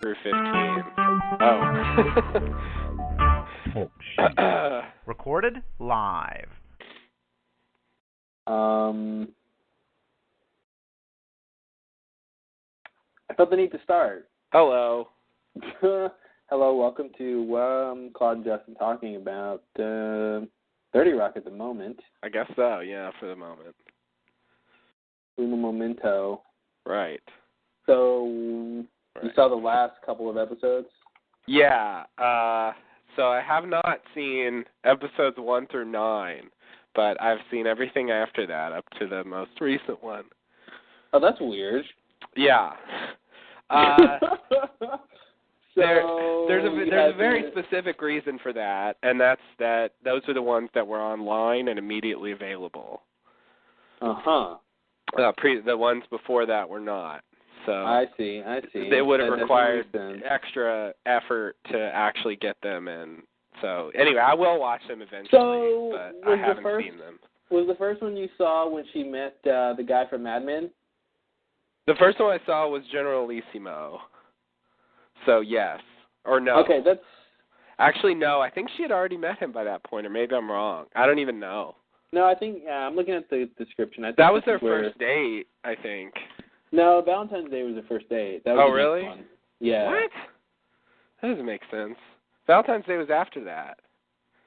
through 15. Oh. Oh, shit. Recorded live. I felt the need to start. Hello. Hello, welcome to Claude and Justin talking about 30 Rock at the moment. I guess so, yeah, for the moment. Uno momento. Right. So, you saw the last couple of episodes? Yeah. So I have not seen episodes 1 through 9, but I've seen everything after that, up to the most recent one. Oh, that's weird. Yeah. There's a very specific reason for that, and that's that those are the ones that were online and immediately available. Uh-huh. The ones before that were not. So I see. They would have required extra effort to actually get them in. So anyway, I will watch them eventually, but I haven't seen them. Was the first one you saw when she met the guy from Mad Men? The first one I saw was Generalissimo. So yes. Or no. Okay, that's... Actually, no. I think she had already met him by that point, or maybe I'm wrong. I don't even know. No, I think... I'm looking at the description. I think that was their first date, I think. No, Valentine's Day was the first date. That was oh, really? One. Yeah. What? That doesn't make sense. Valentine's Day was after that.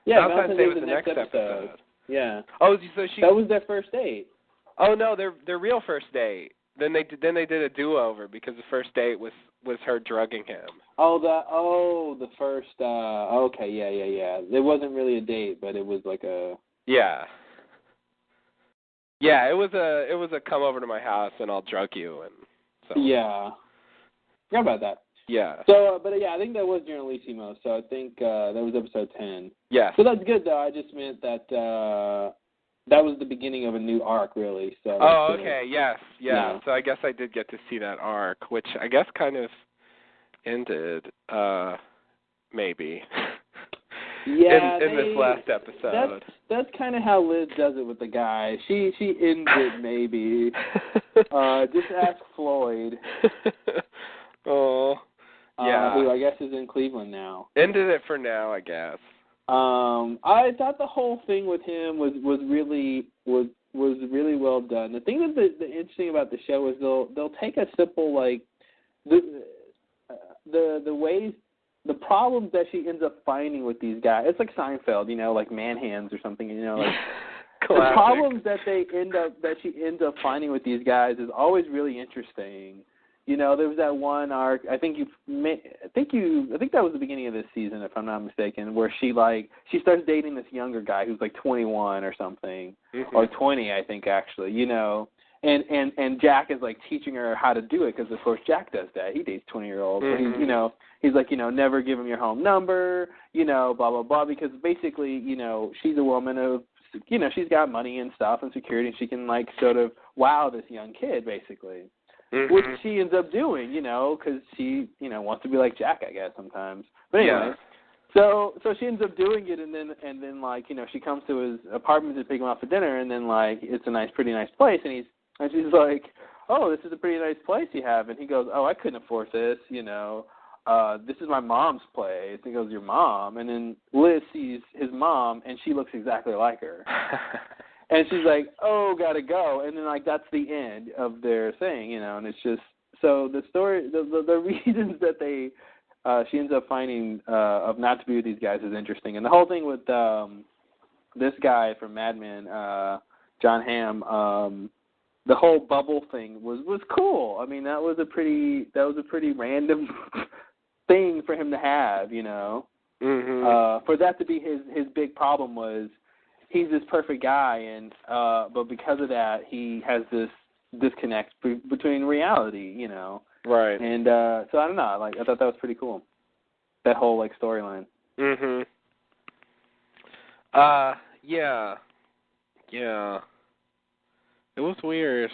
Yeah, Valentine's Day was the next episode. Yeah. Oh, so she... That was their first date. Oh, no, their real first date. Then they did a do-over because the first date was her drugging him. The first, okay, yeah. It wasn't really a date, but it was like a... Yeah. Yeah, it was a come over to my house and I'll drug you and so. Yeah. Forgot about that. Yeah. So, but yeah, I think that was Generalissimo, so I think that was episode 10. Yeah. So that's good, though. I just meant that that was the beginning of a new arc, really. So. Oh, okay, yes, yeah. So I guess I did get to see that arc, which I guess kind of ended, maybe. Yeah, in this last episode. That's kind of how Liz does it with the guy. She ends it maybe. Just ask Floyd. Oh, yeah. Who I guess is in Cleveland now. Ended it for now, I guess. I thought the whole thing with him was really well done. The thing that the interesting about the show is they'll take a simple like the ways. The problems that she ends up finding with these guys, it's like Seinfeld, like man hands or something, like the problems that she ends up finding with these guys is always really interesting. There was that one arc, I think that was the beginning of this season, if I'm not mistaken, where she starts dating this younger guy who's like 21 or something, or 20, I think actually, And Jack is like teaching her how to do it because of course Jack does that. He dates 20-year-olds. Mm-hmm. So he's like never give him your home number, blah blah blah. Because basically she's a woman of she's got money and stuff and security, and she can like sort of wow this young kid basically, which she ends up doing, because she wants to be like Jack, I guess sometimes. But anyway. Yeah. So she ends up doing it, and then like she comes to his apartment to pick him up for dinner, and then like it's a pretty nice place, and she's like, oh, this is a pretty nice place you have. And he goes, oh, I couldn't afford this, this is my mom's place. And he goes, your mom? And then Liz sees his mom, and she looks exactly like her. And she's like, oh, gotta go. And then, like, that's the end of their thing, and it's just, so the story, the reasons that she ends up finding of not to be with these guys is interesting. And the whole thing with this guy from Mad Men, Jon Hamm, the whole bubble thing was cool. I mean, that was a pretty random thing for him to have, Mm-hmm. For that to be his big problem was he's this perfect guy, and but because of that he has this disconnect between reality, Right. And so I don't know, like I thought that was pretty cool. That whole like storyline. Mhm. Yeah. Yeah. It was weird.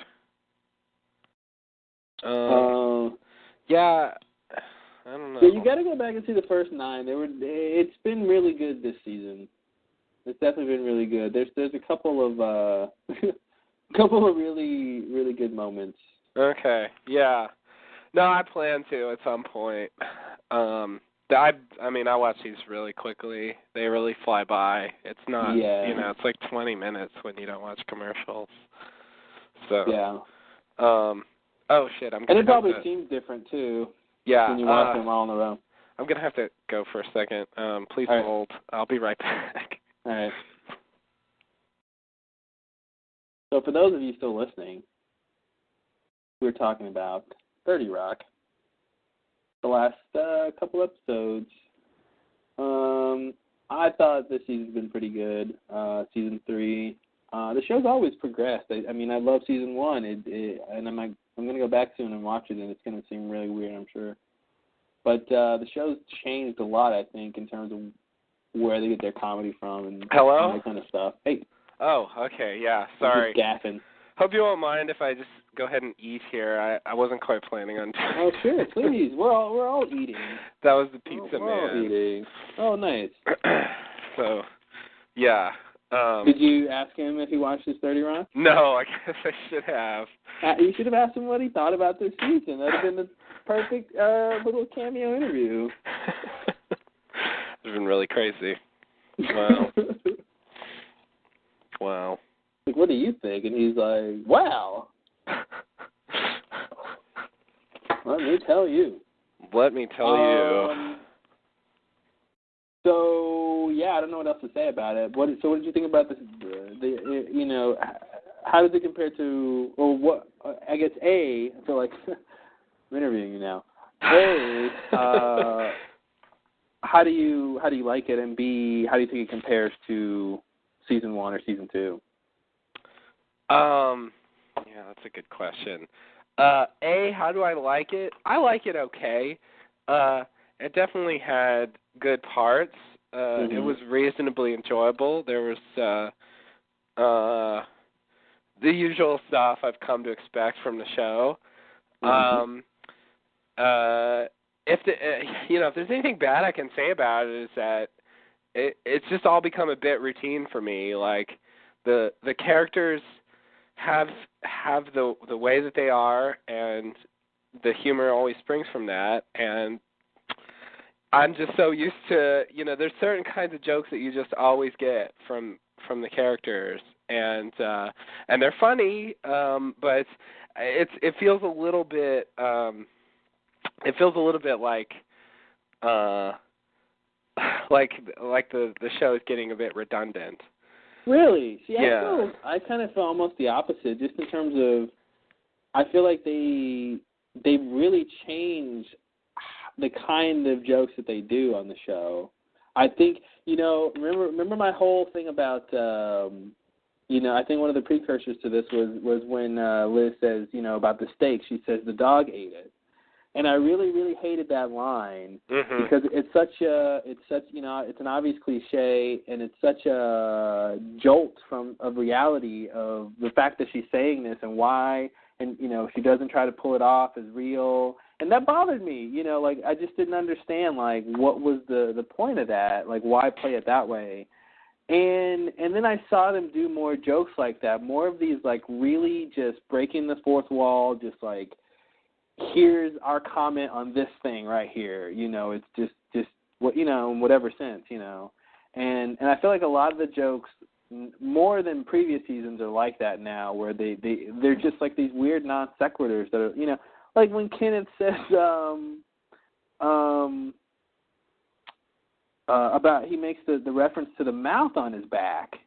Yeah, I don't know. Yeah, you got to go back and see the first 9. It's been really good this season. It's definitely been really good. There's a couple of really really good moments. Okay. Yeah. No, I plan to at some point. I mean, I watch these really quickly. They really fly by. It's not, it's like 20 minutes when you don't watch commercials. So. Yeah. Oh shit! And it probably seems different too. Yeah. When you watch them all in a row. I'm gonna have to go for a second. Please hold. I'll be right back. All right. So for those of you still listening, we're talking about 30 Rock. The last couple episodes. I thought this season's been pretty good. Season 3. The show's always progressed. I mean, I love season 1, and I'm going to go back soon and watch it, and it's going to seem really weird, I'm sure. But the show's changed a lot, I think, in terms of where they get their comedy from and Hello? that kind of stuff. Hey. Oh, okay, yeah, sorry. I'm just gaffing. Hope you won't mind if I just go ahead and eat here. I wasn't quite planning on doing Oh, sure, please. We're all eating. That was the pizza we're man. All eating. Oh, nice. So, yeah. Did you ask him if he watched his 30 Rock? No, I guess I should have. You should have asked him what he thought about this season. That would have been the perfect little cameo interview. It's been really crazy. Wow. Wow. Like, what do you think? And he's like, wow. Let me tell you. Let me tell you. So, yeah, I don't know what else to say about it. What did you think about this? How does it compare to, or what? I guess I feel like I'm interviewing you now. How do you like it, and B, how do you think it compares to season 1 or season 2? Yeah, that's a good question. How do I like it? I like it okay. It definitely had good parts. It was reasonably enjoyable. There was the usual stuff I've come to expect from the show. If there's anything bad I can say about it is that it's just all become a bit routine for me. Like the characters have the way that they are, and the humor always springs from that, and I'm just so used to, there's certain kinds of jokes that you just always get from the characters, and they're funny, but it feels a little bit like the show is getting a bit redundant. Really? See, yeah. I kind of feel almost the opposite, just in terms of, I feel like they really changed the kind of jokes that they do on the show. I think, remember my whole thing about, I think one of the precursors to this was when Liz says, about the steak. She says the dog ate it. And I really, really hated that line because it's an obvious cliche, and it's such a jolt of reality of the fact that she's saying this and why, and she doesn't try to pull it off as real, and that bothered me. I just didn't understand what was the point of that, why play it that way. And then I saw them do more jokes like that, more of these really just breaking the fourth wall, just here's our comment on this thing right here. It's just what in whatever sense, And I feel like a lot of the jokes, more than previous seasons, are like that now, where they're just these weird non sequiturs that are, like when Kenneth says about, he makes the reference to the mouth on his back.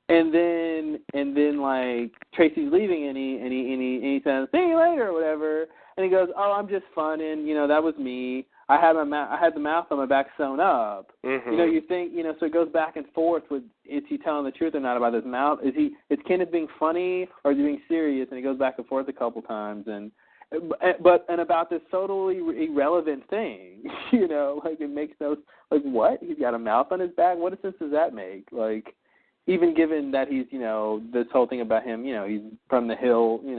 And then Tracy's leaving, and he says, "See you later," or whatever, and he goes, "Oh, I'm just funning, that was me. I had the mouth on my back sewn up." You think, so it goes back and forth with, is he telling the truth or not about his mouth? Is Kenneth being funny, or is he being serious? And he goes back and forth a couple times, and about this totally irrelevant thing, it makes no, what? He's got a mouth on his back? What sense does that make? Even given that he's, this whole thing about him, he's from the hillbilly,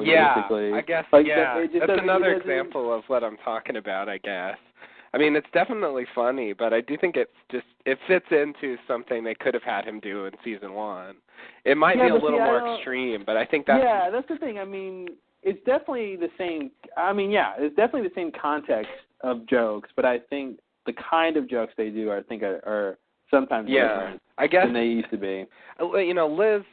basically. I guess, that's another example of what I'm talking about, I guess. I mean, it's definitely funny, but I do think it fits into something they could have had him do in season 1. It might be a little more extreme, but I think that's... Yeah, that's the thing. I mean, it's definitely the same. I mean, yeah, it's definitely the same context of jokes, but I think the kind of jokes they do, are sometimes different I guess, than they used to be. You know, Liz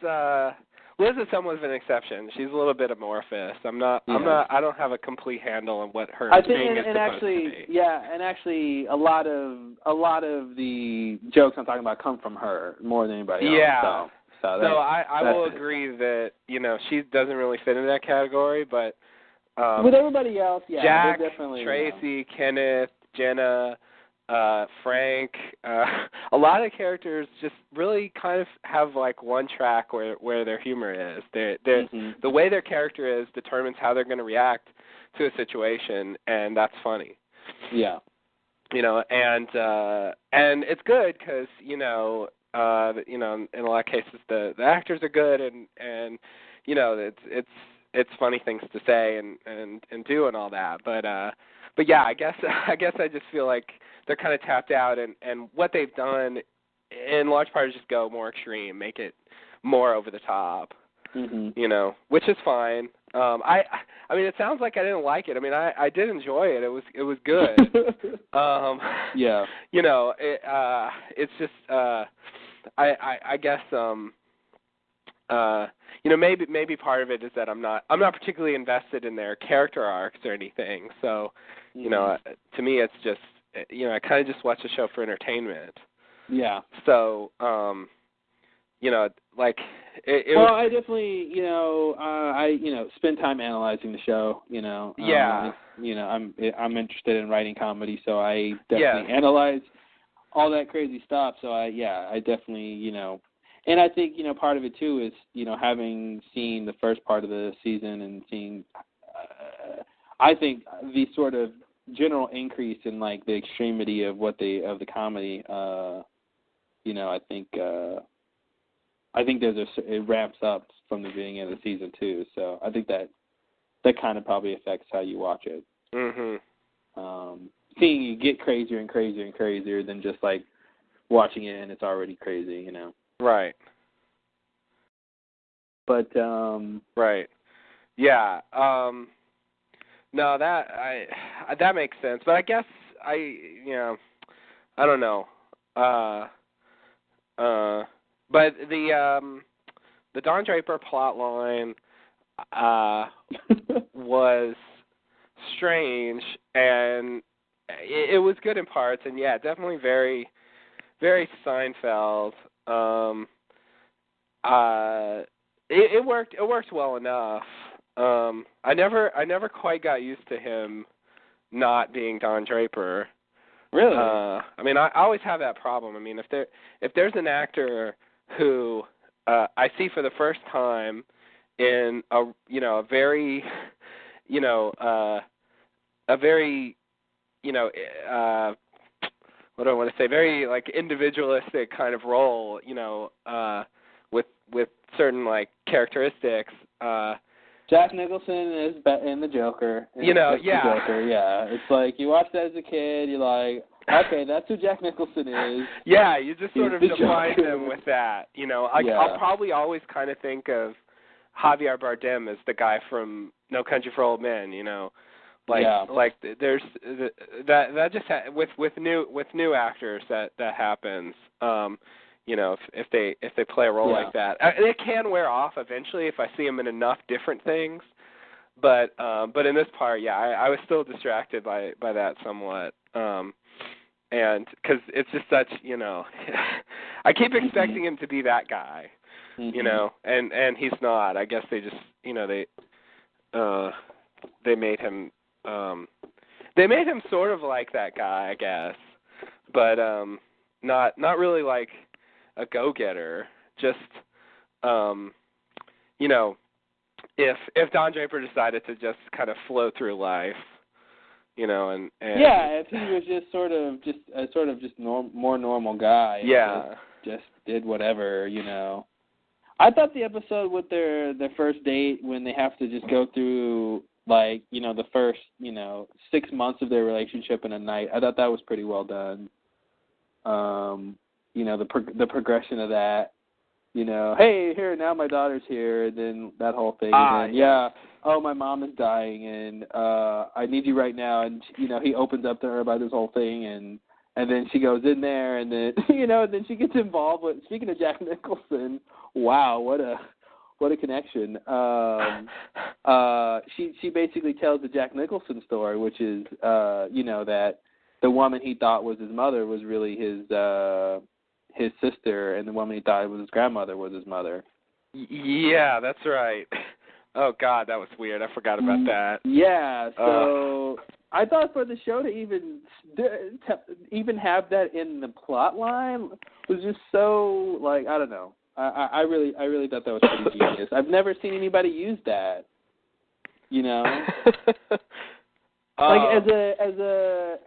is somewhat of an exception. She's a little bit amorphous. I don't have a complete handle on what her thing is supposed to be. Yeah, and actually a lot of the jokes I'm talking about come from her more than anybody else. Yeah. So I will agree that, you know, she doesn't really fit in that category, but with everybody else, yeah, Jack, definitely, Tracy, Kenneth, Jenna, Frank, a lot of characters just really kind of have like one track where their humor is. The way their character is determines how they're going to react to a situation, and that's funny. Yeah. You know, and it's good because you know, in a lot of cases the actors are good, and you know, it's funny things to say and do and all that, but yeah, I guess I just feel like they're kind of tapped out, and what they've done in large part is just go more extreme, make it more over the top. You know, which is fine. I mean, it sounds like I didn't like it. I mean, I did enjoy it. It was good. Yeah. You know, it's just I guess you know, maybe part of it is that I'm not particularly invested in their character arcs or anything. So, you know, to me it's just, you know, I kind of just watch the show for entertainment. Yeah. So, you know, like well, I definitely, you know, I spend time analyzing the show. You know. Yeah. You know, I'm interested in writing comedy, so I definitely analyze all that crazy stuff. So I definitely, you know. And I think, you know, part of it, too, is, you know, having seen the first part of the season and seeing, I think, the sort of general increase in, like, the extremity of the comedy, you know, I think it ramps up from the beginning of the season, too. So I think that kind of probably affects how you watch it. Seeing you get crazier and crazier and crazier than just, like, watching it and it's already crazy, you know. Right. But right. Yeah. No, that makes sense. But I guess I don't know. But the Don Draper plot line was strange, and it was good in parts, and yeah, definitely very, very Seinfeld. It worked well enough. I never quite got used to him not being Don Draper. Really? I mean, I always have that problem. I mean, if there's an actor who I see for the first time in a very what do I want to say, very like individualistic kind of role, you know, with certain like characteristics. Jack Nicholson is in the Joker. You know, The Joker, yeah. It's like you watch that as a kid, you're like, okay, that's who Jack Nicholson is. Yeah, you just sort He's of the define Joker. them with that. You know, I'll probably always kind of think of Javier Bardem as the guy from No Country for Old Men. You know, like there's that just with new actors that happens. You know, if they play a role like that, it can wear off eventually if I see them in enough different things. But in this part, yeah, I was still distracted by that somewhat. And because it's just such, you know, I keep expecting him to be that guy, you know, and he's not. I guess they just, you know, they made him sort of like that guy, I guess, but not really like a go-getter. Just, you know, if Don Draper decided to just kind of flow through life, you know, and yeah, if he was just more normal guy, just did whatever, you know. I thought the episode with their first date, when they have to just go through, like, you know, the first, you know, 6 months of their relationship in a night, I thought that was pretty well done. You know, the progression of that, hey, here, now my daughter's here, and then that whole thing, and then, oh, my mom is dying, and I need you right now, and, he opens up to her about this whole thing, and then she goes in there, and then, and then she gets involved with, speaking of Jack Nicholson, wow, what a connection. She basically tells the Jack Nicholson story, which is, that the woman he thought was his mother was really his sister, and the woman he thought was his grandmother was his mother. Yeah, that's right. Oh, God, that was weird. I forgot about that. Yeah, so I thought for the show to even have that in the plot line was just so, like, I don't know. I really thought that was pretty genius. I've never seen anybody use that. Like as a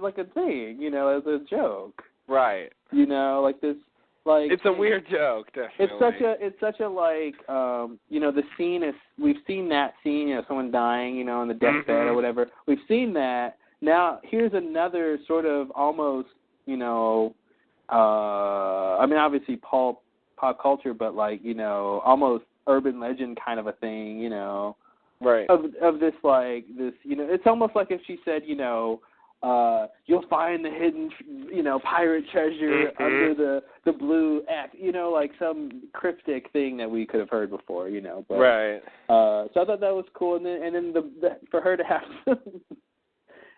like a thing, as a joke. Right. Like this, like it's a weird joke. Definitely. It's such a like, the scene is, we've seen that scene, someone dying, on the deathbed or whatever. We've seen that. Now here's another sort of almost, I mean, obviously pop culture, but like, almost urban legend kind of a thing, right. Of this, like, this, it's almost like if she said, you'll find the hidden, pirate treasure under the blue X, like some cryptic thing that we could have heard before, But, right. So I thought that was cool, and then for her to have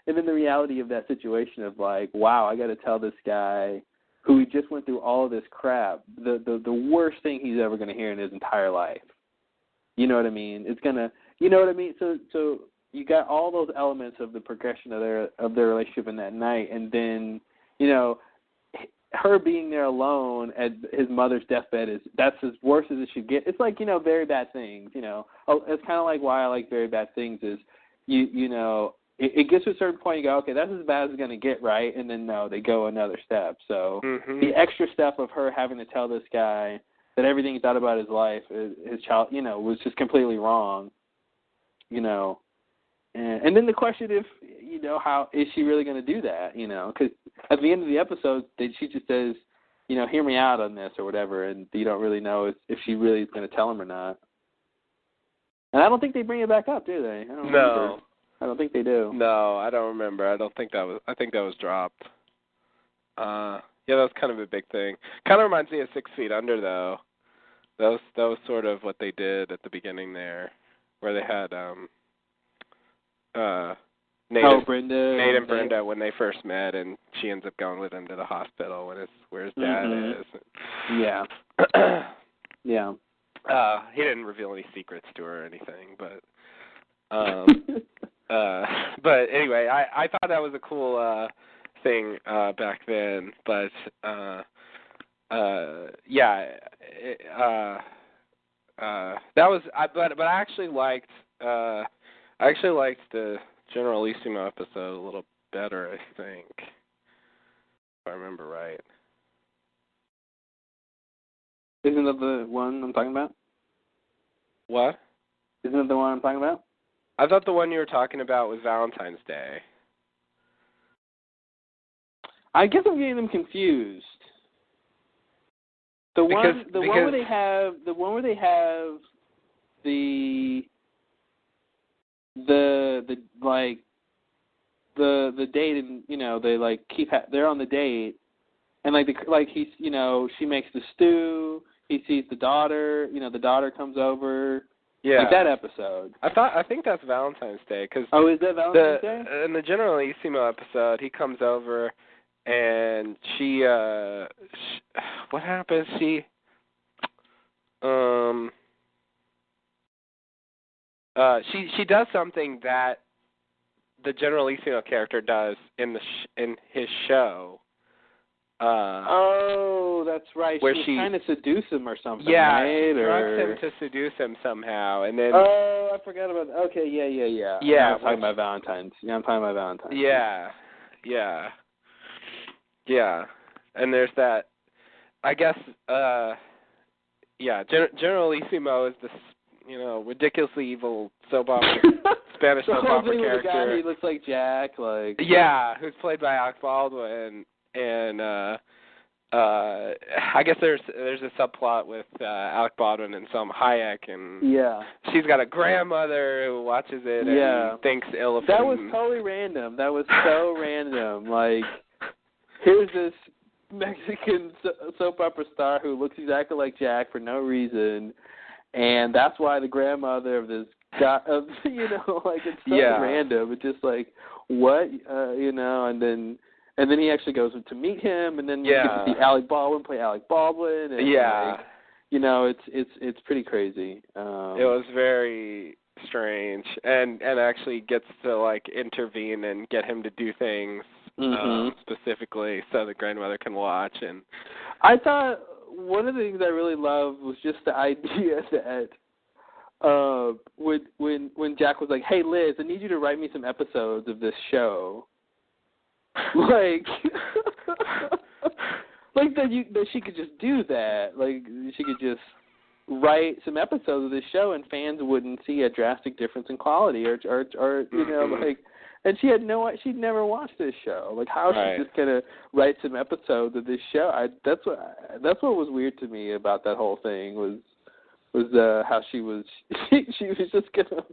and then the reality of that situation of like, wow, I got to tell this guy who he just went through all of this crap, the worst thing he's ever going to hear in his entire life. You know what I mean? It's gonna, you know what I mean? So you got all those elements of the progression of their relationship in that night, and then, her being there alone at his mother's deathbed that's as worse as it should get. It's like, Very Bad Things. It's kind of like why I like Very Bad Things is it gets to a certain point, you go, okay, that's as bad as it's going to get, right? And then, no, they go another step. So the extra step of her having to tell this guy that everything he thought about his life, his child, was just completely wrong, And then the question if, how is she really going to do that, Because at the end of the episode, she just says, hear me out on this or whatever, and you don't really know if she really is going to tell him or not. And I don't think they bring it back up, do they? No. I don't think they do. No, I don't remember. I think that was dropped. Yeah, that was kind of a big thing. Kind of reminds me of 6 Feet Under, though. That was sort of what they did at the beginning there, where they had Nate and Brenda when they first met, and she ends up going with him to the hospital where his dad is. Yeah. Yeah. He didn't reveal any secrets to her or anything, but but anyway, I thought that was a cool thing back then, but yeah, that was. But I actually liked the Generalissimo episode a little better, I think, if I remember right. Isn't that the one I'm talking about? What? Isn't it the one I'm talking about? I thought the one you were talking about was Valentine's Day. I guess I'm getting them confused. The one where they have the date, and they like they're on the date, and she makes the stew. He sees the daughter. The daughter comes over. Yeah. Like that episode. I think that's Valentine's Day. Cause oh, is that Valentine's Day? In the Generalissimo episode, he comes over, and she what happens? She does something that the Generalissimo character does in his show. Oh, that's right. Where she was trying to seduce him or something, yeah, right? She drugs him to seduce him somehow, and then. Oh, I forgot about that. Okay, yeah. Yeah, I'm talking about Valentine's. Yeah, I'm talking about Valentine's. Yeah, and there's that. I guess. Generalissimo is this, ridiculously evil soap opera, Spanish soap opera character. The guy who looks like Jack, like. Yeah, who's played by Alec Baldwin. And I guess there's a subplot with Alec Baldwin and Selma Hayek, and she's got a grandmother who watches it and thinks ill of him. That was totally random. That was so random. Like, here's this Mexican soap opera star who looks exactly like Jack for no reason, and that's why the grandmother of this guy, you know, like, it's so random. It's just like, what, you know, and then he actually goes to meet him, and then you get to see Alec Baldwin play Alec Baldwin, and like, you know, it's pretty crazy. It was very strange, and actually gets to like intervene and get him to do things specifically so the grandmother can watch. And I thought one of the things I really loved was just the idea that when Jack was like, "Hey Liz, I need you to write me some episodes of this show." Like, like that she could just do that. Like, she could just write some episodes of this show, and fans wouldn't see a drastic difference in quality, or you know, like. And she'd never watched this show. Like, how is she just gonna write some episodes of this show? That's what was weird to me about that whole thing was how she was just gonna.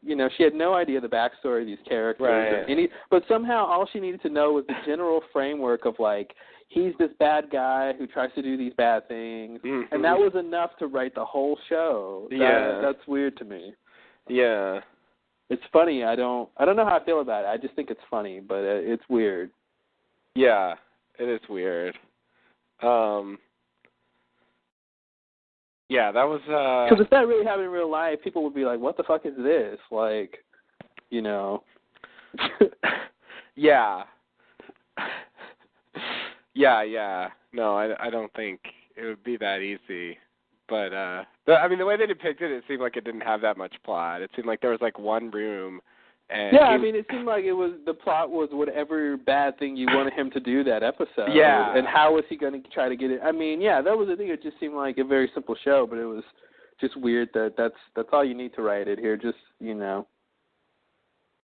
You know, she had no idea the backstory of these characters. But somehow all she needed to know was the general framework of, like, he's this bad guy who tries to do these bad things. And that was enough to write the whole show. That's weird to me. Yeah. It's funny. I don't know how I feel about it. I just think it's funny, but it's weird. Yeah, it is weird. Yeah, that was... Because if that really happened in real life, people would be like, what the fuck is this? Like, you know. Yeah. No, I don't think it would be that easy. But, I mean, the way they depicted it seemed like it didn't have that much plot. It seemed like there was, like, one room. And I mean, it seemed like the plot was whatever bad thing you wanted him to do that episode. Yeah. And how was he going to try to get it? I mean, that was the thing. It just seemed like a very simple show, but it was just weird that's all you need to write it here. Just, you know.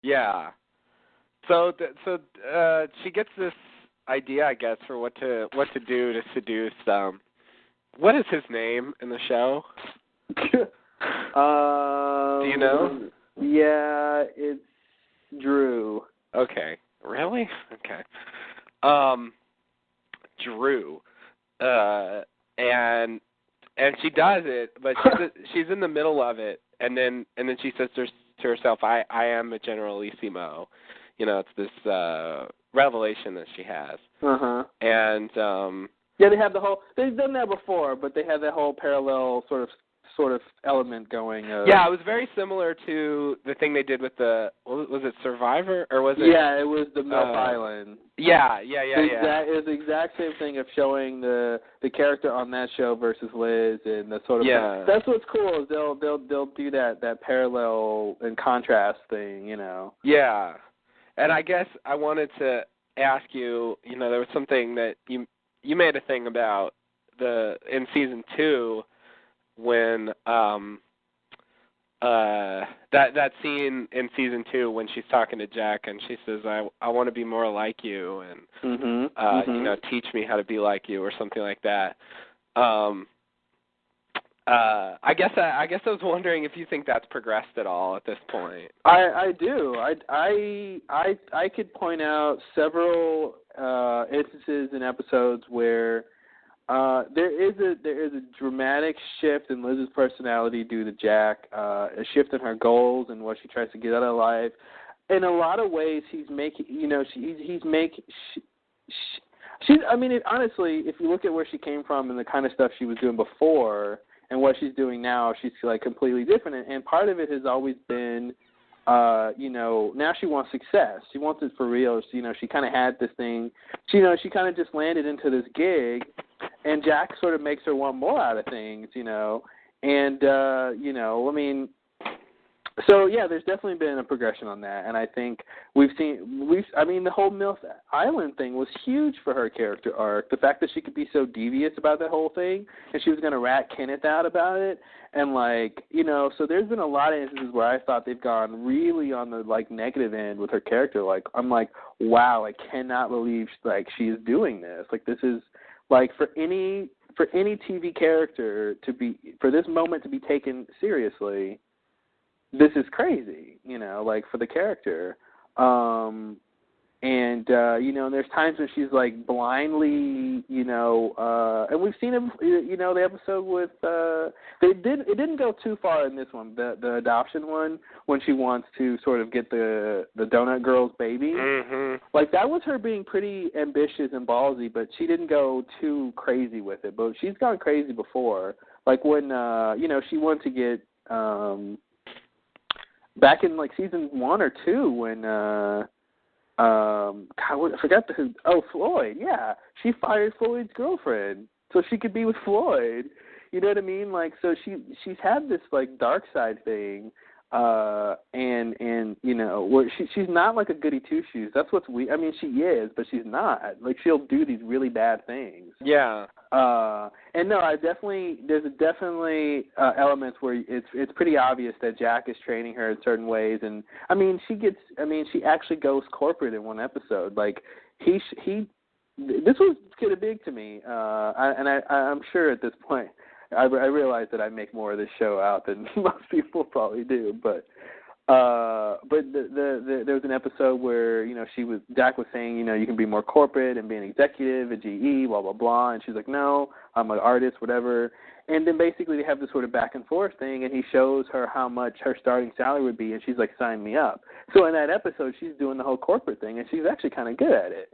Yeah. So she gets this idea, I guess, for what to do to seduce. What is his name in the show? Do you know? Yeah, it's Drew. Okay. Really? Okay. Drew. And she does it, but she's in the middle of it, and then she says to herself, I am a Generalissimo. You know, it's this revelation that she has. And they have they've done that before, but they have that whole parallel sort of element going. Yeah, it was very similar to the thing they did with was it Survivor, or was it? Yeah, it was the Milf Island. Yeah. It was the exact same thing of showing the character on that show versus Liz, and the sort of that's what's cool is they'll do that parallel and contrast thing, you know. Yeah, and I guess I wanted to ask you, you know, there was something that you made a thing about in season 2. When that scene in season 2 when she's talking to Jack and she says, I want to be more like you, and you know, teach me how to be like you, or something like that. I guess I was wondering if you think that's progressed at all at this point. I do. I could point out several instances in episodes where there is a dramatic shift in Liz's personality due to Jack, a shift in her goals and what she tries to get out of life. In a lot of ways, he's making, you know, I mean, honestly, if you look at where she came from and the kind of stuff she was doing before and what she's doing now, she's like completely different. And part of it has always been, you know, now she wants success. She wants it for real. You know, she kind of had this thing. She kind of just landed into this gig. And Jack sort of makes her want more out of things, you know. And, you know, I mean, so, yeah, there's definitely been a progression on that. And I think the whole Milf Island thing was huge for her character arc. The fact that she could be so devious about that whole thing, and she was going to rat Kenneth out about it. And, like, you know, so there's been a lot of instances where I thought they've gone really on the, like, negative end with her character. Like, I'm like, wow, I cannot believe, like, she is doing this. Like, this is Like for any TV character for this moment to be taken seriously, this is crazy, like for the character. And there's times when she's like blindly, and we've seen it, the episode with it didn't go too far in this one, the adoption one, when she wants to sort of get the donut girl's baby. Mm-hmm. Like that was her being pretty ambitious and ballsy, but she didn't go too crazy with it. But she's gone crazy before, like when she wanted to get back in like season 1 or 2 when. I forgot who. Oh, Floyd. Yeah, she fired Floyd's girlfriend so she could be with Floyd. You know what I mean? Like, so she's had this like dark side thing, and where she's not like a goody two shoes. That's what's weird. I mean, she is, but she's not. Like, she'll do these really bad things. Yeah. And no, there's definitely elements where it's pretty obvious that Jack is training her in certain ways, and she actually goes corporate in one episode. Like this was kind of big to me, I'm sure at this point I realize that I make more of this show out than most people probably do, but there was an episode where Jack was saying you can be more corporate and be an executive at GE, blah blah blah, and she's like, no, I'm an artist, whatever. And then basically they have this sort of back and forth thing, and he shows her how much her starting salary would be, and she's like, sign me up. So in that episode, she's doing the whole corporate thing, and she's actually kind of good at it.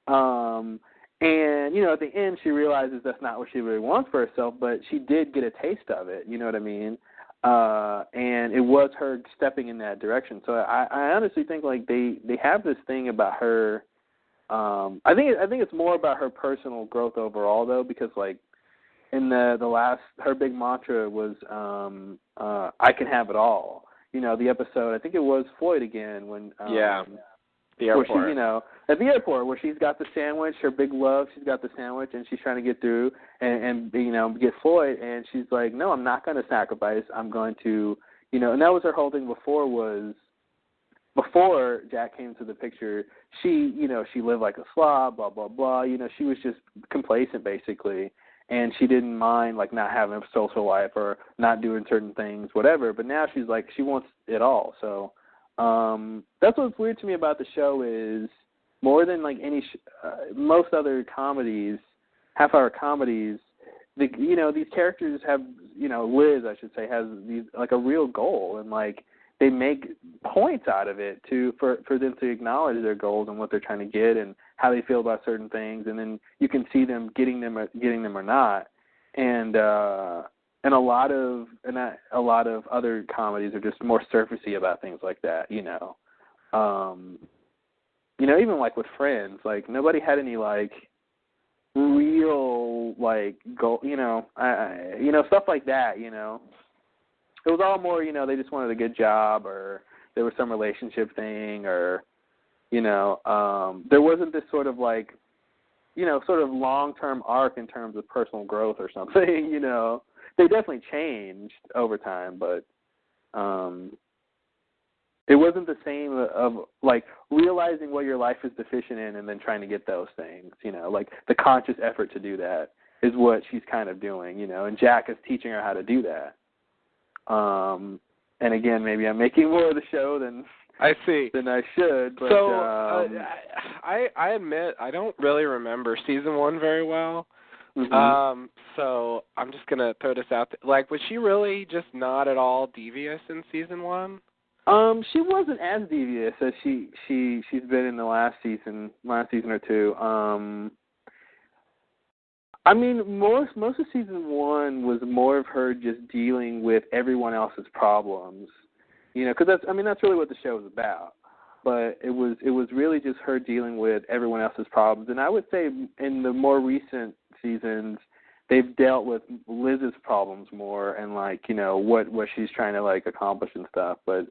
And at the end, she realizes that's not what she really wants for herself, but she did get a taste of it. You know what I mean? And it was her stepping in that direction. So I honestly think like they have this thing about her. I think it's more about her personal growth overall though, because like in the last, her big mantra was I can have it all. The episode, I think it was Floyd again when the airport. Where she, at the airport where she's got the sandwich, her big love, she's got the sandwich, and she's trying to get through and get Floyd, and she's like, no, I'm not going to sacrifice. I'm going to, and that was her whole thing before Jack came to the picture. She lived like a slob, blah, blah, blah. She was just complacent basically, and she didn't mind like not having a social life or not doing certain things, whatever. But now she's like, she wants it all. So that's what's weird to me about the show is more than like most other comedies, half-hour comedies, these characters have, Liz, I should say, has these like a real goal, and like they make points out of it for them to acknowledge their goals and what they're trying to get and how they feel about certain things, and then you can see them getting them or not, and a lot of other comedies are just more surfacey about things like that, even like with Friends, like nobody had any like real like goal, stuff like that, It was all more, they just wanted a good job, or there was some relationship thing, or there wasn't this sort of like, sort of long-term arc in terms of personal growth or something, They definitely changed over time, but it wasn't the same of like realizing what your life is deficient in and then trying to get those things, like the conscious effort to do that is what she's kind of doing, and Jack is teaching her how to do that. And again, maybe I'm making more of the show than I should, but so I admit I don't really remember season 1 very well. Mm-hmm. So I'm just gonna throw this out there. Like, was she really just not at all devious in season 1? She wasn't as devious as she's been in the last season or two. I mean, most of season 1 was more of her just dealing with everyone else's problems, because that's really what the show is about. But it was really just her dealing with everyone else's problems, and I would say in the more recent seasons, they've dealt with Liz's problems more and like what she's trying to like accomplish and stuff. But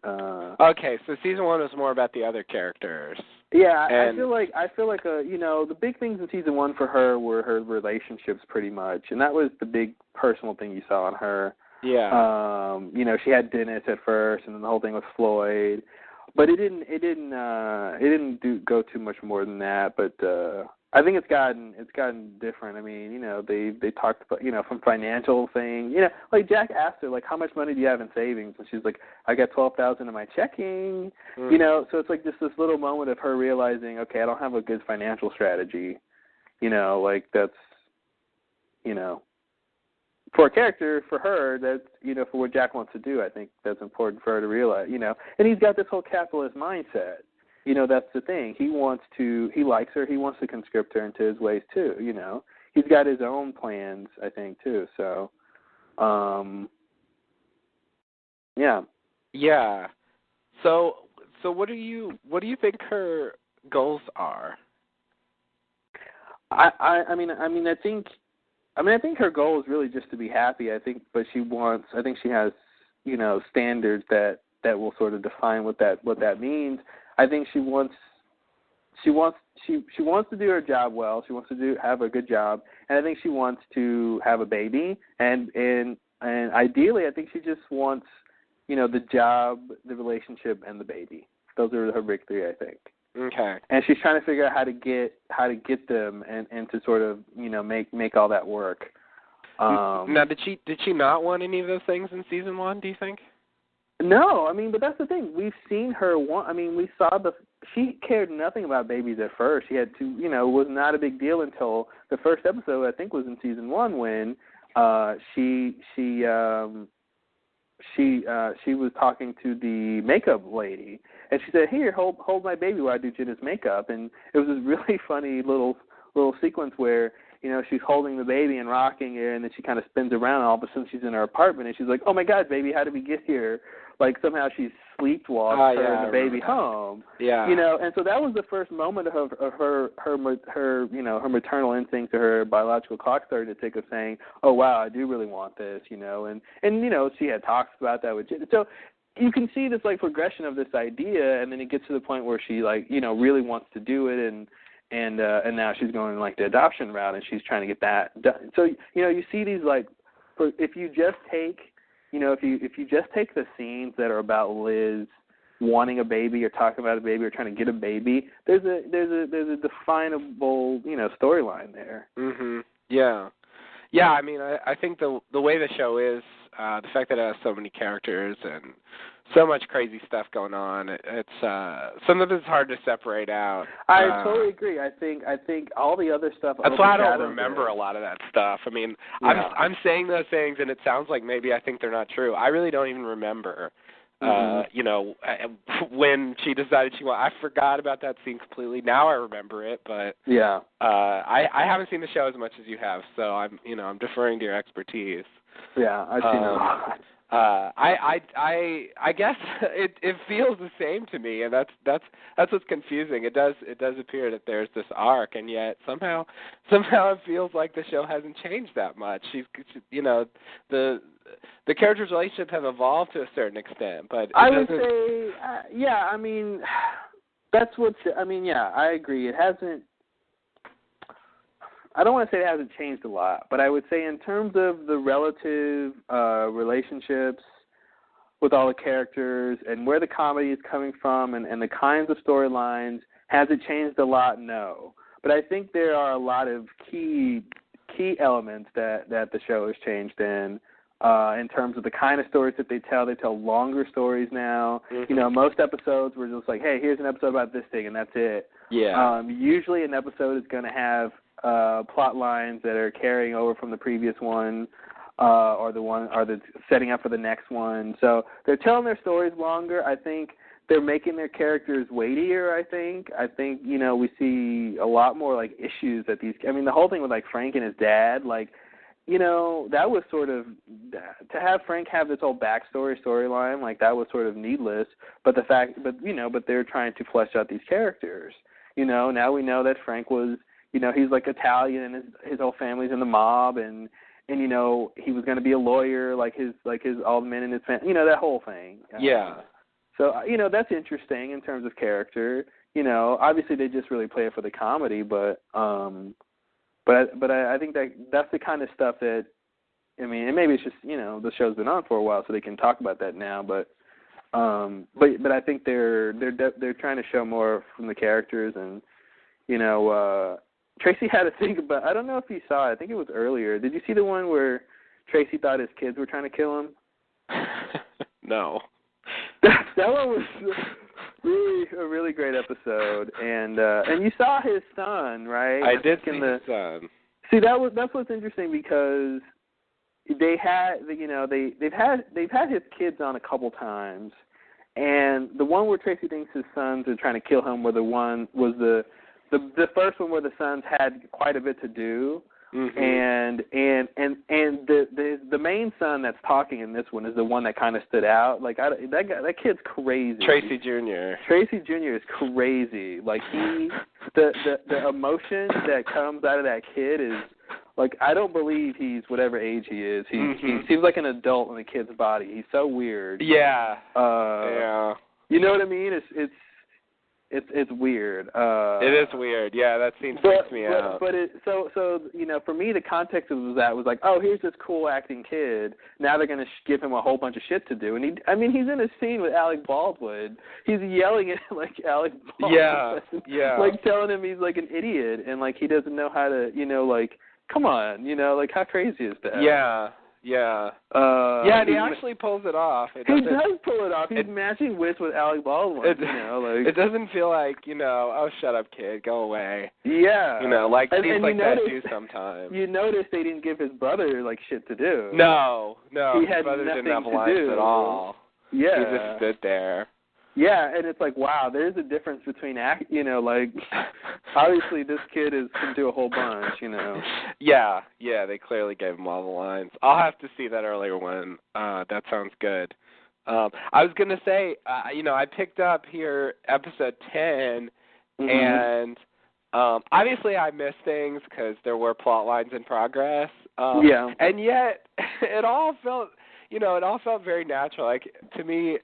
okay, so season 1 was more about the other characters. Yeah, I feel like the big things in season 1 for her were her relationships pretty much, and that was the big personal thing you saw in her. Yeah. She had Dennis at first, and then the whole thing with Floyd, but it didn't go too much more than that. But I think it's gotten different. I mean, they talked about, from financial thing. Like Jack asked her, like, how much money do you have in savings? And she's like, I got $12,000 in my checking. So it's like just this little moment of her realizing, okay, I don't have a good financial strategy. Like that's, for a character, for her, that's, for what Jack wants to do, I think that's important for her to realize, And he's got this whole capitalist mindset. That's the thing. He likes her. He wants to conscript her into his ways too. He's got his own plans, I think, too. So, yeah. Yeah. So what do you think her goals are? I think her goal is really just to be happy. I think she has, standards that will sort of define what that means. I think she wants to do her job well. She wants to have a good job, and I think she wants to have a baby. And ideally, I think she just wants, the job, the relationship, and the baby. Those are her big three, I think. Okay. And she's trying to figure out how to get them and to sort of make all that work. Now, did she not want any of those things in season 1? Do you think? No, but that's the thing. We've seen her we saw she cared nothing about babies at first. She had to, it was not a big deal until the first episode, I think, was in season 1 when she was talking to the makeup lady, and she said, "Here, hold my baby while I do Jenna's makeup." And it was this really funny little sequence where, she's holding the baby and rocking her, and then she kind of spins around, and all of a sudden she's in her apartment, and she's like, "Oh my God, baby, how did we get here?" Like somehow she's sleepwalked her and the baby home. Yeah. And so that was the first moment of her maternal instinct, or her biological clock starting to tick, of saying, "Oh wow, I do really want this," and she had talks about that with Jen. So you can see this like progression of this idea, and then it gets to the point where she really wants to do it, and now she's going like the adoption route, and she's trying to get that done. So you see these if you just take if you just take the scenes that are about Liz wanting a baby or talking about a baby or trying to get a baby, there's a definable storyline there. Mhm. Yeah. Yeah. I think the way the show is, the fact that it has so many characters and so much crazy stuff going on, it's sometimes it's hard to separate out. I totally agree. I think all the other stuff. That's why I don't remember a lot of that stuff. I'm saying those things, and it sounds like maybe I think they're not true. I really don't even remember. When she decided I forgot about that scene completely. Now I remember it, but yeah, I haven't seen the show as much as you have, so I'm deferring to your expertise. Yeah, I've seen it a lot. I guess it feels the same to me, and that's what's confusing. It does appear that there's this arc, and yet somehow it feels like the show hasn't changed that much. The characters' relationships have evolved to a certain extent, but I would say, that's what. I agree. It hasn't. I don't want to say it hasn't changed a lot, but I would say in terms of the relative relationships with all the characters and where the comedy is coming from and the kinds of storylines, has it changed a lot? No. But I think there are a lot of key elements that the show has changed in terms of the kind of stories that they tell. They tell longer stories now. Mm-hmm. Most episodes were just like, hey, here's an episode about this thing, and that's it. Yeah. Usually an episode is going to have plot lines that are carrying over from the previous one, or the setting up for the next one. So they're telling their stories longer. I think they're making their characters weightier. I think we see a lot more like issues that these. The whole thing with like Frank and his dad, that was sort of to have Frank have this whole storyline, like that was sort of needless. But they're trying to flesh out these characters. Now we know that Frank was. He's like Italian, and his whole family's in the mob, and he was going to be a lawyer, like his all the men in his family, that whole thing. Yeah. So that's interesting in terms of character. Obviously they just really play it for the comedy, but I think that's the kind of stuff that, and maybe it's just the show's been on for a while, so they can talk about that now, but I think they're trying to show more from the characters and Tracy had to think about. I don't know if you saw it. I think it was earlier. Did you see the one where Tracy thought his kids were trying to kill him? No. That one was really a really great episode, and you saw his son, right? I did see his son. See, that's what's interesting because they had they've had his kids on a couple times, and the one where Tracy thinks his sons are trying to kill him was the first one where the sons had quite a bit to do. Mm-hmm. And the main son that's talking in this one is the one that kind of stood out. Like that kid's crazy. Tracy Jr. Tracy Jr. is crazy. Like the emotion that comes out of that kid is like, I don't believe he's whatever age he is. He seems like an adult in a kid's body. He's so weird. Yeah. Yeah. You know what I mean? It's weird. It is weird. Yeah, that scene freaks me out. But so for me, the context of that was like, oh, here's this cool acting kid. Now they're gonna give him a whole bunch of shit to do, and he's in a scene with Alec Baldwin. He's yelling at like Alec Baldwin. Yeah. Like telling him he's like an idiot, and like he doesn't know how to, like, come on, like how crazy is that? Yeah. And he actually pulls it off. He does pull it off. He's matching wits with Alec Baldwin. It doesn't feel like, oh, shut up, kid, go away. Yeah. Like scenes like that do sometimes. You notice they didn't give his brother like shit to do. No, his brother didn't have to lines do at all. Yeah. He just stood there. Yeah, and it's like, wow, there's a difference between like obviously this kid can do a whole bunch, Yeah, they clearly gave him all the lines. I'll have to see that earlier one. That sounds good. I was going to say, I picked up here episode 10, and obviously I missed things because there were plot lines in progress. And yet it all felt, very natural. Like, to me,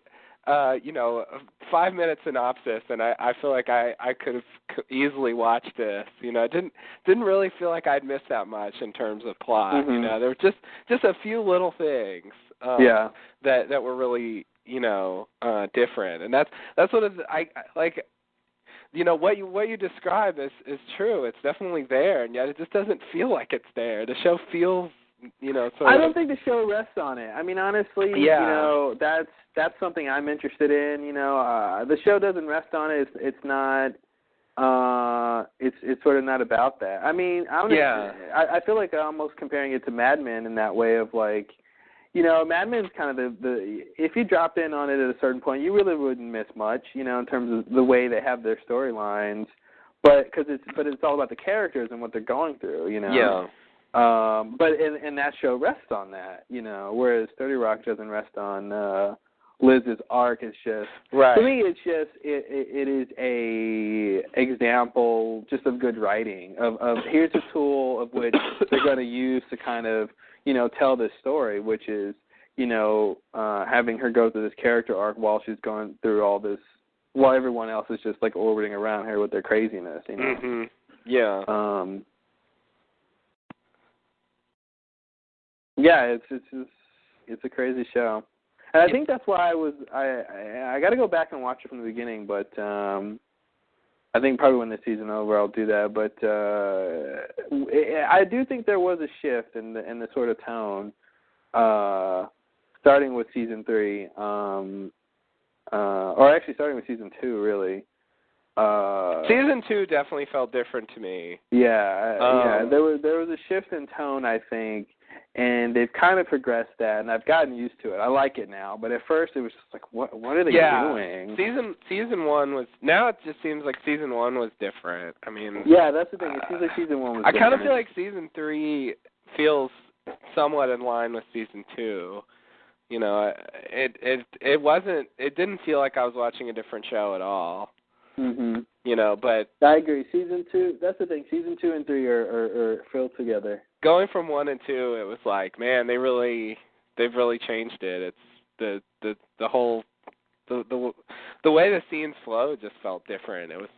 5-minute synopsis, and I feel like I could have easily watched this. It didn't really feel like I'd missed that much in terms of plot. There were just a few little things that were really different, and that's what I like. What you describe is true. It's definitely there, and yet it just doesn't feel like it's there. The show feels, I don't think the show rests on it. I mean, honestly, that's something I'm interested in. The show doesn't rest on it. It's not. It's sort of not about that. I mean, I feel like I'm almost comparing it to Mad Men in that way of like, Mad Men's kind of the if you dropped in on it at a certain point, you really wouldn't miss much, in terms of the way they have their storylines, but it's all about the characters and what they're going through, Yeah. But that show rests on that, whereas 30 Rock doesn't rest on Liz's arc. It's just, to me, it's just it is a example just of good writing of here's a tool of which they're going to use to kind of tell this story, which is having her go through this character arc while she's going through all this, while everyone else is just like orbiting around her with their craziness. Yeah. Yeah, it's a crazy show, and I think that's why I got to go back and watch it from the beginning. But I think probably when the season over, I'll do that. But I do think there was a shift in the sort of tone, starting with season 3, or actually starting with season 2, really. Season 2 definitely felt different to me. Yeah. There was a shift in tone, I think. And they've kind of progressed that, and I've gotten used to it. I like it now, but at first it was just like, what are they doing? Season 1 was, now it just seems like season 1 was different. I mean, yeah, that's the thing. It seems like season 1 was different. I kind of feel like season 3 feels somewhat in line with season 2. It didn't feel like I was watching a different show at all. But I agree. Season 2, that's the thing. Season 2 and 3 are filled together. Going from 1 and 2, it was like, man, they've really changed it. It's the whole the way the scenes flow just felt different. There was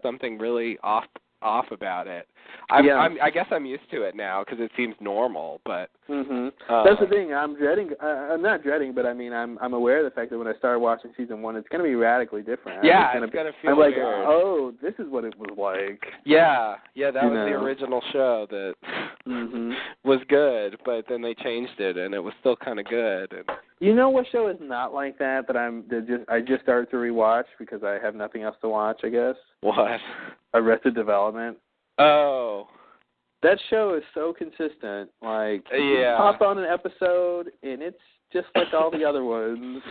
something really off off about it. I guess I'm used to it now because it seems normal. But that's the thing. I'm dreading. I'm not dreading, but I mean, I'm aware of the fact that when I start watching season 1, it's going to be radically different. Yeah, it's going to feel I'm like, weird. oh, this is what it was like. Yeah, that was the original show that was good, but then they changed it, and it was still kind of good. And you know what show is not like that I just started to rewatch because I have nothing else to watch, I guess? What? Arrested Development. Oh. That show is so consistent. Like, you pop on an episode, and it's just like all the other ones.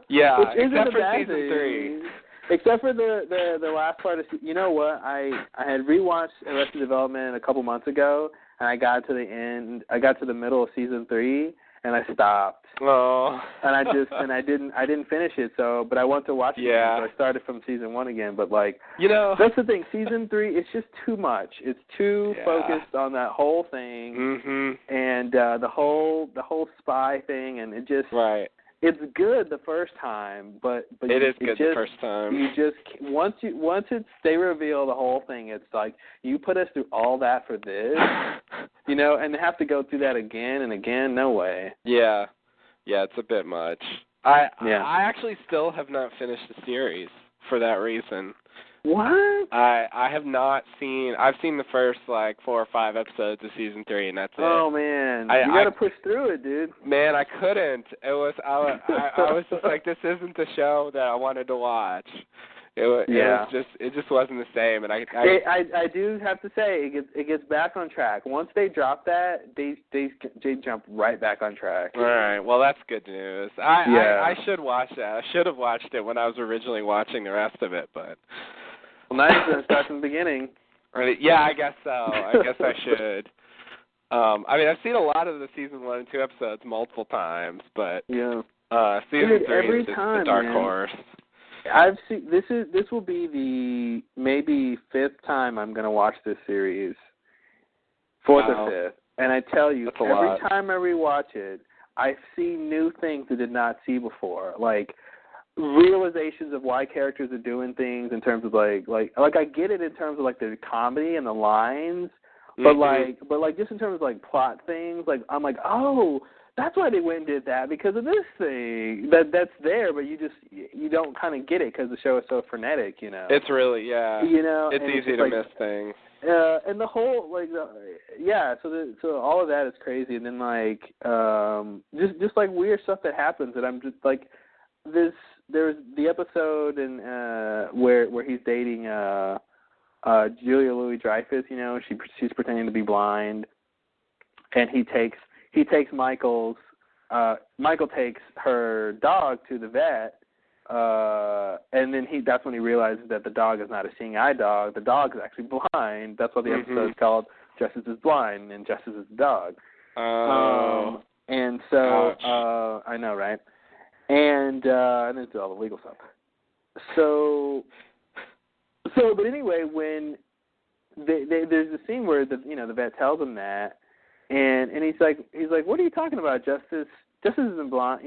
Yeah, Which except for season thing. 3. Except for the last part of you know what? I had rewatched Arrested Development a couple months ago, and I got to the end. I got to the middle of season 3, and I stopped. Oh. And I didn't finish it. So, but I want to watch it again, so I started from season 1 again. But like, that's the thing. Season 3, it's just too much. It's too focused on that whole thing, and the whole spy thing, and it just It's good the first time, but it is good the first time. You just once they reveal the whole thing, it's like you put us through all that for this, and have to go through that again and again. No way. Yeah, it's a bit much. I actually still have not finished the series for that reason. What? I have not seen. I've seen the first 4 or 5 episodes of season 3, and that's it. Oh man, you got to push through it, dude. Man, I couldn't. It was I was just like, this isn't the show that I wanted to watch. It just wasn't the same, and I do have to say it gets back on track. Once they drop that, they jump right back on track. All right, well that's good news. I should watch that. I should have watched it when I was originally watching the rest of it, but. Well, now you're going to start from the beginning. Yeah, I guess so. I guess I should. I mean, I've seen a lot of the season 1 and 2 episodes multiple times, but season 3 is the dark horse. I've seen this will be the maybe 5th time I'm going to watch this series. 4th or 5th, and I tell you, every time I rewatch it, I see new things I did not see before, like realizations of why characters are doing things in terms of like I get it in terms of the comedy and the lines, but like just in terms of plot things, I'm like, oh, that's why they went and did that because of this thing that's there, but you don't kind of get it because the show is so frenetic, It's really it's easy to miss things. And the whole so all of that is crazy, and then just weird stuff that happens, and I'm just like this. There's the episode where he's dating Julia Louis-Dreyfus. She's pretending to be blind, and he takes Michael takes her dog to the vet, and then that's when he realizes that the dog is not a seeing eye dog. The dog is actually blind. That's why the episode is called Justice is Blind and Justice is the Dog. And so I know, right? And then do all the legal stuff. So, but anyway, when there's a scene where the vet tells him that, and he's like, what are you talking about, Justice? Justice isn't blind,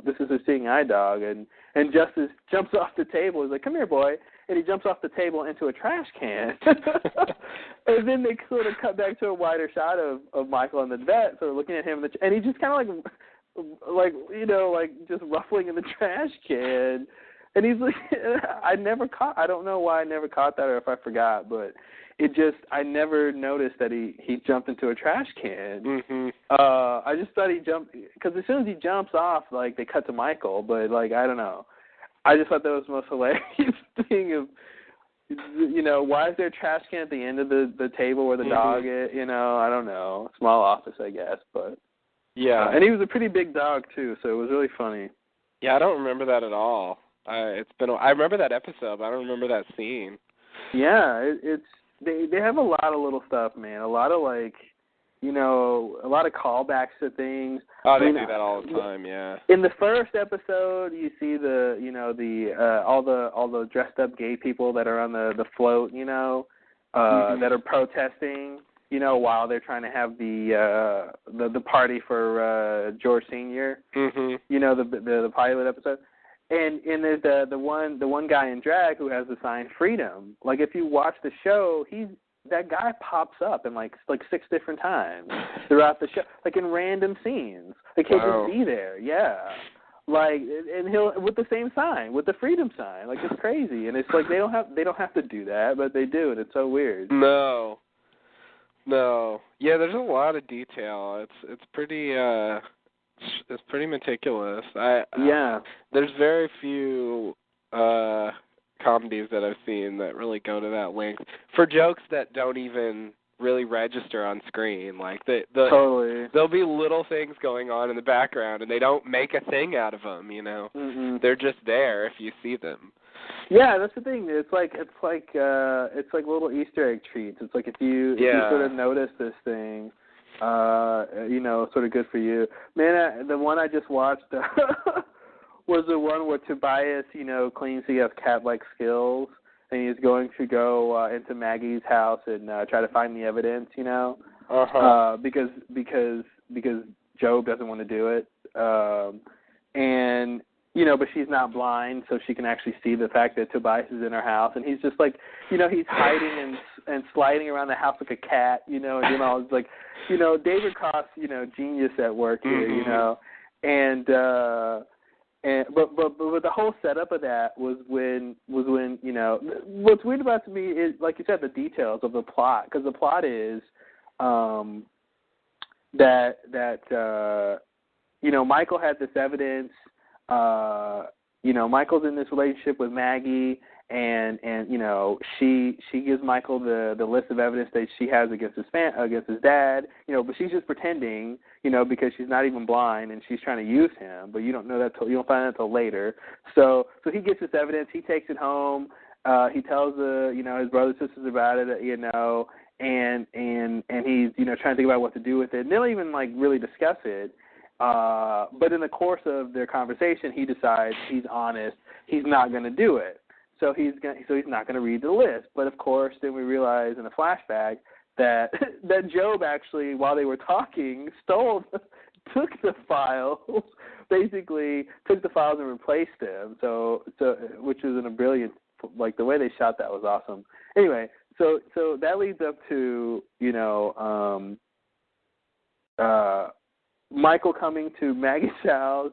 this is a seeing eye dog, and Justice jumps off the table. He's like, come here, boy, and he jumps off the table into a trash can. And then they sort of cut back to a wider shot of Michael and the vet sort of looking at him, and he just kind of just ruffling in the trash can, and he's like, I don't know why I never caught that or if I forgot, but I never noticed that he jumped into a trash can. I just thought he jumped, because as soon as he jumps off, they cut to Michael, but I don't know. I just thought that was the most hilarious thing of, why is there a trash can at the end of the table where the dog is, I don't know. Small office, I guess, but. Yeah, and he was a pretty big dog too, so it was really funny. Yeah, I don't remember that at all. I remember that episode, but I don't remember that scene. Yeah, they have a lot of little stuff, man. A lot of a lot of callbacks to things. Oh, they do that all the time, yeah. In the first episode, you see all the dressed up gay people that are on the float, that are protesting. While they're trying to have the party for George Sr., the pilot episode. And there's the one guy in drag who has the sign Freedom. Like if you watch the show, that guy pops up in like 6 different times throughout the show, like in random scenes. Like he'll just be there, yeah. Like and he'll with the same sign, with the Freedom sign. Like it's crazy, and it's like they don't have to do that, but they do, and it's so weird. No. Yeah, there's a lot of detail. It's pretty meticulous. There's very few comedies that I've seen that really go to that length for jokes that don't even really register on screen. Like totally. There'll be little things going on in the background, and they don't make a thing out of them. You know, They're just there if you see them. Yeah, that's the thing. It's like little Easter egg treats. It's like if you sort of notice this thing, sort of good for you. Man, the one I just watched was the one where Tobias, claims he has cat-like skills, and he's going to go into Maggie's house and try to find the evidence, because Job doesn't want to do it, and but she's not blind, so she can actually see the fact that Tobias is in her house, and he's just like, he's hiding and sliding around the house like a cat, and it's like, David Cross, genius at work here, and but the whole setup of that was when what's weird about to me is, like you said, the details of the plot, because the plot is that Michael had this evidence. Michael's in this relationship with Maggie, and she gives Michael the list of evidence that she has against his dad, but she's just pretending, because she's not even blind and she's trying to use him, but you don't know that you don't find that till later. So he gets this evidence, he takes it home, he tells his brothers and sisters about it, and he's trying to think about what to do with it. And they don't even really discuss it. But in the course of their conversation, he decides he's honest. He's not going to do it. So he's not going to read the list. But of course, then we realize in a flashback that Job actually, while they were talking, took the files, basically took the files and replaced them. So which is a brilliant, the way they shot that was awesome. Anyway, so that leads up to Michael coming to Maggie's house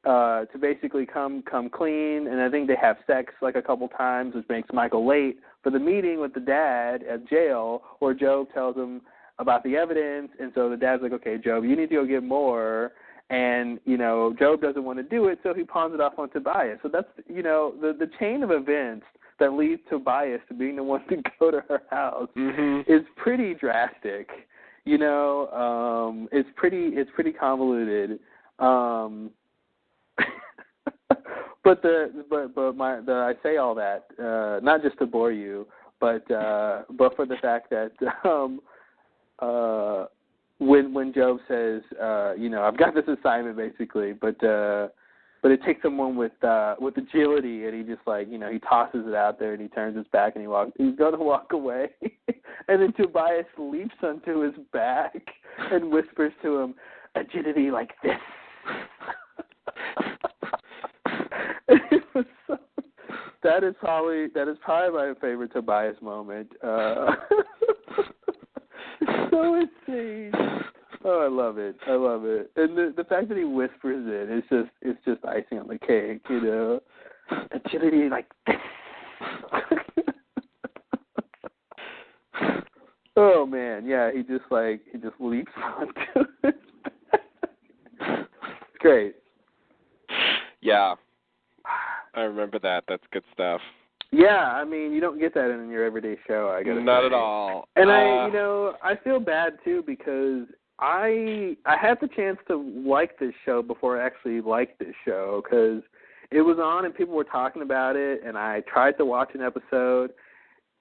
to basically come clean, and I think they have sex a couple times, which makes Michael late for the meeting with the dad at jail, where Job tells him about the evidence, and so the dad's like, okay, Job, you need to go get more, and, Job doesn't want to do it, so he pawns it off on Tobias. So that's, the chain of events that leads Tobias to being the one to go to her house is pretty drastic. It's pretty convoluted. But I say all that not just to bore you, but for the fact that when Job says, I've got this assignment basically, but it takes someone with agility, and he just he tosses it out there and he turns his back and he's going to walk away, and then Tobias leaps onto his back and whispers to him, agility like this. That is probably my favorite Tobias moment. It's so insane. Oh, I love it. And the fact that he whispers it, it's just icing on the cake, Agility like this. Oh man, yeah, he just leaps onto it. Great. Yeah. I remember that. That's good stuff. Yeah, I mean, you don't get that in your everyday show, I gotta say. Not at all. And I feel bad too, because I had the chance to like this show before I actually liked this show, because it was on and people were talking about it, and I tried to watch an episode,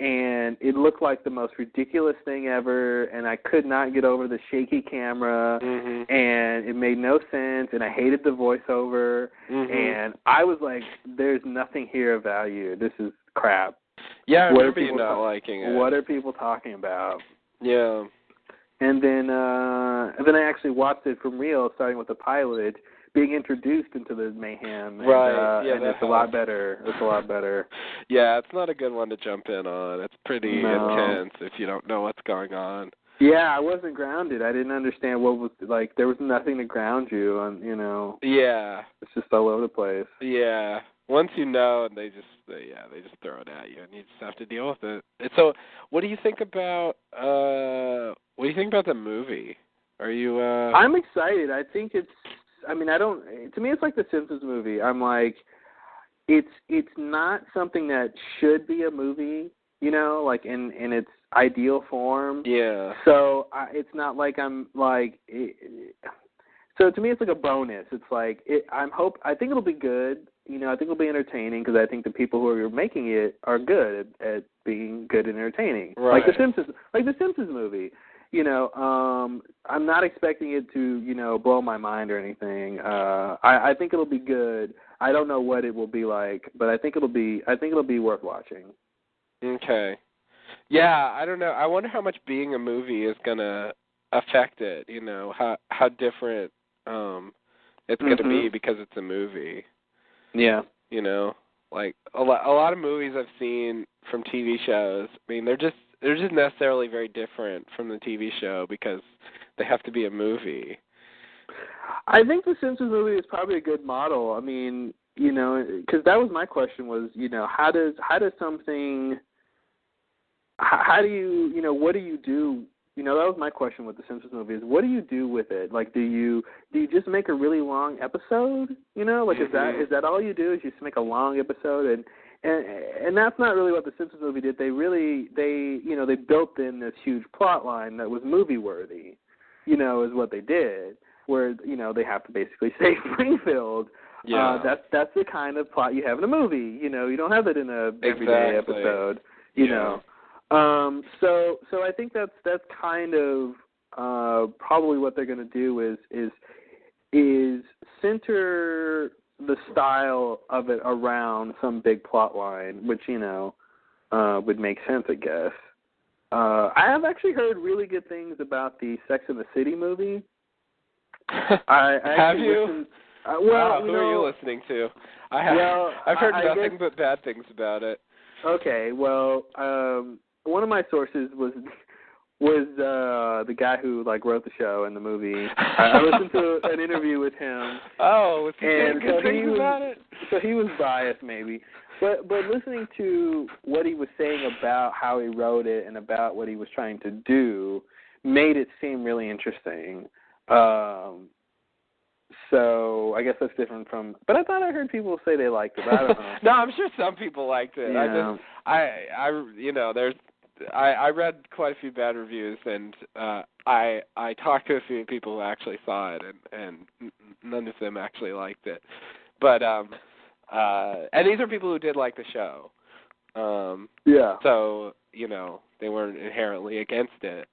and it looked like the most ridiculous thing ever, and I could not get over the shaky camera, and it made no sense, and I hated the voiceover, and I was like, there's nothing here of value. This is crap. Yeah, I remember you not liking it. What are people talking about? Yeah. And then I actually watched it from real, starting with the pilot, being introduced into the mayhem. Right. And it's a lot better. It's a lot better. Yeah, it's not a good one to jump in on. It's pretty intense if you don't know what's going on. Yeah, I wasn't grounded. I didn't understand what was like. There was nothing to ground you on. Yeah. It's just all over the place. Yeah. Once you know, and they just throw it at you, and you just have to deal with it. And so, what do you think about the movie? Are you? I'm excited. I think it's. I mean, I don't. To me, it's like the Simpsons movie. I'm like, it's not something that should be a movie. Like in its ideal form. Yeah. So it's not like I'm like. So to me, it's like a bonus. It's like I think it'll be good. I think it'll be entertaining because I think the people who are making it are good at being good and entertaining. Right. Like the Simpsons movie. I'm not expecting it to blow my mind or anything. I think it'll be good. I don't know what it will be like, but I think it'll be worth watching. Okay. Yeah, I don't know. I wonder how much being a movie is gonna affect it. How different it's gonna be because it's a movie. Yeah. Like a lot of movies I've seen from TV shows. I mean, they're just necessarily very different from the TV show because they have to be a movie. I think the Simpsons movie is probably a good model. I mean, because that was my question was, how does something, how do you, what do you do? That was my question with the Simpsons movie is what do you do with it? Like, do you just make a really long episode? Like is that all you do? Is you just make a long episode and that's not really what the Simpsons movie did. They built in this huge plot line that was movie worthy, is what they did. Where they have to basically save Springfield. Yeah. That's the kind of plot you have in a movie. You don't have it in a everyday episode. You know. So I think that's kind of probably what they're going to do is center the style of it around some big plot line, which would make sense, I guess. I have actually heard really good things about the Sex and the City movie. Have you? Who are you listening to? I've heard nothing but bad things about it. Okay, well, one of my sources was the guy who wrote the show and the movie. I listened to an interview with him. Oh, was he saying good things about it? So he was biased, maybe. But listening to what he was saying about how he wrote it and about what he was trying to do made it seem really interesting. So I guess that's different from. But I thought I heard people say they liked it. But I don't know. No, I'm sure some people liked it. Yeah. I read quite a few bad reviews, and I talked to a few people who actually saw it, and none of them actually liked it. But and these are people who did like the show. Yeah. So they weren't inherently against it.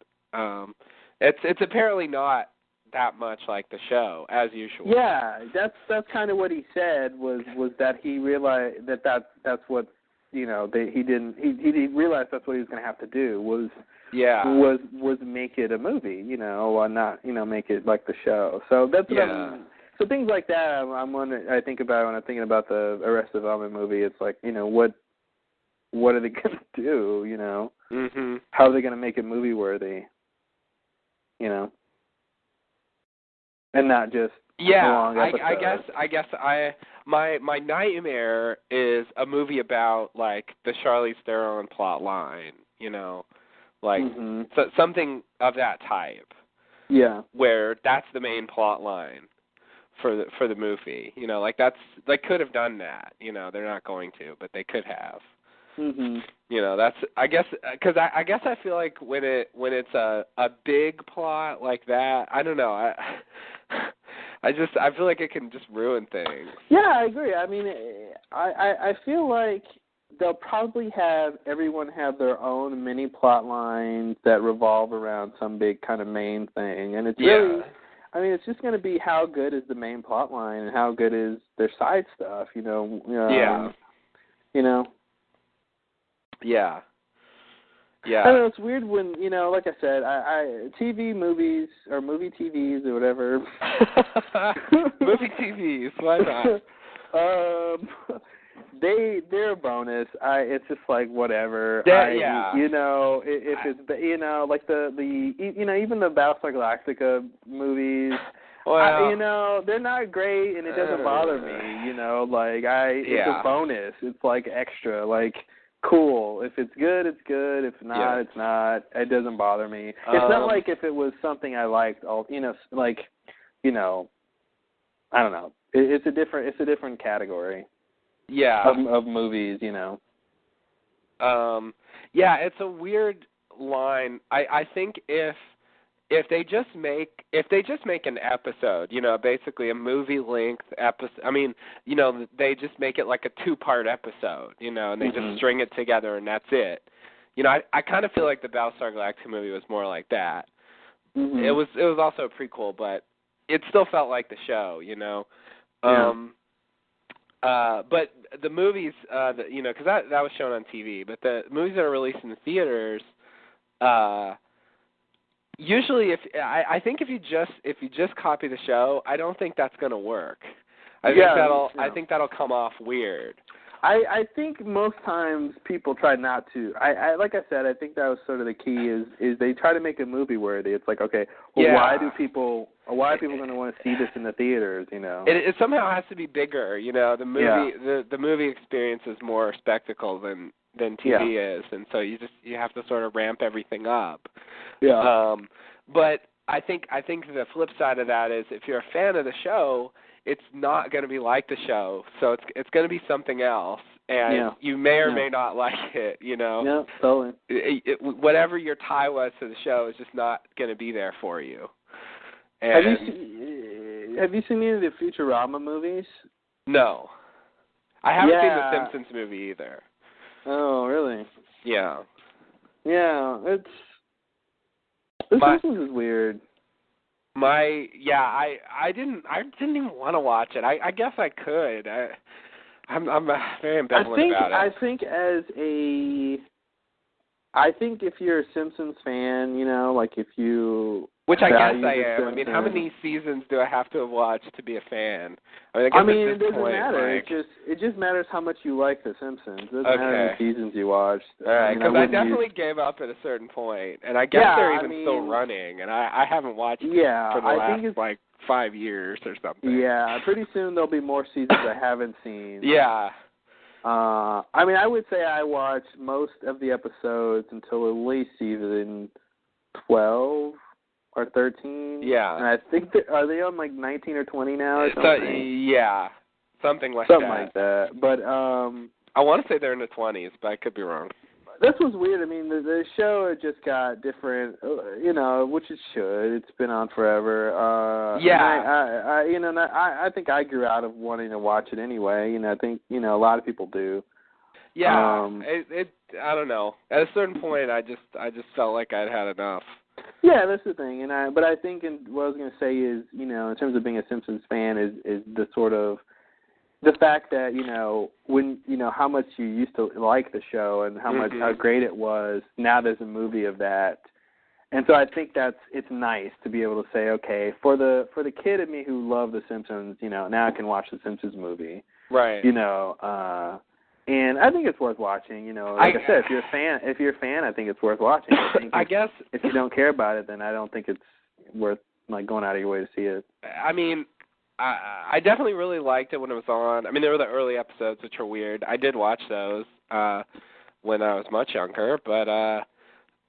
It's apparently not that much like the show as usual. Yeah, that's kind of what he said was that he realized that's what he realized that's what he was going to have to do was make it a movie, or not make it like the show. So that's so things like that I think about when I'm thinking about the Arrested Development movie. It's like what are they going to do? Mm-hmm. How are they going to make it movie worthy? And not just long episodes. I guess my nightmare is a movie about the Charlize Theron plot line, something of that type. Yeah. Where that's the main plot line for the movie. That's they could have done that. They're not going to, but they could have. Mhm. That's I guess because I guess I feel like when it's a big plot like that, I don't know. I feel like it can just ruin things. Yeah, I agree. I mean, I feel like they'll probably have everyone have their own mini plot lines that revolve around some big kind of main thing, and it's really. I mean, it's just going to be how good is the main plot line and how good is their side stuff. Yeah. Yeah. Yeah. I don't know, it's weird when, like I said, TV movies, or movie TVs or whatever. Movie TVs, why not? They're a bonus. It's just like whatever. Yeah. If it's like the even the Battlestar Galactica movies. Well, they're not great, and it doesn't bother me. It's a bonus. It's like extra, like cool. If it's good, it's good. If not, it's not. It doesn't bother me. It's not like if it was something I liked. I don't know. It's a different category. Yeah. Of movies, Yeah, it's a weird line. I think if they just make an episode, basically a movie length episode. I mean, they just make it like a 2-part episode, and they just string it together and that's it. I kind of feel like the Battlestar Galactica movie was more like that. It was also a prequel, but it still felt like the show, But the movies, because that was shown on TV, but the movies that are released in the theaters, usually, I think if you just copy the show, I don't think that's going to work. I think that'll come off weird. I think most times people try not to. I like I said, I think that was sort of the key is they try to make it movie worthy. It's like, okay, well, why are people going to want to see this in the theaters? It somehow has to be bigger. The movie the movie experience is more spectacle than TV is, and so you have to sort of ramp everything up. Yeah. But I think the flip side of that is if you're a fan of the show, it's not going to be like the show, so it's going to be something else, and you may or may not like it, Yeah, totally. Whatever your tie was to the show is just not going to be there for you. And have you seen any of the Futurama movies? No. I haven't seen the Simpsons movie either. Oh, really? Yeah. Yeah, The Simpsons is weird. I didn't even want to watch it. I guess I could. I'm very ambivalent about it. I think if you're a Simpsons fan, like if you which I guess I am. Simpsons, I mean, how many seasons do I have to have watched to be a fan? It doesn't matter. It just matters how much you like The Simpsons. It doesn't matter how many seasons you watched. All right, because I definitely gave up at a certain point, and I guess they're even still running, and I havenven watched it for the last 5 years or something. Yeah, pretty soon there'll be more seasons I haven't seen. Yeah. I would say I watched most of the episodes until at least season 12 or 13. Yeah. And I think are they on like 19 or 20 now or something? Something like that. But I want to say they're in the 20s, but I could be wrong. This was weird. I mean, the show had just got different, which it should. It's been on forever. I think I grew out of wanting to watch it anyway. I think a lot of people do. Yeah, I don't know. At a certain point, I just felt like I'd had enough. Yeah, that's the thing. But I think what I was going to say is, in terms of being a Simpsons fan, is the sort of the fact that when how much you used to like the show and how great it was. Now there's a movie of that, and so I think it's nice to be able to say, okay, for the kid in me who loved the Simpsons, now I can watch the Simpsons movie, right? And I think it's worth watching. Like I said, if you're a fan, I think it's worth watching. I guess if you don't care about it, then I don't think it's worth going out of your way to see it. I mean, I definitely really liked it when it was on. I mean, there were the early episodes, which are weird. I did watch those when I was much younger, but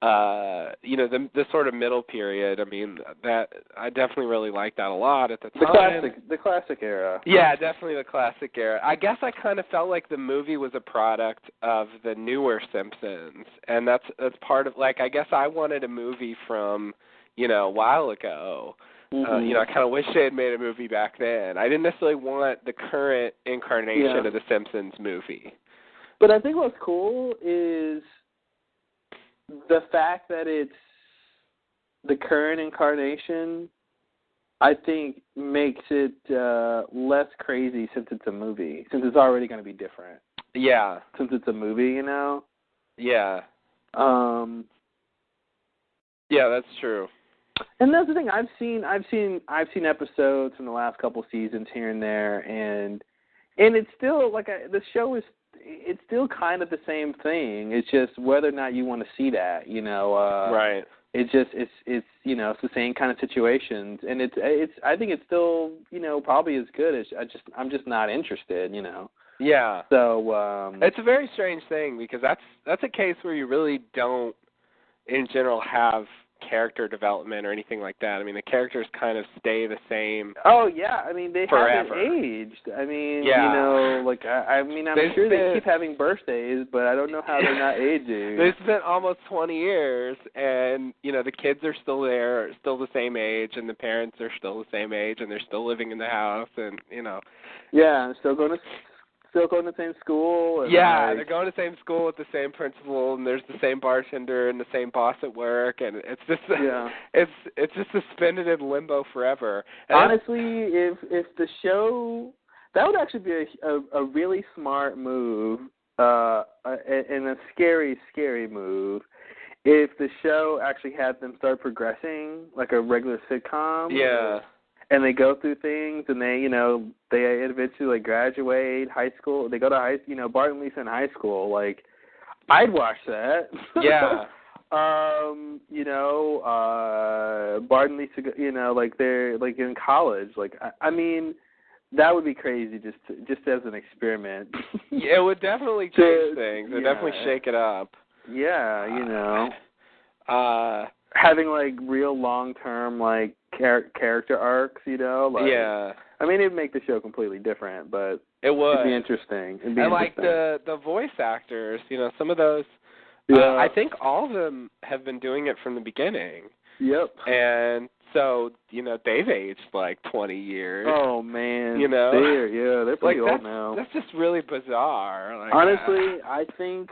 the sort of middle period. I mean, that I definitely really liked that a lot at the time. The classic era. Yeah, definitely the classic era. I guess I kind of felt like the movie was a product of the newer Simpsons, and that's part of I guess I wanted a movie from a while ago. I kind of wish they had made a movie back then. I didn't necessarily want the current incarnation of the Simpsons movie. But I think what's cool is the fact that it's the current incarnation, I think, makes it less crazy since it's a movie, since it's already going to be different. Yeah. Since it's a movie, Yeah. Yeah, that's true. And that's the thing. I've seen episodes in the last couple seasons here and there, and it's still like the show is. It's still kind of the same thing. It's just whether or not you want to see that. Right. It's it's it's the same kind of situations, and it's I think it's still probably as good as I'm just not interested. Yeah. So it's a very strange thing because that's a case where you really don't, in general, have character development or anything like that. I mean, the characters kind of stay the same. Oh yeah, I mean they forever. haven't aged. I mean, yeah. like I'm sure they keep having birthdays, but I don't know how they're not aging. It's been almost 20 years, and the kids are still there, still the same age, and the parents are still the same age, and they're still living in the house, and Yeah, still going to the same school. And they're going to the same school with the same principal, and there's the same bartender and the same boss at work, and it's just it's just suspended in limbo forever. And honestly, if the show, that would actually be a really smart move, and a scary move, if the show actually had them start progressing like a regular sitcom. Yeah. And they go through things, and they eventually graduate high school. They go to Bart and Lisa in high school. Like, I'd watch that. Yeah. Bart and Lisa, like they're like in college. Like, I mean, that would be crazy just as an experiment. Yeah, it would definitely change things. It would definitely shake it up. Yeah, having like real long-term like character arcs, like, yeah. I mean, it'd make the show completely different, but it would. It'd be interesting. And like the voice actors, some of those, I think all of them have been doing it from the beginning. Yep. And so, they've aged like 20 years. Oh man. They're pretty like, old now. That's just really bizarre. Like, honestly, I think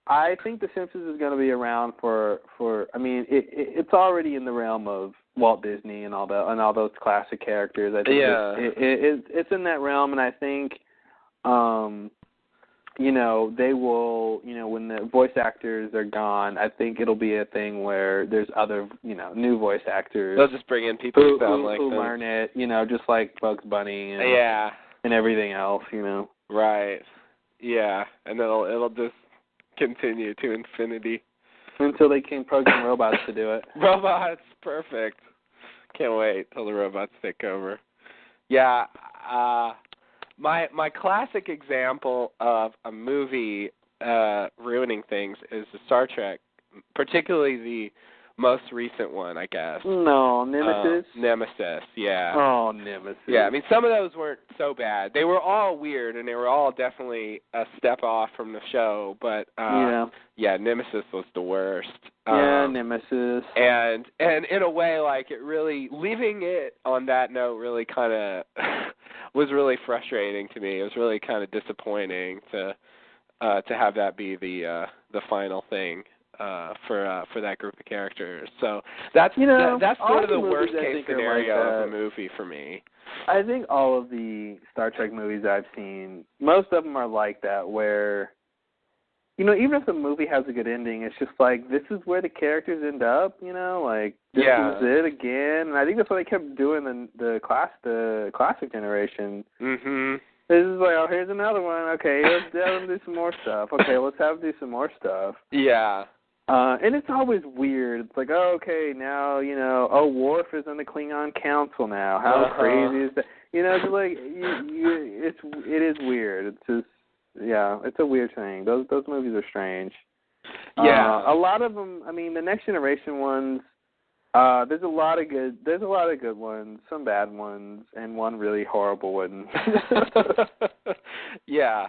The Simpsons is going to be around for I mean, it's already in the realm of Walt Disney and all those classic characters. I think it's in that realm, and I think they will, when the voice actors are gone, I think it'll be a thing where there's other, new voice actors. They'll just bring in people who sound like who them. learn it, just like Bugs Bunny and and everything else, Right. Yeah, and it'll just continue to infinity. Until they can program robots to do it. Robots, perfect. Can't wait till the robots take over. Yeah, my classic example of a movie ruining things is the Star Trek, particularly the most recent one, I guess. No, Nemesis? Nemesis, yeah. Oh, Nemesis. Yeah, I mean, some of those weren't so bad. They were all weird, and they were all definitely a step off from the show, but Nemesis was the worst. Nemesis. And in a way, like, it really, leaving it on that note really kind of was really frustrating to me. It was really kind of disappointing to have that be the final thing. For that group of characters, so that's sort of the worst case scenario of a movie for me. I think all of the Star Trek movies I've seen, most of them are like that, where even if the movie has a good ending, it's just like, this is where the characters end up, like this is it again. And I think that's what they kept doing the classic generation. Mhm. This is like, oh, here's another one. Okay, let's have them do some more stuff. Okay, let's have them do some more stuff. Yeah. And it's always weird. It's like, oh, okay, now, Worf is on the Klingon Council now. How crazy is that? It's like, it is weird. It's just, it's a weird thing. Those movies are strange. Yeah. A lot of them, I mean, the Next Generation ones, there's a lot of good ones, some bad ones, and one really horrible one. Yeah.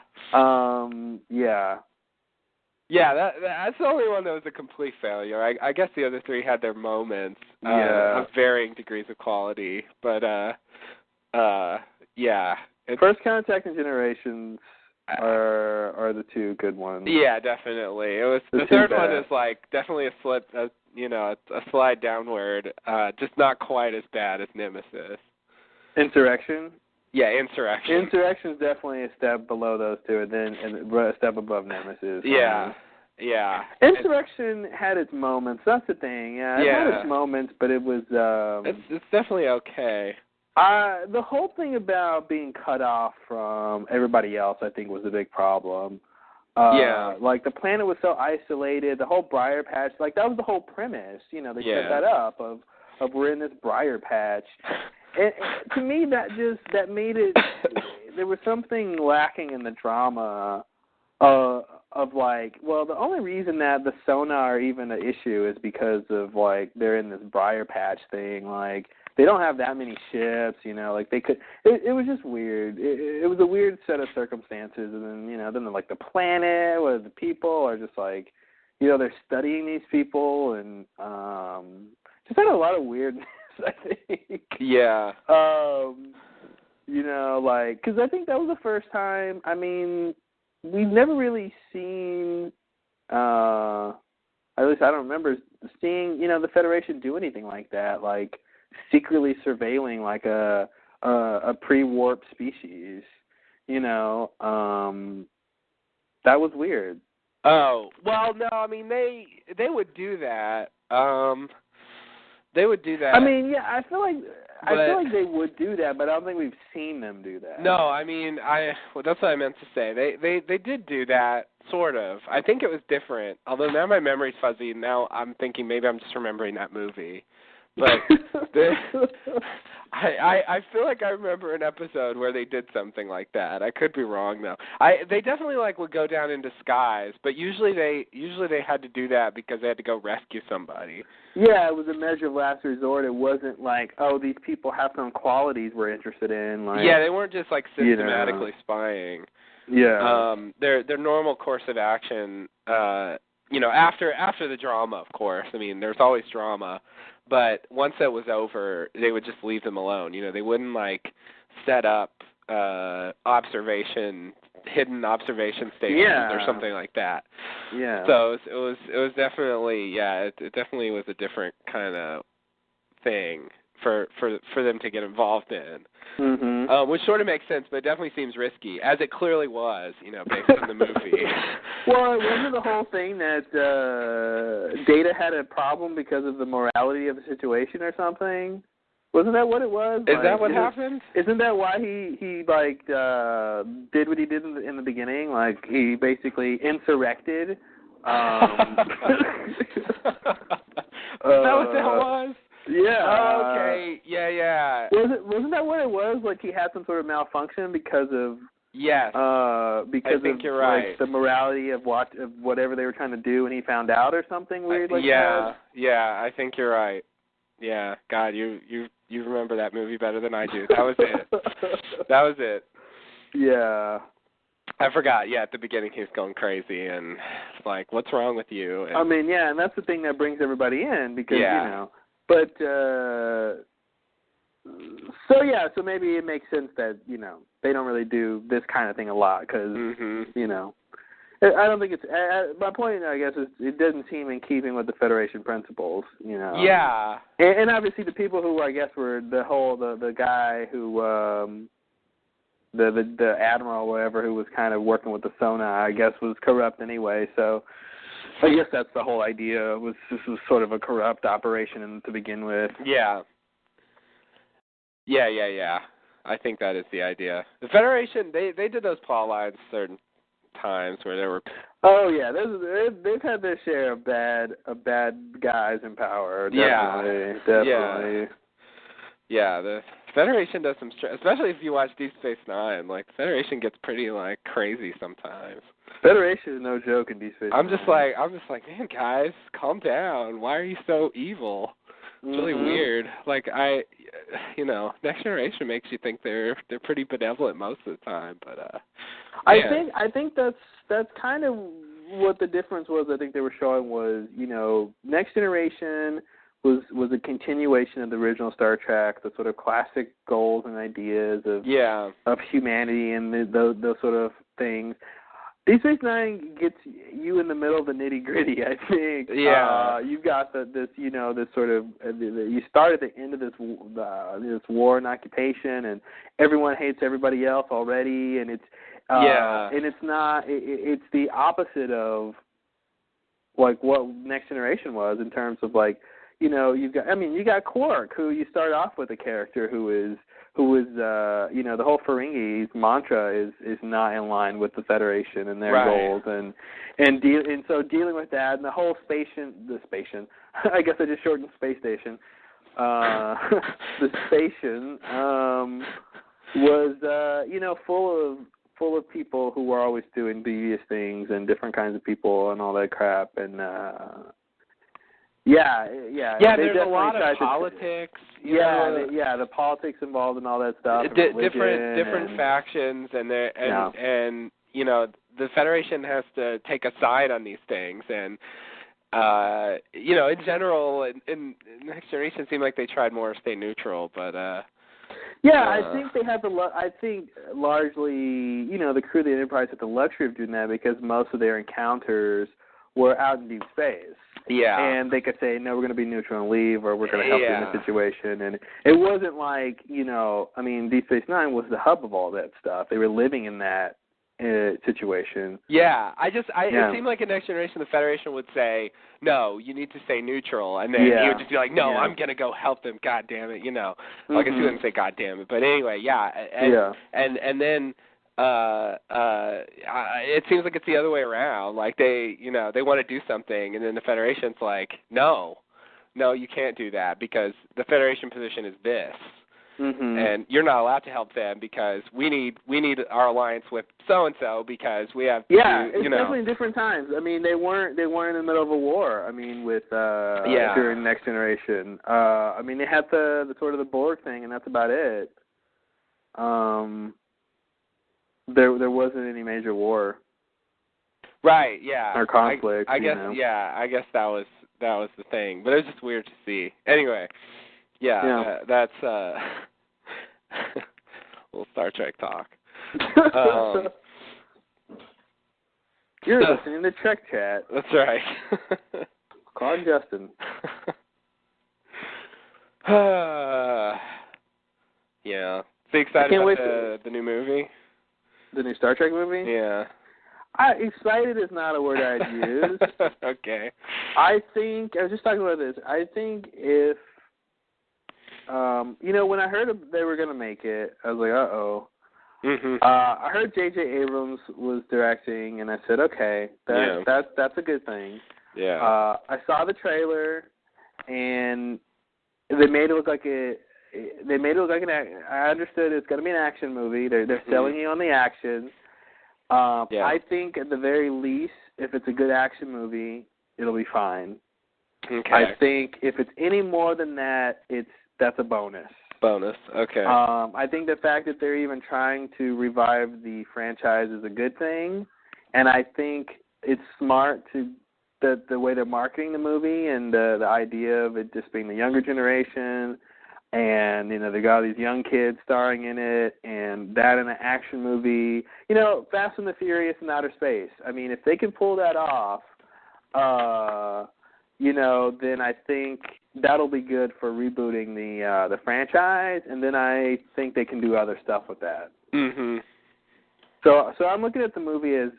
Yeah, that's the only one that was a complete failure. I guess the other three had their moments of varying degrees of quality, but First Contact and Generations are the two good ones. Yeah, definitely. It was the third one is like definitely a slip, a slide downward. Just not quite as bad as Nemesis. Insurrection. Yeah, Insurrection. Insurrection is definitely a step below those two, and a step above Nemesis. Yeah. Yeah. Insurrection had its moments. That's the thing. Yeah, it had its moments, but it was. It's definitely okay. The whole thing about being cut off from everybody else, I think, was a big problem. Like, the planet was so isolated. The whole briar patch, like, that was the whole premise. You know, they set that up of we're in this briar patch. And to me, that made it. There was something lacking in the drama. Of like, well, the only reason that the sonar are even an issue is because of, like, they're in this briar patch thing. Like, they don't have that many ships, you know. Like, they could. It was just weird. It was a weird set of circumstances, and then, you know, like the planet, where the people are just like, you know, they're studying these people, and just had a lot of weirdness, I think. Yeah. You know, like, because I think that was the first time. I mean, we've never really seen, at least I don't remember seeing, you know, the Federation do anything like that, like secretly surveilling like a pre-warp species. You know, that was weird. Oh, well, no, I mean, they would do that. They would do that. I mean, yeah, I feel like they would do that, but I don't think we've seen them do that. No, I mean, well, that's what I meant to say. They did do that, sort of. I think it was different. Although now my memory's fuzzy. Now I'm thinking maybe I'm just remembering that movie. But I feel like I remember an episode where they did something like that. I could be wrong though. They definitely like would go down in disguise, but usually they had to do that because they had to go rescue somebody. Yeah, it was a measure of last resort. It wasn't like, oh, these people have some qualities we're interested in. Like, yeah, they weren't just like systematically spying. Yeah. Their normal course of action, you know, after the drama, of course. I mean, there's always drama, but once that was over, they would just leave them alone. You know, they wouldn't like set up hidden observation stations or something like that. Yeah. So it was definitely it definitely was a different kind of thing for them to get involved in. Mm-hmm. Which sort of makes sense, but it definitely seems risky, as it clearly was, you know, based on the movie. Well, wasn't the whole thing that Data had a problem because of the morality of the situation or something? Wasn't that what it was? Is that what happened? Isn't that why he like did what he did in the beginning? Like, he basically insurrected. Is that what that was? Yeah. Oh, okay. Yeah. Wasn't that what it was? Like, he had some sort of malfunction because of. Yes. Because I think of you're right. Like, the morality of whatever they were trying to do, and he found out, or something weird like that. Yeah. I think you're right. Yeah. God, you remember that movie better than I do. That was it. That was it. Yeah. I forgot. Yeah, at the beginning he was going crazy, and it's like, what's wrong with you? And, I mean, yeah, and that's the thing that brings everybody in because you know. But so maybe it makes sense that, you know, they don't really do this kind of thing a lot because you know, I don't think it's. My point, I guess, is it doesn't seem in keeping with the Federation principles, you know. Yeah. And obviously the people who I guess were the guy who the admiral or whatever who was kind of working with the sonar, I guess, was corrupt anyway. So I guess that's the whole idea. This was sort of a corrupt operation to begin with. Yeah. Yeah. I think that is the idea. The Federation, they did those plot lines certain times where there were. Oh yeah, they've had their share of bad guys in power. Definitely. Yeah, the Federation does some, especially if you watch Deep Space Nine. Like, the Federation gets pretty like crazy sometimes. Federation is no joke in Deep Space Nine. I'm just like, man, guys, calm down. Why are you so evil? It's really weird. Like, you know, Next Generation makes you think they're pretty benevolent most of the time, but I think that's kind of what the difference was. I think they were showing was, you know, Next Generation was a continuation of the original Star Trek, the sort of classic goals and ideas of humanity and those sort of things. Deep Space Nine gets you in the middle of the nitty gritty. I think. Yeah. You've got this sort of. You start at the end of this war and occupation, and everyone hates everybody else already, and it's. And it's not. It's the opposite of like what Next Generation was in terms of like, you know, you got Quark, who you start off with a character who is you know, the whole Ferengi's mantra is not in line with the Federation and their goals, and so dealing with that and the whole the station, I guess I just shortened space station. The station was you know, full of people who were always doing devious things and different kinds of people and all that crap, and yeah. There's a lot of politics. The politics involved in all that stuff. Different factions, and you know, the Federation has to take a side on these things, and you know, in general, in Next Generation, it seemed like they tried more to stay neutral, but I think they had I think largely, you know, the crew of the Enterprise had the luxury of doing that because most of their encounters were out in deep space. Yeah. And they could say, no, we're going to be neutral and leave, or we're going to help you in this situation. And it wasn't like, you know, I mean, Deep Space Nine was the hub of all that stuff. They were living in that situation. Yeah. It seemed like in Next Generation, the Federation would say, no, you need to stay neutral. And then he would just be like, no, I'm going to go help them. God damn it. You know, I guess he wouldn't say God damn it. But anyway, And then it seems like it's the other way around. Like they want to do something, and then the Federation's like, no, you can't do that because the Federation position is this, and you're not allowed to help them because we need our alliance with so and so because we have. It's definitely different times. I mean, they weren't in the middle of a war. I mean, with during Next Generation. I mean, they had the sort of the Borg thing, and that's about it. There wasn't any major war. Right, yeah. Or conflict. I guess I guess that was the thing. But it was just weird to see. Anyway, that's little Star Trek talk. You're listening to Trek Chat. That's right. Call Justin. Yeah. So excited about the new movie? The new Star Trek movie? Yeah. Excited is not a word I'd use. Okay. I was just talking about this. I think if, you know, when I heard they were going to make it, I was like, uh-oh. I heard J.J. Abrams was directing, and I said, okay, that's a good thing. Yeah. I saw the trailer, and they made it look like I understood it's going to be an action movie. They're selling you on the action. I think at the very least, if it's a good action movie, it'll be fine. Okay. I think if it's any more than that, that's a bonus. Okay. I think the fact that they're even trying to revive the franchise is a good thing, and I think it's smart the way they're marketing the movie and the idea of it just being the younger generation. And, you know, they got all these young kids starring in it, and that in an action movie. You know, Fast and the Furious in outer space. I mean, if they can pull that off, you know, then I think that'll be good for rebooting the franchise, and then I think they can do other stuff with that. So I'm looking at the movie as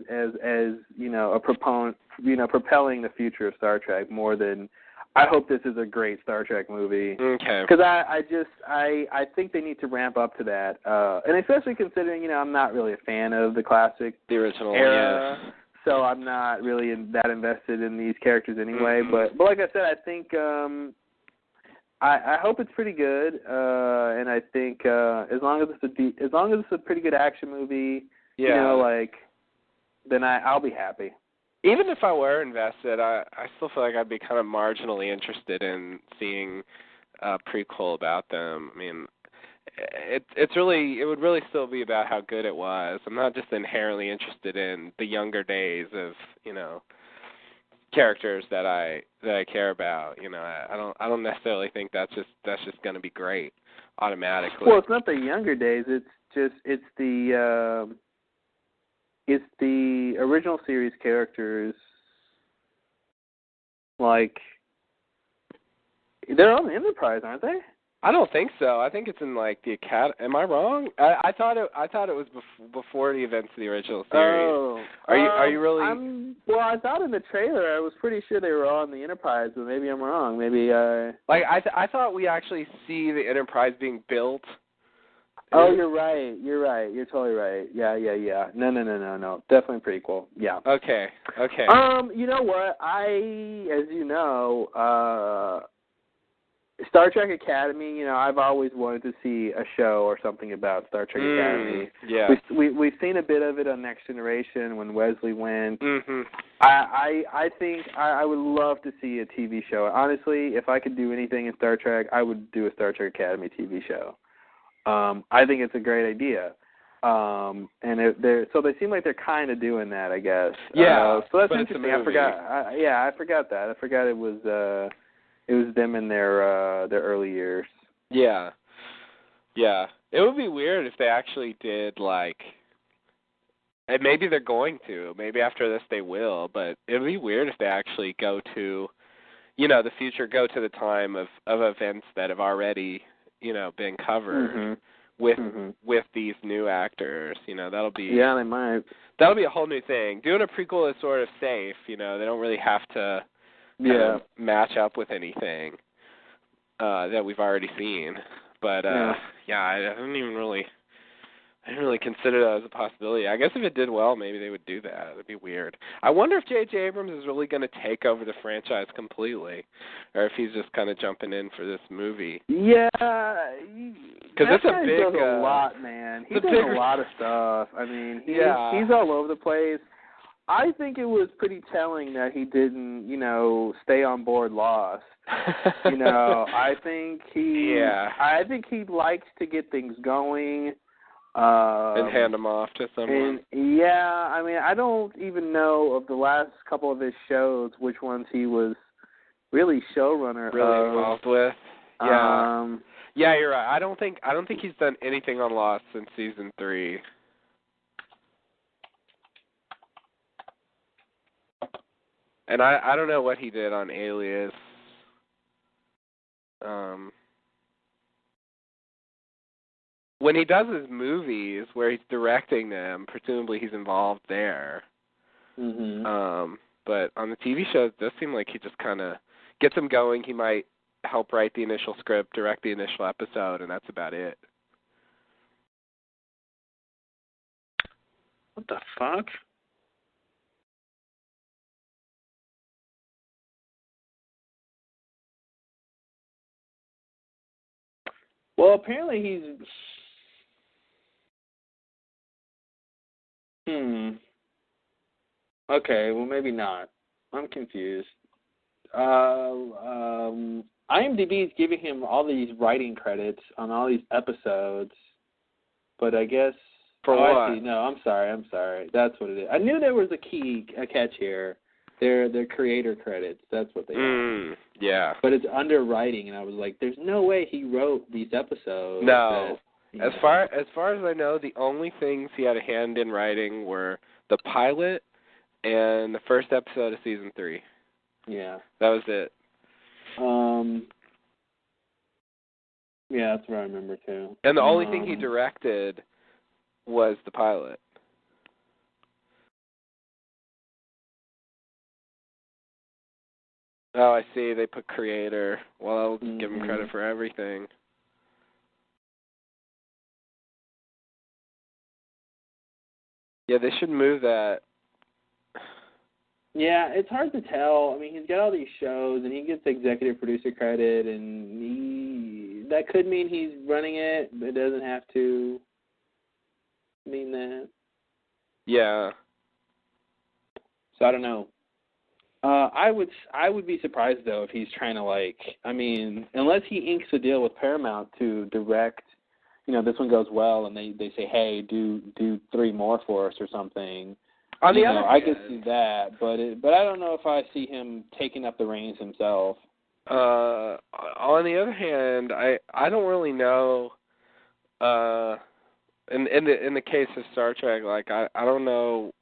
you know, a proponent, you know, propelling the future of Star Trek more than. I hope this is a great Star Trek movie. Okay. Because I think they need to ramp up to that, and especially considering, you know, I'm not really a fan of the classic, the original era, so I'm not really that invested in these characters anyway. But like I said, I think I hope it's pretty good, and I think as long as it's a pretty good action movie, you know, like, then I'll be happy. Even if I were invested, I still feel like I'd be kind of marginally interested in seeing a prequel about them. I mean, it would really still be about how good it was. I'm not just inherently interested in the younger days of, you know, characters that I care about. You know, I don't necessarily think that's just going to be great automatically. Well, it's not the younger days. It's the original series characters. Like, they're on the Enterprise, aren't they? I don't think so. I think it's in like the Academy. Am I wrong? I thought it was before the events of the original series. Oh, Are you really? Well, I thought in the trailer I was pretty sure they were all in the Enterprise, but maybe I'm wrong. Maybe Like I thought we actually see the Enterprise being built. Oh, you're right. You're totally right. Yeah. No. Definitely prequel. Yeah. Okay. You know what? As you know, Star Trek Academy, you know, I've always wanted to see a show or something about Star Trek Academy. Yeah. We've seen a bit of it on Next Generation when Wesley went. Mm-hmm. I think I would love to see a TV show. Honestly, if I could do anything in Star Trek, I would do a Star Trek Academy TV show. I think it's a great idea. And so they seem like they're kind of doing that, I guess. Yeah. So that's but interesting. It's a movie. I forgot that. I forgot it was them in their early years. Yeah. Yeah. It would be weird if they actually did, like, and maybe they're going to. Maybe after this they will, but it would be weird if they actually go to, you know, the future, go to the time of events that have already, you know, been covered with these new actors. You know, that'll be... Yeah, they might. That'll be a whole new thing. Doing a prequel is sort of safe, you know. They don't really have to match up with anything that we've already seen. But I didn't really consider that as a possibility. I guess if it did well, maybe they would do that. It'd be weird. I wonder if J.J. Abrams is really going to take over the franchise completely, or if he's just kind of jumping in for this movie. Yeah, because it's a big. Does a lot, man. He does a lot of stuff. I mean, he's all over the place. I think it was pretty telling that he didn't, you know, stay on board Lost. You know, I think he likes to get things going. And hand them off to someone. And, yeah, I mean, I don't even know of the last couple of his shows which ones he was really showrunner really involved with. Yeah. Yeah, you're right. I don't think he's done anything on Lost since season 3. And I don't know what he did on Alias. When he does his movies where he's directing them, presumably he's involved there. Mm-hmm. But on the TV shows, it does seem like he just kind of gets them going. He might help write the initial script, direct the initial episode, and that's about it. What the fuck? Well, apparently he's... Okay, well, maybe not. I'm confused. IMDb is giving him all these writing credits on all these episodes, but I guess... For what? I see. No, I'm sorry. That's what it is. I knew there was a catch here. They're creator credits. That's what they are. Yeah. But it's under writing, and I was like, there's no way he wrote these episodes. No. As far as I know, the only things he had a hand in writing were the pilot and the first episode of season 3. Yeah. That was it. Yeah, that's what I remember too. And the only thing he directed was the pilot. Oh, I see. They put creator. Well, I'll just give him credit for everything. Yeah, they should move that. Yeah, it's hard to tell. I mean, he's got all these shows, and he gets executive producer credit, and that could mean he's running it, but it doesn't have to mean that. Yeah. So I don't know. I would be surprised though if he's trying to, like, I mean, unless he inks a deal with Paramount to direct, you know, this one goes well, and they say, hey, do 3 more for us or something. On the other hand, I could see that, but I don't know if I see him taking up the reins himself. On the other hand, I don't really know. In the case of Star Trek, like I don't know.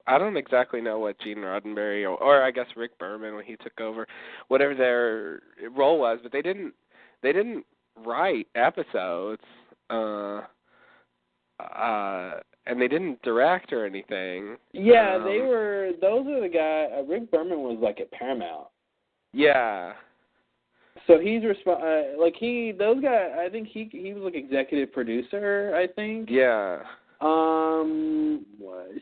I don't exactly know what Gene Roddenberry or I guess Rick Berman when he took over, whatever their role was, but they didn't write episodes, and they didn't direct or anything. Yeah, they were. Those are the guy. Rick Berman was like at Paramount. Yeah. So he's those guys. I think he was like executive producer. I think. Yeah.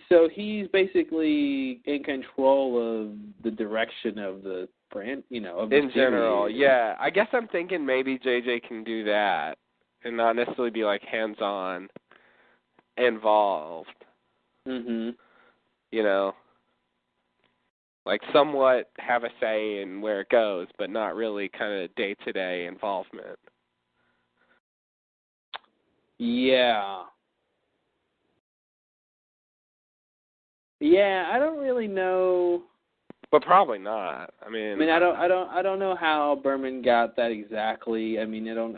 So he's basically in control of the direction of the brand, of the In general, series. yeah. I guess I'm thinking maybe JJ can do that and not necessarily be like hands-on involved. Mhm. Like somewhat have a say in where it goes, but not really kind of day-to-day involvement. Yeah. Yeah, I don't really know. But probably not. I mean, I don't know how Berman got that exactly. I don't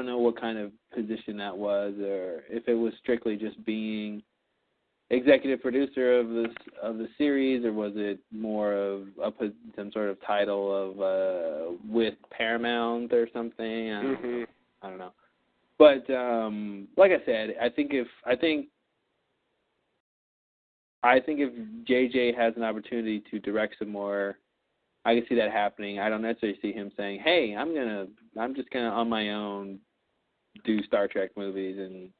know what kind of position that was, or if it was strictly just being executive producer of the series, or was it more of some sort of title of with Paramount or something? I don't know. But like I said, I think if JJ has an opportunity to direct some more, I can see that happening. I don't necessarily see him saying, "Hey, I'm just gonna on my own do Star Trek movies and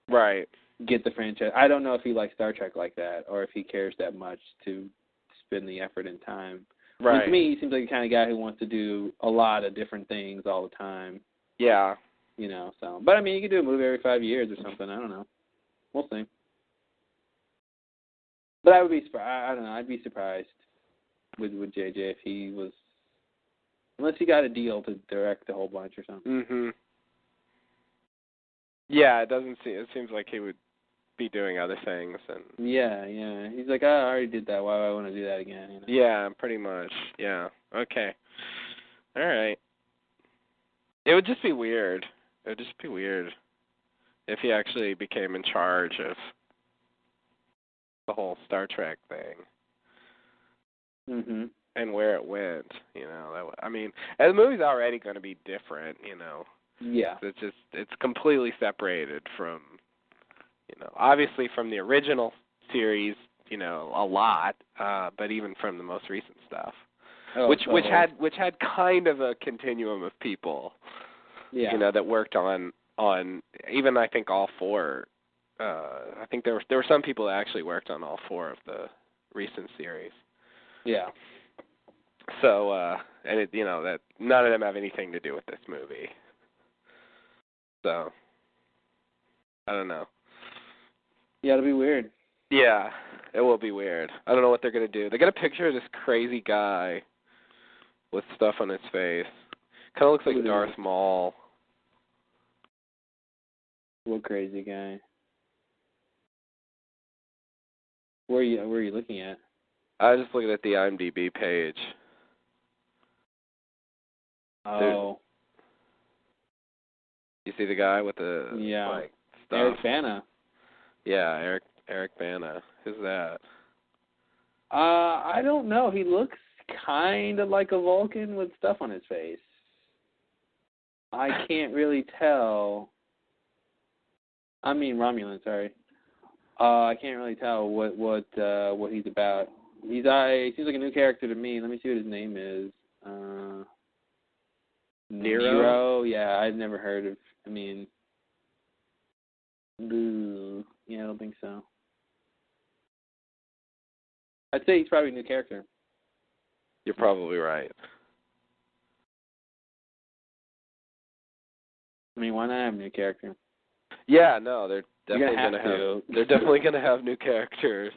right. get the franchise." I don't know if he likes Star Trek like that, or if he cares that much to spend the effort and time. Right. And to me, he seems like the kind of guy who wants to do a lot of different things all the time. Yeah. So. But I mean, you could do a movie every 5 years or something. I don't know. We'll see. But I would be surprised. I don't know. I'd be surprised with JJ if he was, unless he got a deal to direct a whole bunch or something. Mhm. Yeah, it seems like he would be doing other things and. Yeah. He's like, I already did that. Why would I want to do that again? Yeah, pretty much. Yeah. Okay. All right. It would just be weird. It would just be weird if he actually became in charge of the whole Star Trek thing. Mhm. And where it went, and the movie's already going to be different, Yeah. It's completely separated from, obviously from the original series, a lot, but even from the most recent stuff, which had kind of a continuum of people, that worked on even I think all four. I think there were some people that actually worked on all four of the recent series. Yeah. So, and that none of them have anything to do with this movie. So, I don't know. Yeah, it'll be weird. Yeah, it will be weird. I don't know what they're going to do. They got a picture of this crazy guy with stuff on his face. Kind of looks like Darth Maul. What crazy guy? Where are you looking at? I was just looking at the IMDb page. Oh. You see the guy with the stuff? Eric Bana. Yeah, Eric Bana. Who's that? I don't know. He looks kind of like a Vulcan with stuff on his face. I can't really tell. I mean Romulan, sorry. I can't really tell what he's about. He seems like a new character to me. Let me see what his name is. Nero? Yeah, I've never heard of. Yeah, I don't think so. I'd say he's probably a new character. You're probably right. Why not have a new character? Yeah, no, they're definitely going to have. They're definitely going to have new characters.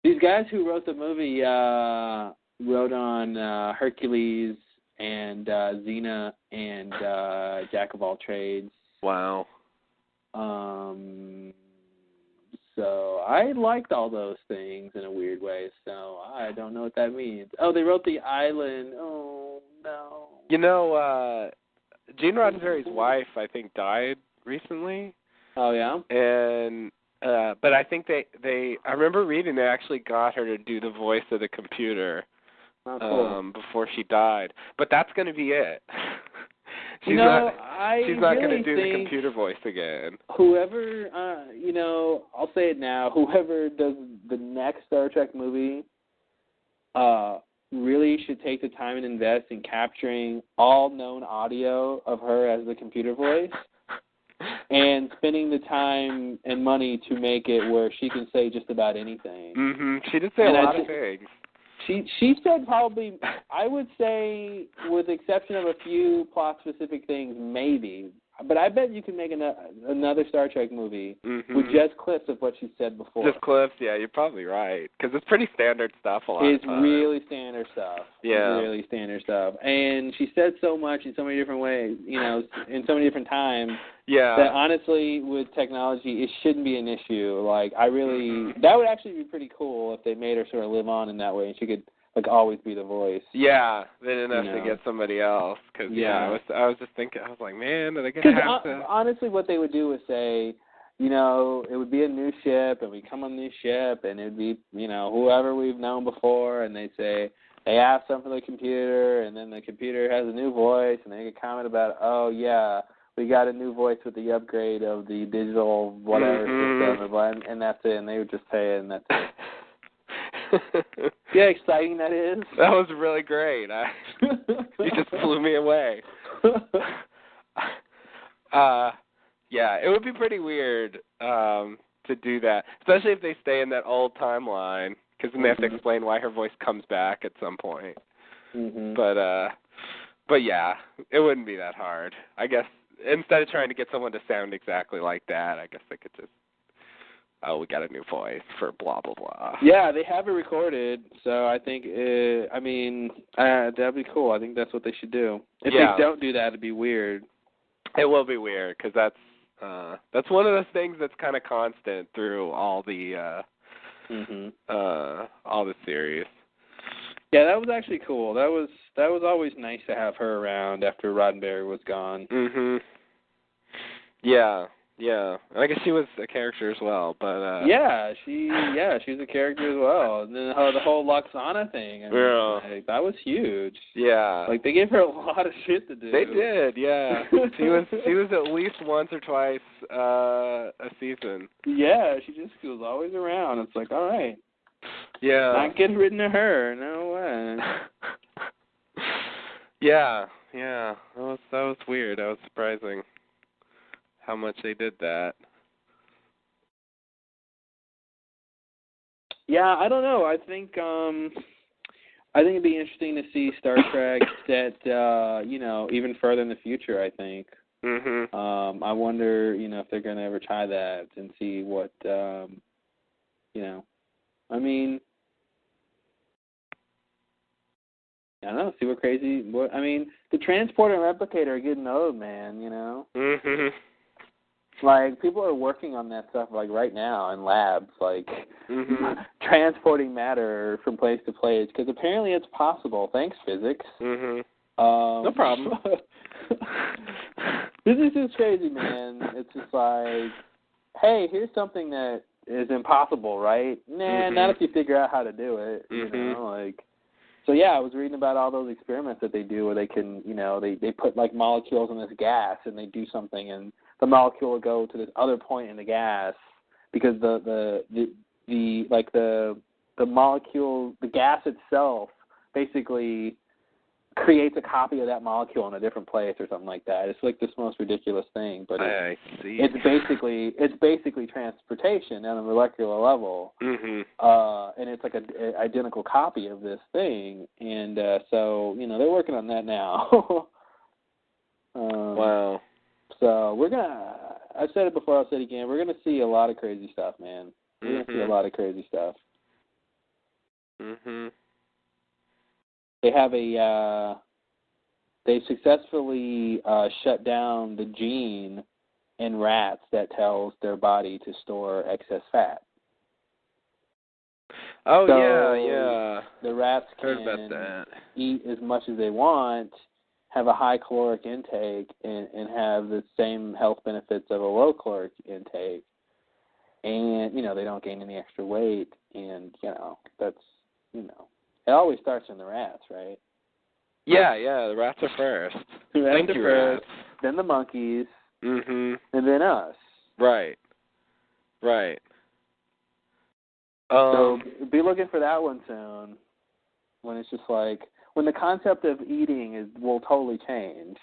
These guys who wrote the movie wrote on Hercules and Xena and Jack of All Trades. Wow. So I liked all those things in a weird way, so I don't know what that means. Oh, they wrote The Island. Oh, no. Gene Roddenberry's wife, I think, died recently. Oh, yeah? And But I think I remember reading they actually got her to do the voice of the computer before she died. But that's going to be it. She's not going to do the computer voice again. Whoever, I'll say it now, whoever does the next Star Trek movie really should take the time and invest in capturing all known audio of her as the computer voice. And spending the time and money to make it where she can say just about anything. Mm-hmm. She did say a lot of things. She said probably, I would say, with the exception of a few plot-specific things, maybe. But I bet you can make another Star Trek movie with just clips of what she said before. Just clips, yeah, you're probably right. Because it's pretty standard stuff a lot of times. It's really standard stuff. Yeah. Really standard stuff. And she said so much in so many different ways, in so many different times. Yeah. That honestly, with technology, it shouldn't be an issue. Like, that would actually be pretty cool if they made her sort of live on in that way and she could, always be the voice. Yeah, they didn't have to get somebody else. Cause, I was just thinking, I was like, man, are they going to have to? Honestly, what they would do is say, it would be a new ship, and we come on a new ship, and it would be, whoever we've known before, and they say, they ask something for the computer, and then the computer has a new voice, and they could comment about, oh, yeah, we got a new voice with the upgrade of the digital whatever system, and that's it, and they would just pay it, and that's it. See how exciting that is? That was really great. You just blew me away. Yeah, it would be pretty weird to do that, especially if they stay in that old timeline, because then they have to explain why her voice comes back at some point. But yeah, it wouldn't be that hard. I guess instead of trying to get someone to sound exactly like that, I guess they could just, we got a new voice for blah, blah, blah. Yeah, they have it recorded, so I think, that'd be cool. I think that's what they should do. If they don't do that, it'd be weird. It will be weird, because that's one of those things that's kind of constant through all the series. Yeah, that was actually cool. That was always nice to have her around after Roddenberry was gone. Yeah. I guess she was a character as well, but she was a character as well. And then the whole Loxana thing, that was huge. Yeah. They gave her a lot of shit to do. They did, yeah. she was at least once or twice a season. Yeah, she was always around. It's like, all right. Yeah. Not getting rid of her, no way. Yeah. That was weird. That was surprising how much they did that. Yeah, I don't know. I think it'd be interesting to see Star Trek set even further in the future, I think. I wonder, if they're going to ever try that and see what I mean, I don't know, see what the transporter and replicator are getting old, man, people are working on that stuff, right now in labs, transporting matter from place to place, because apparently it's possible. Thanks, physics. No problem. Physics is crazy, man. It's just hey, here's something that is impossible, right? Nah, not if you figure out how to do it, So, I was reading about all those experiments that they do where they can, they put, molecules in this gas and they do something and the molecule will go to this other point in the gas because the molecule, the gas itself basically creates a copy of that molecule in a different place or something like that. It's this most ridiculous thing, but I see. It's basically transportation on a molecular level, and it's an identical copy of this thing, and so they're working on that now. Wow. So I've said it before, I'll say it again, we're gonna see a lot of crazy stuff, man. We're gonna see a lot of crazy stuff. They have they successfully shut down the gene in rats that tells their body to store excess fat. Oh, so yeah. The rats can eat as much as they want, have a high caloric intake, and have the same health benefits of a low caloric intake. and they don't gain any extra weight, and that's it always starts in the rats, right? Yeah, the rats are first. Thank you, rats. Then the monkeys. Mhm. And then us. Right. So be looking for that one soon. When it's just like when the concept of eating will totally change.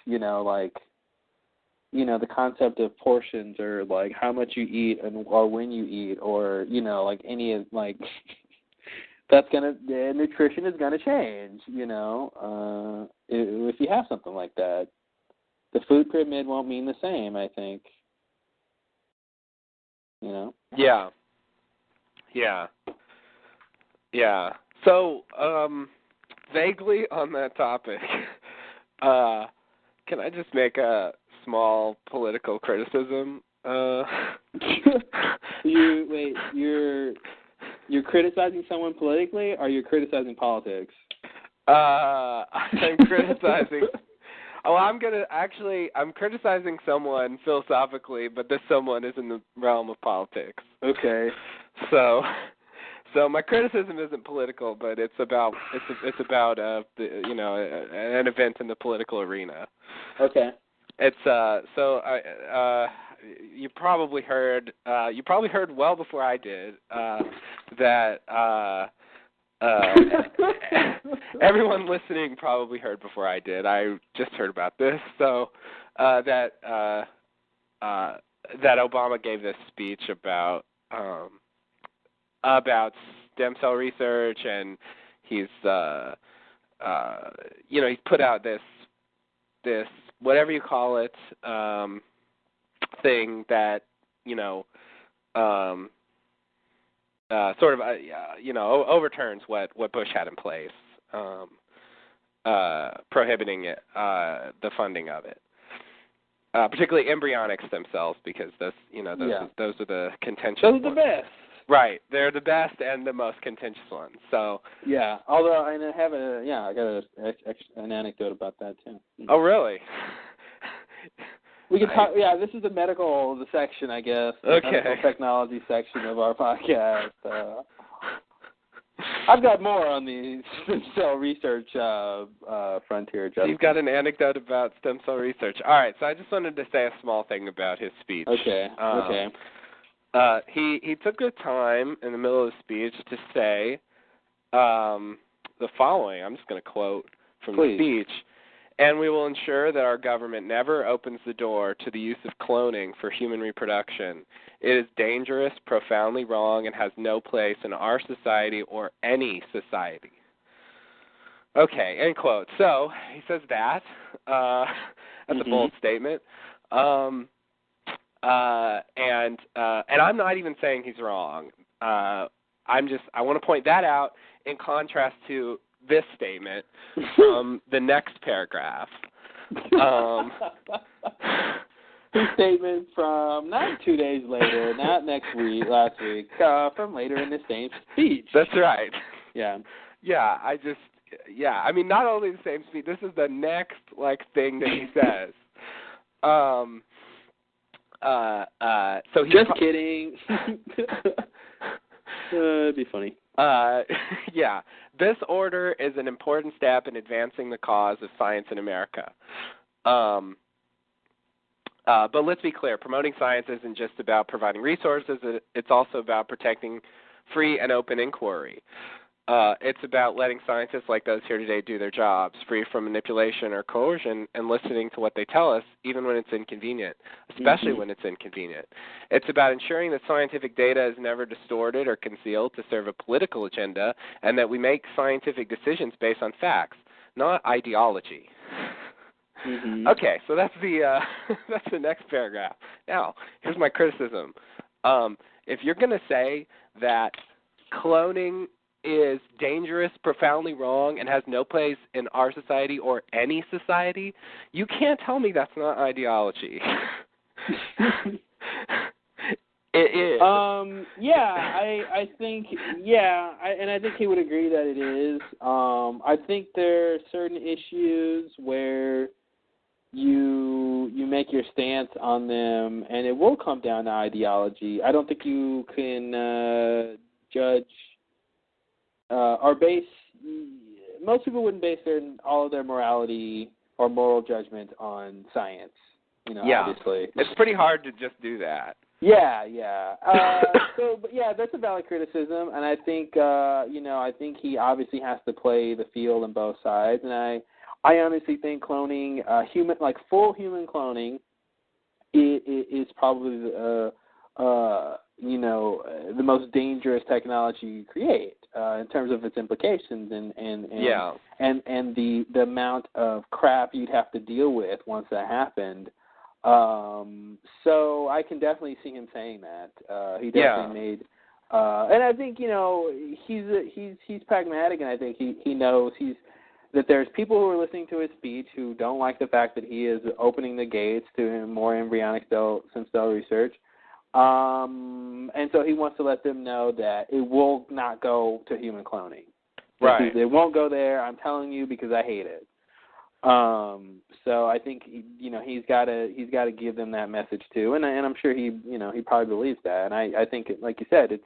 The concept of portions, or like how much you eat or when you eat, or like any of like the nutrition is gonna change. If you have something like that, the food pyramid won't mean the same, I think. Yeah. So, vaguely on that topic, can I just make a small political criticism? You're criticizing someone politically, or you're criticizing politics? I'm criticizing. I'm criticizing someone philosophically, but this someone is in the realm of politics. Okay. So my criticism isn't political, but it's about an event in the political arena. Okay. It's you probably heard well before I did that everyone listening probably heard before I did. I just heard about this. So that Obama gave this speech about stem cell research, and he's he's put out this whatever you call it thing that sort of overturns what Bush had in place, prohibiting it, the funding of it, particularly embryonic stem cells, because those are the contentious. Those are the best. Right, they're the best and the most contentious ones. So yeah, although I have I got an anecdote about that too. Oh, really? We can talk. Yeah, this is the section, I guess. The medical technology section of our podcast. I've got more on the stem cell research frontier, Justin. You've got an anecdote about stem cell research. All right, so I just wanted to say a small thing about his speech. Okay. He took the time in the middle of the speech to say the following. I'm just going to quote from the speech. And we will ensure that our government never opens the door to the use of cloning for human reproduction. It is dangerous, profoundly wrong, and has no place in our society or any society. Okay, end quote. So he says that. That's a bold statement. And I'm not even saying he's wrong. I want to point that out in contrast to this statement from the next paragraph. His statement from not 2 days later, not last week, from later in the same speech. That's right. Yeah. Yeah, I mean, not only the same speech, this is the next, thing that he says. So he's just kidding. It'd be funny. Yeah. This order is an important step in advancing the cause of science in America. But let's be clear, promoting science isn't just about providing resources, it's also about protecting free and open inquiry. It's about letting scientists like those here today do their jobs, free from manipulation or coercion, and listening to what they tell us, even when it's inconvenient, especially when it's inconvenient. It's about ensuring that scientific data is never distorted or concealed to serve a political agenda, and that we make scientific decisions based on facts, not ideology. Okay, so that's the that's the next paragraph. Now, here's my criticism. If you're going to say that cloning is dangerous, profoundly wrong, and has no place in our society or any society, you can't tell me that's not ideology. It is. I think, and I think he would agree that it is. I think there are certain issues where you make your stance on them, and it will come down to ideology. I don't think you can judge or base. Most people wouldn't base all of their morality or moral judgment on science. Obviously. It's pretty hard to just do that. Yeah. But yeah, that's a valid criticism, and I think I think he obviously has to play the field on both sides, and I honestly think cloning, full human cloning, is probably the most dangerous technology you create in terms of its implications and the amount of crap you'd have to deal with once that happened. So I can definitely see him saying that. He definitely made, and I think he's pragmatic, and I think he knows that there's people who are listening to his speech who don't like the fact that he is opening the gates to more embryonic stem cell research, and so he wants to let them know that it will not go to human cloning. Right. It won't go there. I'm telling you because I hate it. So I think he's got to give them that message too, and I'm sure he probably believes that, and I think like you said,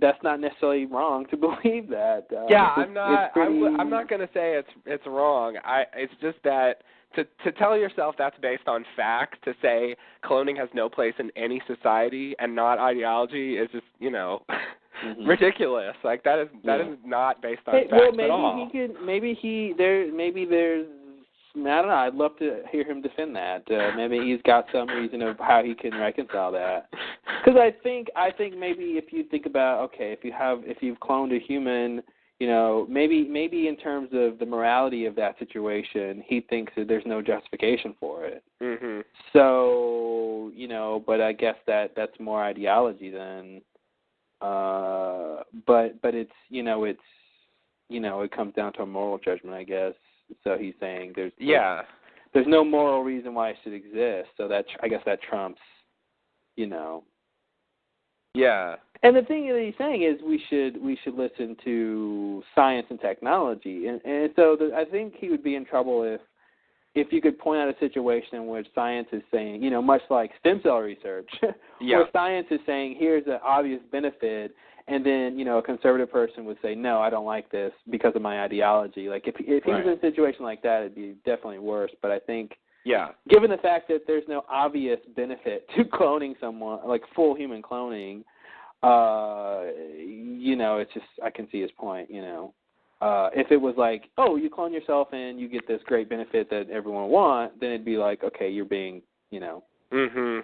that's not necessarily wrong to believe that. I'm not going to say it's wrong. It's just that to tell yourself that's based on fact, to say cloning has no place in any society and not ideology is just ridiculous. Like that is not based on facts at all. Maybe there's I don't know. I'd love to hear him defend that. Maybe he's got some reason of how he can reconcile that. Because I think maybe if you think about if you've cloned a human, maybe in terms of the morality of that situation, he thinks that there's no justification for it. Mm-hmm. So but I guess that's more ideology than. But it's it comes down to a moral judgment, I guess. So he's saying there's no moral reason why it should exist. So I guess that trumps, Yeah. And the thing that he's saying is we should listen to science and technology, and so I think he would be in trouble if you could point out a situation in which science is saying, much like stem cell research, where science is saying here's an obvious benefit. And then, a conservative person would say, no, I don't like this because of my ideology. Like, if he was in a situation like that, it'd be definitely worse. But I think, given the fact that there's no obvious benefit to cloning someone, like full human cloning, it's just, I can see his point, If it was like, oh, you clone yourself and you get this great benefit that everyone wants, then it'd be like, okay, you're being, Mm-hmm.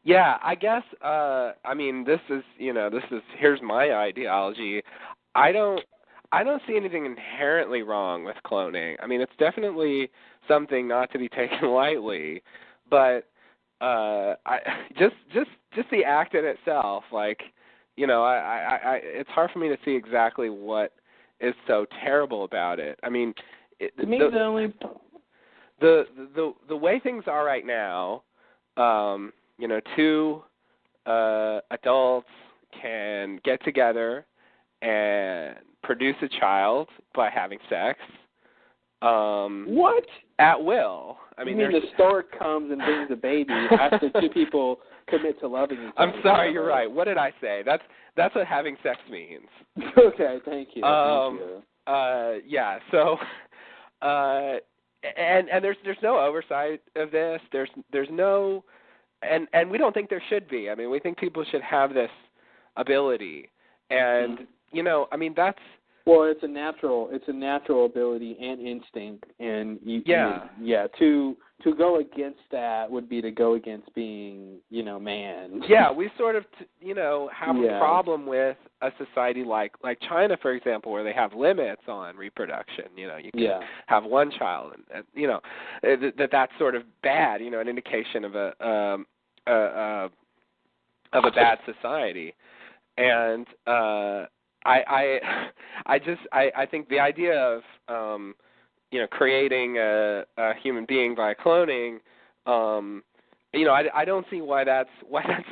Yeah, I guess, this is here's my ideology. I don't see anything inherently wrong with cloning. I mean, it's definitely something not to be taken lightly, but just the act in itself, like, it's hard for me to see exactly what is so terrible about it. I mean, to me, the way things are right now, two adults can get together and produce a child by having sex. What? At will. I mean, the stork comes and brings a baby after two people commit to loving each other. I'm sorry, you're right. What did I say? That's what having sex means. Okay, thank you. Yeah. So, and there's no oversight of this. There's no. And we don't think there should be. I mean, we think people should have this ability, and that's. Well, it's a natural ability and instinct, and to go against that would be to go against being, man. Yeah, we sort of, have a problem with a society like China, for example, where they have limits on reproduction. You can have one child, and that's sort of bad. An indication of a bad society, and I think the idea of creating a human being by cloning, I don't see why that's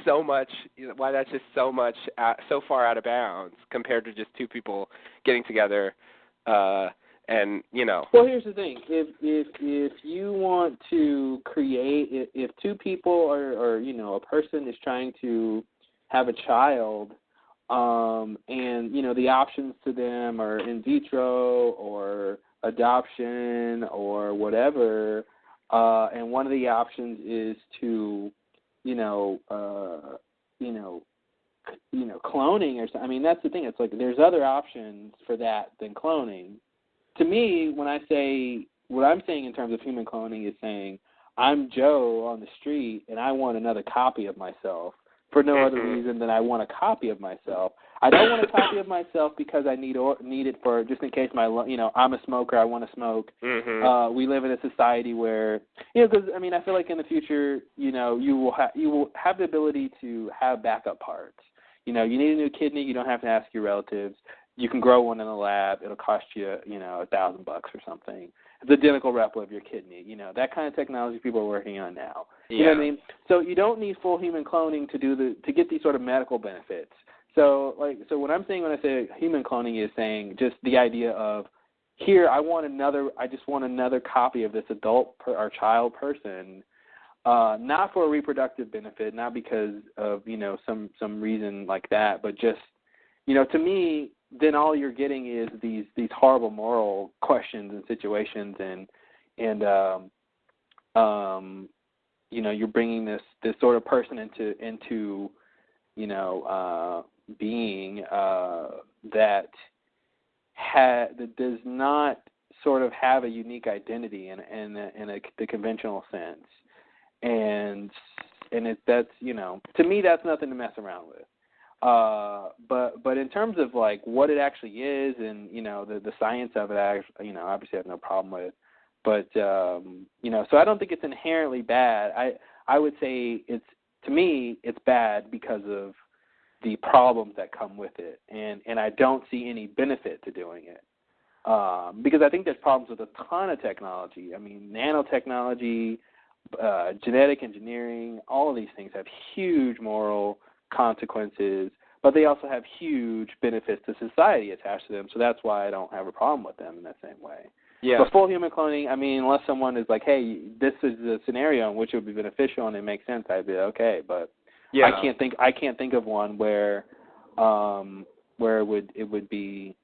so much, why that's just so so far out of bounds compared to just two people getting together And Well, here's the thing: if you want to create, if two people or a person is trying to have a child, and the options to them are in vitro or adoption or whatever, and one of the options is to, cloning or something. I mean, that's the thing. It's like there's other options for that than cloning. To me, when I say what I'm saying in terms of human cloning is saying I'm Joe on the street and I want another copy of myself for no other reason than I want a copy of myself. I don't want a copy of myself because I need it for just in case I'm a smoker. I want to smoke. We live in a society where because I feel like in the future you will have the ability to have backup parts. You need a new kidney. You don't have to ask your relatives. You can grow one in the lab. It'll cost you, $1,000 or something. It's the identical replica of your kidney. That kind of technology people are working on now. You know what I mean? So you don't need full human cloning to get these sort of medical benefits. So what I'm saying when I say human cloning is saying just the idea of here I just want another copy of this adult or child person, not for a reproductive benefit, not because of some reason like that, but just to me. Then all you're getting is these horrible moral questions and situations, and you're bringing this sort of person into being that does not sort of have a unique identity in the conventional sense, and that's to me that's nothing to mess around with. But in terms of like what it actually is and the science of it, obviously I have no problem with. But so I don't think it's inherently bad. I would say to me it's bad because of the problems that come with it, and I don't see any benefit to doing it. Because I think there's problems with a ton of technology. Nanotechnology, genetic engineering, all of these things have huge moral consequences, but they also have huge benefits to society attached to them, so that's why I don't have a problem with them in that same way. Yeah. But full human cloning, unless someone is like, hey, this is a scenario in which it would be beneficial and it makes sense, I'd be okay, but I can't think of one where it would be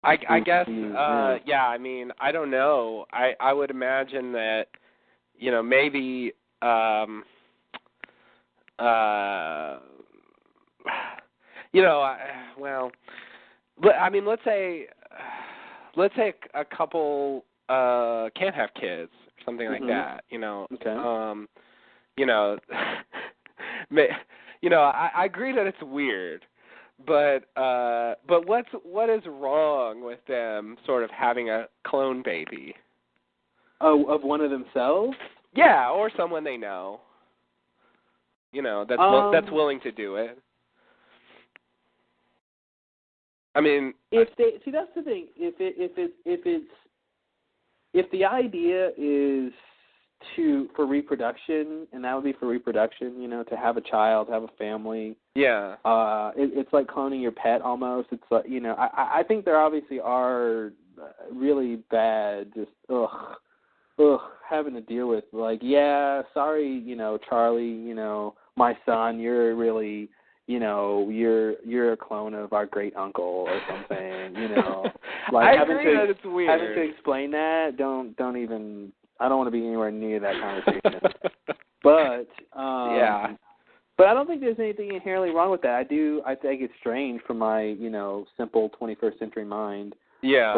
I guess I don't know. I would imagine that maybe let's say a couple can't have kids or something like that. Okay. I agree that it's weird, but what is wrong with them sort of having a clone baby? Oh, of one of themselves? Yeah, or someone they know. That's willing to do it. If that's the thing. If the idea is for reproduction, and that would be for reproduction, to have a child, have a family. Yeah. It's like cloning your pet almost. It's like I think there obviously are really bad, just having to deal with like, sorry, Charlie, my son, you're really, you're a clone of our great uncle or something, Like I agree that it's weird. Having to explain that, don't even. I don't want to be anywhere near that conversation. But But I don't think there's anything inherently wrong with that. I think it's strange from my simple 21st century mind. Yeah.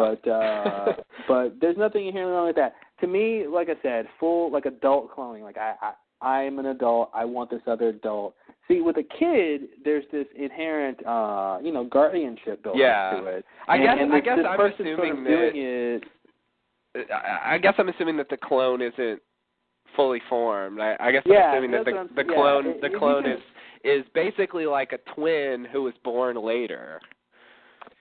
But there's nothing inherently wrong with that. To me, like I said, full like adult cloning. Like I'm an adult. I want this other adult. See, with a kid, there's this inherent, guardianship built into it. I guess I'm assuming that. I guess I'm assuming that the clone isn't fully formed. I guess I'm assuming that the clone is basically like a twin who was born later.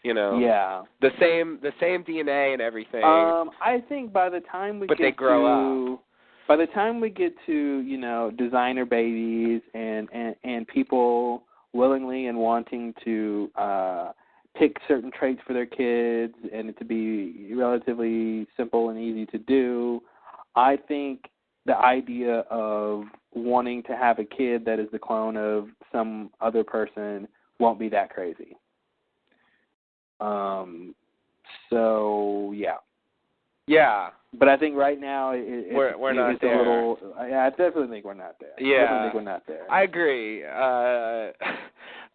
Yeah. The same DNA and everything. I think by the time we they grow up. By the time we get to, designer babies and people willingly and wanting to pick certain traits for their kids and it to be relatively simple and easy to do. I think the idea of wanting to have a kid that is the clone of some other person won't be that crazy. So yeah. Yeah. But I think right now we're not it's there. a little. I definitely think we're not there. Yeah. I definitely think we're not there. I agree.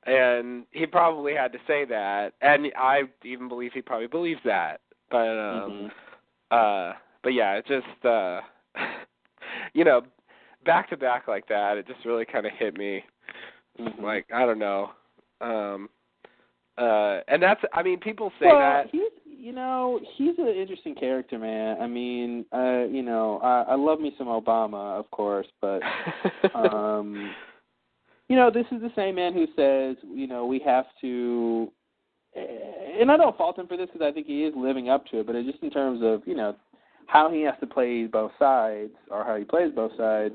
And he probably had to say that, and I even believe he probably believes that. But but yeah, it just back to back like that, it just really kind of hit me. Like, I don't know. And that's, I mean, people say that. He's an interesting character, man. I mean, I love me some Obama, of course, but, this is the same man who says, we have to, and I don't fault him for this because I think he is living up to it, but just in terms of, how he has to play both sides, or how he plays both sides,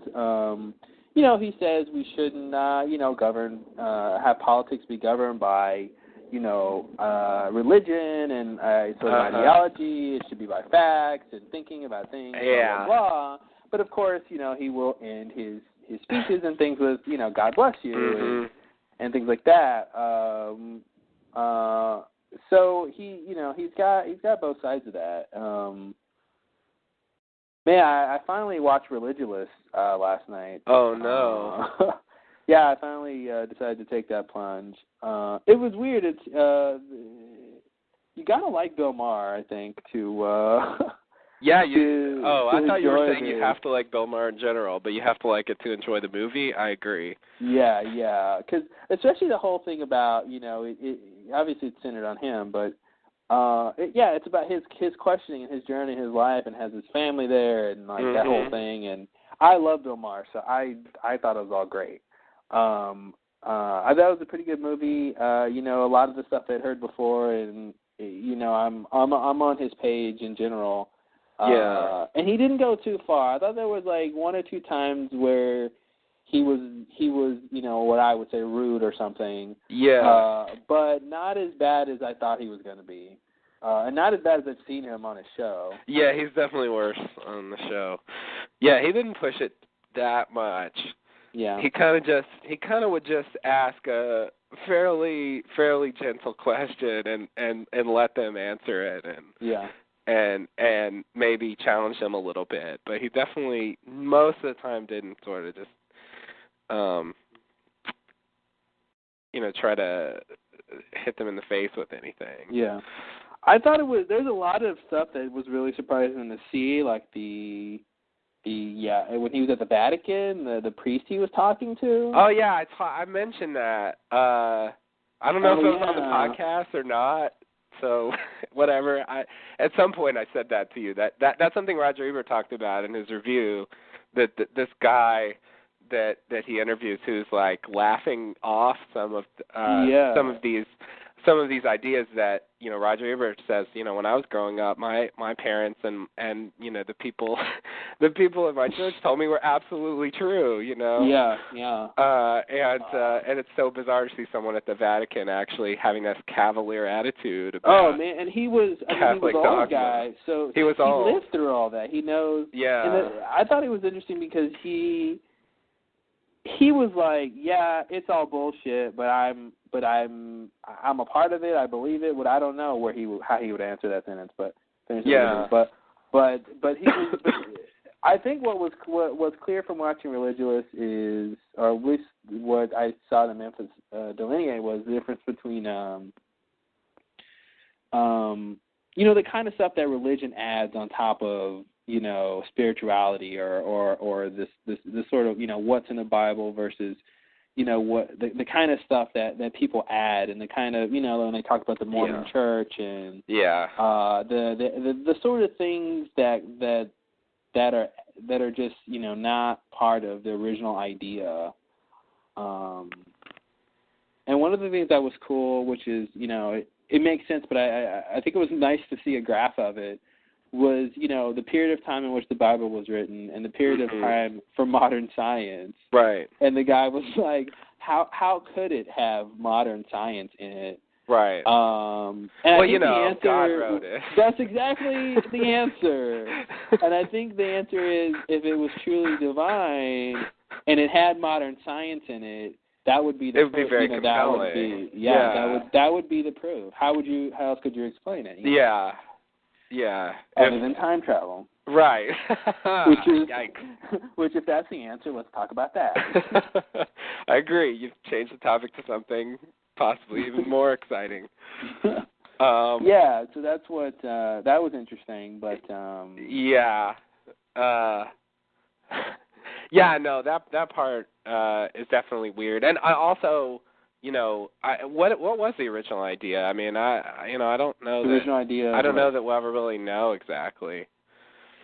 he says we shouldn't, govern, have politics be governed by, religion and sort of ideology. It should be by facts and thinking about things, blah, blah, blah. But, of course, he will end his speeches and things with, God bless you and things like that. So he's got both sides of that. Man, I finally watched Religulous last night. Oh, no. Yeah, I finally decided to take that plunge. It was weird. It's you gotta like Bill Maher, I think, to yeah. I thought you were saying you have to like Bill Maher in general, but you have to like it to enjoy the movie. I agree. Yeah, because especially the whole thing about it obviously it's centered on him, but it's about his questioning and his journey, his life, and has his family there, and like that whole thing. And I love Bill Maher, so I thought it was all great. I thought it was a pretty good movie. A lot of the stuff I'd heard before, and I'm on his page in general. And he didn't go too far. I thought there was like one or two times where he was what I would say rude or something. Yeah. But not as bad as I thought he was going to be. And not as bad as I've seen him on his show. Yeah, he's definitely worse on the show. Yeah, he didn't push it that much. Yeah. He kind of would just ask a fairly gentle question and let them answer it and maybe challenge them a little bit. But he definitely most of the time didn't sort of just try to hit them in the face with anything. Yeah. I thought there's a lot of stuff that was really surprising to see, like when he was at the Vatican, the priest he was talking to. Oh yeah, I mentioned that. I don't know if it was on the podcast or not. So whatever. At some point I said that to you. That's something Roger Ebert talked about in his review. That this guy that he interviews who's like laughing off some of these ideas that Roger Ebert says when I was growing up, my parents and the people in my church told me were absolutely true. And it's so bizarre to see someone at the Vatican actually having this cavalier attitude about and he was an old guy, so he lived through all that. He knows. Yeah. And I thought it was interesting because he was like, yeah, it's all bullshit, but I'm a part of it. I believe it. But I don't know how he would answer that sentence. But he was. But I think what was clear from watching Religulous is, or at least what I saw them delineate was the difference between the kind of stuff that religion adds on top of spirituality or this sort of what's in the Bible versus what the kind of stuff that people add, and the kind of when they talk about the Mormon Church and the sort of things that are just not part of the original idea. And one of the things that was cool, which is it makes sense, but I think it was nice to see a graph of it, was the period of time in which the Bible was written and the period of time for modern science. Right. And the guy was like, how could it have modern science in it? Right. And well, I think the answer, God wrote it. That's exactly the answer. And I think the answer is, if it was truly divine and it had modern science in it, that would be the proof. It would be very compelling. That would be, that would be the proof. How else could you explain it? Yeah. Yeah. Other than time travel. Right. Which is, Yikes. which, if that's the answer, let's talk about that. I agree. You've changed the topic to something possibly even more exciting. Yeah, so that's what that was interesting, but yeah. Yeah, no, that part is definitely weird. And I also, what was the original idea? I mean, I don't know the original idea. I don't know that we'll ever really know exactly.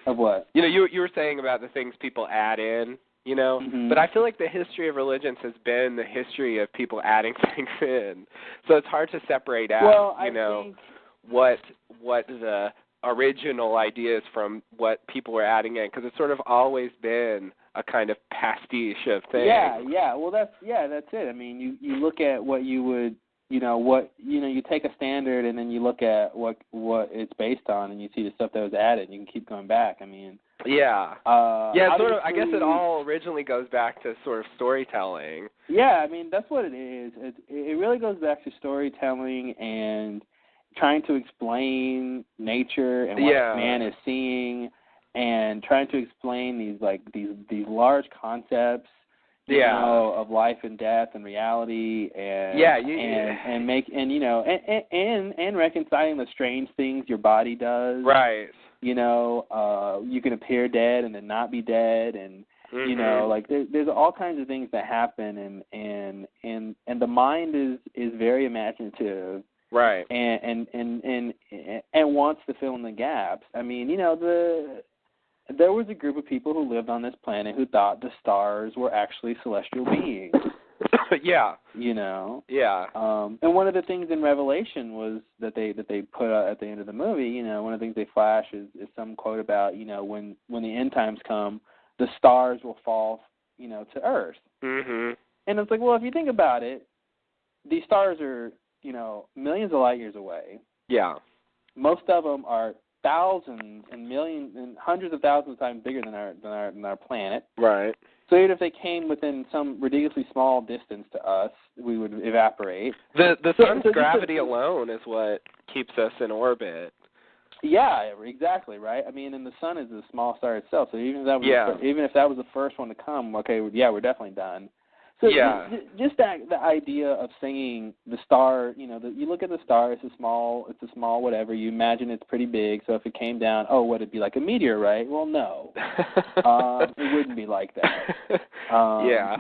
Of what? You were saying about the things people add in, Mm-hmm. but I feel like the history of religions has been the history of people adding things in. So it's hard to separate out, think what the original ideas from what people were adding in, because it's sort of always been a kind of pastiche of things. Yeah. Well, that's it. I mean, you look at what you would, you take a standard and then you look at what it's based on, and you see the stuff that was added. You can keep going back. I mean. Yeah. Sort of. I guess it all originally goes back to sort of storytelling. Yeah, I mean, that's what it is. It really goes back to storytelling and trying to explain nature and what man is seeing, and trying to explain these large concepts, of life and death and reality, and and reconciling the strange things your body does. Right. You can appear dead and then not be dead, and there's all kinds of things that happen, and the mind is very imaginative. Right. And wants to fill in the gaps. I mean, there was a group of people who lived on this planet who thought the stars were actually celestial beings. Yeah. Yeah. And one of the things in Revelation was that they put out at the end of the movie. One of the things they flash is some quote about when the end times come, the stars will fall to Earth. Mhm. And it's like, well, if you think about it, these stars are millions of light years away. Yeah. Most of them are thousands and millions and hundreds of thousands of times bigger than our planet. Right. So even if they came within some ridiculously small distance to us, we would evaporate. The sun's gravity alone is what keeps us in orbit. Yeah, exactly, right? I mean, and the sun is a small star itself. So even if that was the first one to come, okay, we're definitely done. So just the idea of singing the star, you look at the star, it's a small whatever. You imagine it's pretty big. So if it came down, would it be like a meteor, right? Well, no, it wouldn't be like that. Yeah.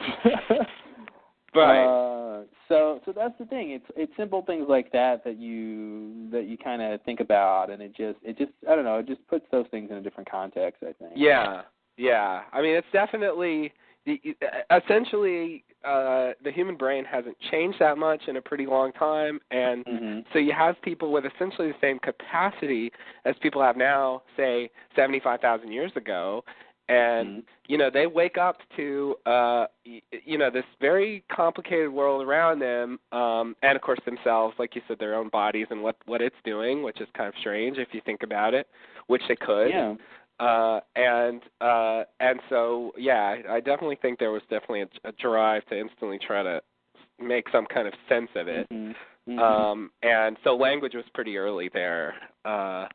Right. So that's the thing. It's simple things like that you kind of think about, and it just I don't know. It just puts those things in a different context, I think. Yeah. I mean, it's definitely. Essentially, the human brain hasn't changed that much in a pretty long time, and so you have people with essentially the same capacity as people have now, say 75,000 years ago, and they wake up to this very complicated world around them, and of course themselves, like you said, their own bodies and what it's doing, which is kind of strange if you think about it, which they could. Yeah. And so, I definitely think there was definitely a drive to instantly try to make some kind of sense of it. And so language was pretty early there. I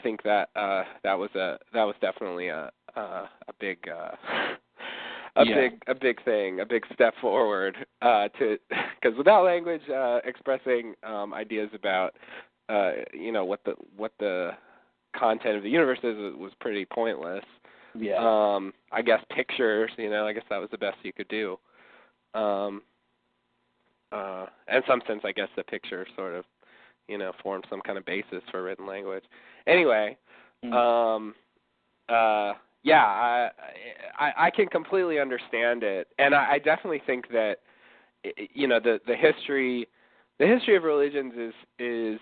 think that was definitely a big big thing, a big step forward because without language expressing ideas about what the content of the universe was pretty pointless. Yeah. I guess pictures, I guess that was the best you could do. In some sense, I guess the picture sort of, formed some kind of basis for written language. Anyway, I can completely understand it, and I definitely think that, the history of religions is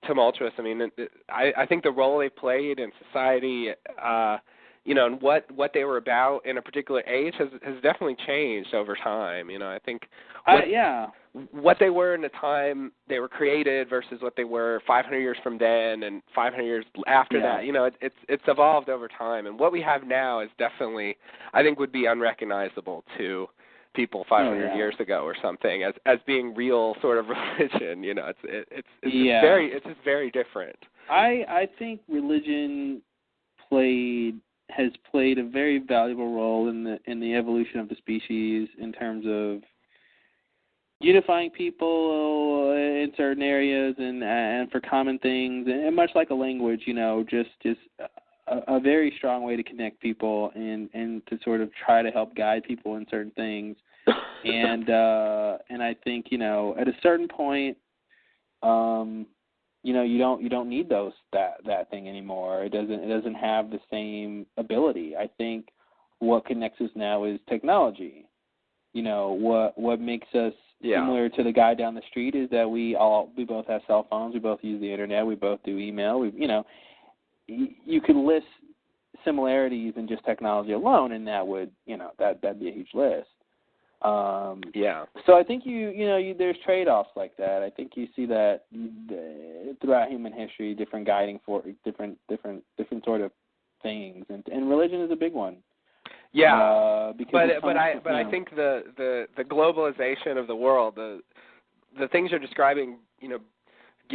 tumultuous. I mean, I think the role they played in society, and what they were about in a particular age has definitely changed over time. I think what they were in the time they were created versus what they were 500 years from then and 500 years after that. You know, it's evolved over time, and what we have now is definitely, I think, would be unrecognizable to people 500 years ago or something as being real sort of religion. You know, it's just very different. I think religion has played a very valuable role in the evolution of the species in terms of unifying people in certain areas and for common things, and much like a language, you know, just a very strong way to connect people and to sort of try to help guide people in certain things. And I think, you know, at a certain point, you know, you don't need that thing anymore. It doesn't have the same ability. I think what connects us now is technology. You know, what makes us similar to the guy down the street is that we both have cell phones, we both use the internet, we both do email. You know, you can list similarities in just technology alone, and that would, you know, that'd be a huge list. So I think there's trade-offs like that. I think you see that throughout human history, different guiding for different sort of things, and religion is a big one. Yeah, I think the globalization of the world, the things you're describing, you know,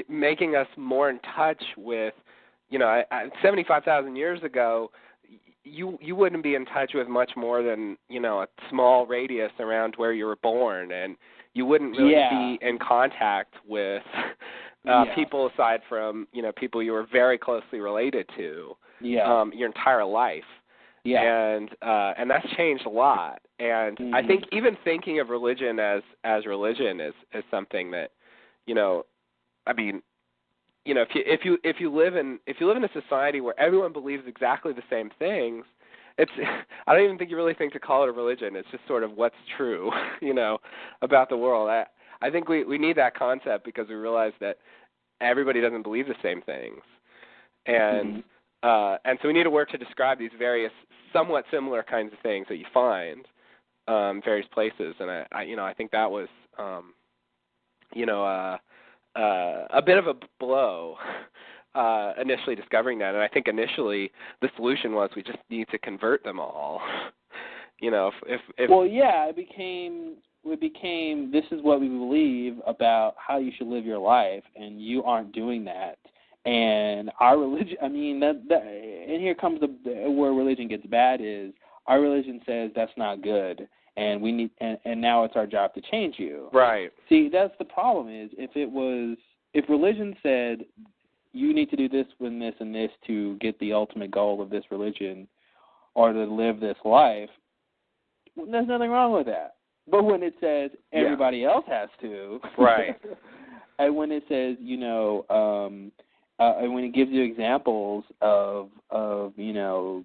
making us more in touch with, you know, 75,000 years ago, you wouldn't be in touch with much more than, you know, a small radius around where you were born, and you wouldn't really be in contact with people aside from, you know, people you were very closely related to your entire life. And that's changed a lot. And I think even thinking of religion as religion is something that, you know, I mean, you know, if you live in a society where everyone believes exactly the same things, I don't even think you really think to call it a religion. It's just sort of what's true, you know, about the world. I think we need that concept because we realize that everybody doesn't believe the same things. And so we need to work to describe these various somewhat similar kinds of things that you find various places. And I think that was a bit of a blow initially discovering that. And I think initially the solution was we just need to convert them all. You know, if it became this is what we believe about how you should live your life, and you aren't doing that. And our religion, I mean, and here comes where religion gets bad is our religion says that's not good, and we need, and now it's our job to change you. Right. See, that's the problem is if religion said you need to do this and this and this to get the ultimate goal of this religion or to live this life, there's nothing wrong with that. But when it says everybody else has to, right, and when it says, you know, and when it gives you examples of you know,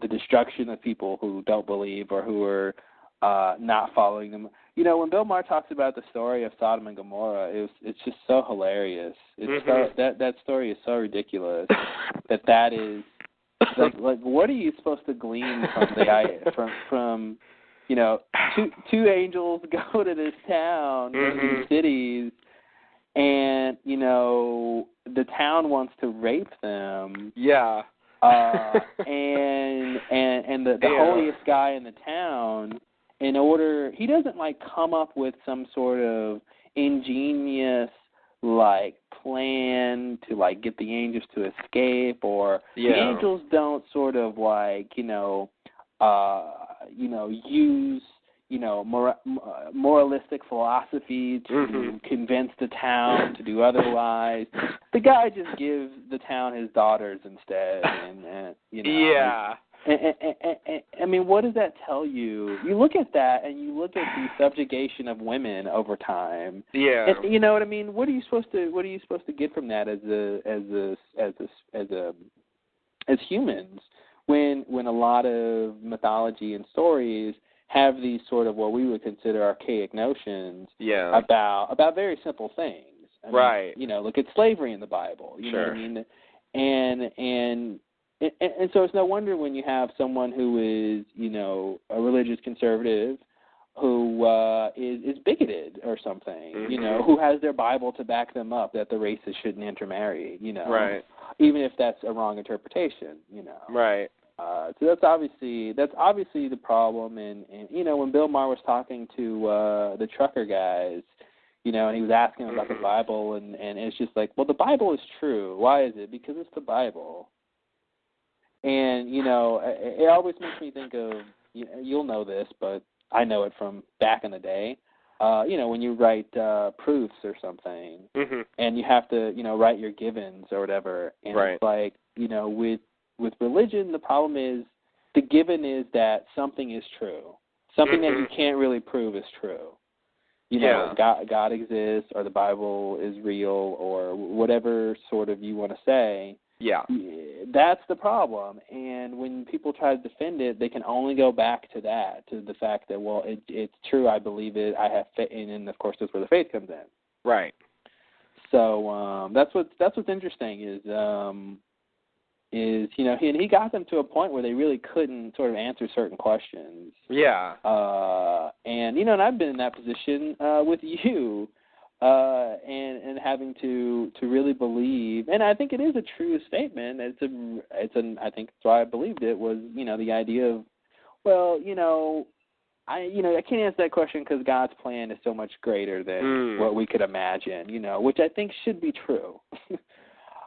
the destruction of people who don't believe or who are not following them. You know, when Bill Maher talks about the story of Sodom and Gomorrah, it's just so hilarious. It's that story is so ridiculous that is like what are you supposed to glean from from you know, two angels go to this town, these cities, and, you know, the town wants to rape them. Yeah. And the holiest guy in the town, he doesn't like come up with some sort of ingenious like plan to like get the angels to escape, or the angels don't sort of like, use, moralistic philosophy to convince the town to do otherwise. The guy just gives the town his daughters instead, and Yeah. I mean, what does that tell you? You look at that, and you look at the subjugation of women over time. Yeah. And, you know what I mean? What are you supposed to get from that as humans? When a lot of mythology and stories have these sort of what we would consider archaic notions about very simple things. I mean, look at slavery in the Bible. You know what I mean? And so it's no wonder when you have someone who is, a religious conservative, is bigoted or something, Mm-hmm. who has their Bible to back them up that the races shouldn't intermarry, Right. even if that's a wrong interpretation, Right. So that's obviously the problem, and when Bill Maher was talking to the trucker guys, and he was asking them about the Bible, and it's just like, well, the Bible is true. Why is it? Because it's the Bible. And it always makes me think of, you'll know this, but I know it from back in the day. When you write proofs or something, and you have to write your givens or whatever, and Right. it's like with religion, the problem is the given is that something is true, something that you can't really prove is true. God exists, or the Bible is real, or whatever sort of you want to say. Yeah. That's the problem. And when people try to defend it, they can only go back to that, to the fact that, well, it's true, I believe it, I have faith, and of course that's where the faith comes in. Right. So that's what's interesting is he got them to a point where they really couldn't sort of answer certain questions. Yeah. And I've been in that position with you, and having to really believe, and I think it is a true statement. I think that's why I believed it was the idea of, well, I can't answer that question because God's plan is so much greater than what we could imagine, which I think should be true.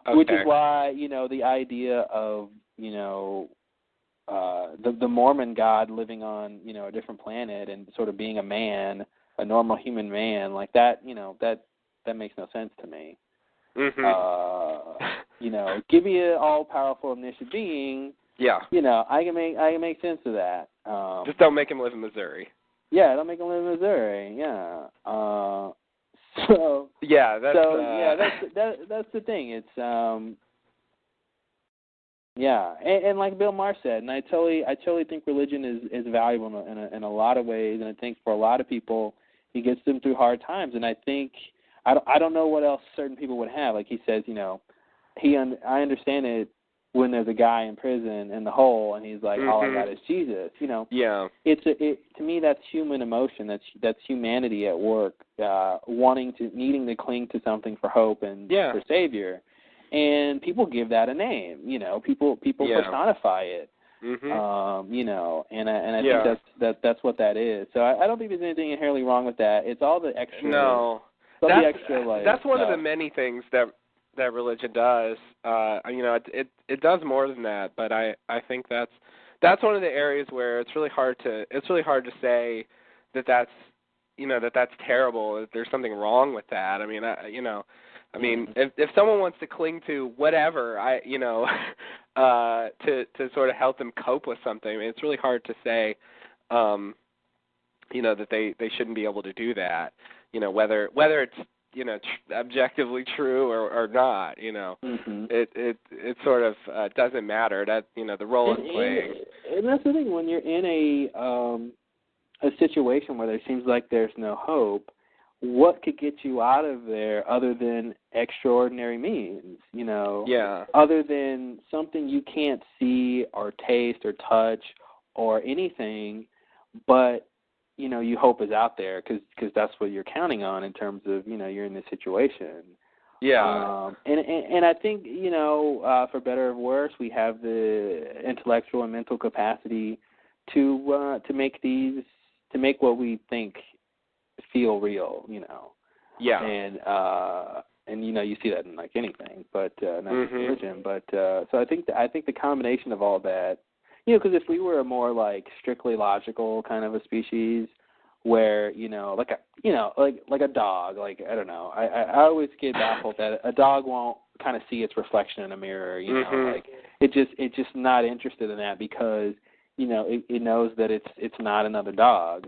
Okay. Which is why, the idea of, the Mormon God living on, a different planet and sort of being a man, a normal human man, like that, that makes no sense to me. Give me an all-powerful omniscient being. Yeah. I can make sense of that. Just don't make him live in Missouri. Yeah, don't make him live in Missouri. Yeah. So yeah, that's that's the thing. It's and like Bill Maher said, and I totally think religion is valuable in a lot of ways, and I think for a lot of people, he gets them through hard times, and I think I don't know what else certain people would have. Like he says, I understand it when there's a guy in prison in the hole, and he's like, all I got is Jesus. Yeah. To me, that's human emotion. That's humanity at work, needing to cling to something for hope and for Savior, and people give that a name. People personify it. And I think that's what that is. So I don't think there's anything inherently wrong with that. It's all the extra. No, that's one of the many things that religion does. It does more than that, but I think that's one of the areas where it's really hard to say that's terrible, that there's something wrong with that. I mean, if someone wants to cling to whatever, to sort of help them cope with something, I mean, it's really hard to say that they shouldn't be able to do that. Whether it's objectively true or not, it sort of doesn't matter. That the role it's playing. And that's the thing, when you're in a situation where there seems like there's no hope, what could get you out of there other than extraordinary means? Other than something you can't see or taste or touch or anything, but you hope is out there because that's what you're counting on in terms of, you're in this situation. Yeah. And I think, for better or worse, we have the intellectual and mental capacity to make what we think feel real, Yeah. And you see that in like anything, but not just religion. But so I think the combination of all that, because if we were a more like strictly logical kind of a species, where like a dog, like I don't know, I always get baffled that a dog won't kind of see its reflection in a mirror, like it's just not interested in that because it knows that it's not another dog.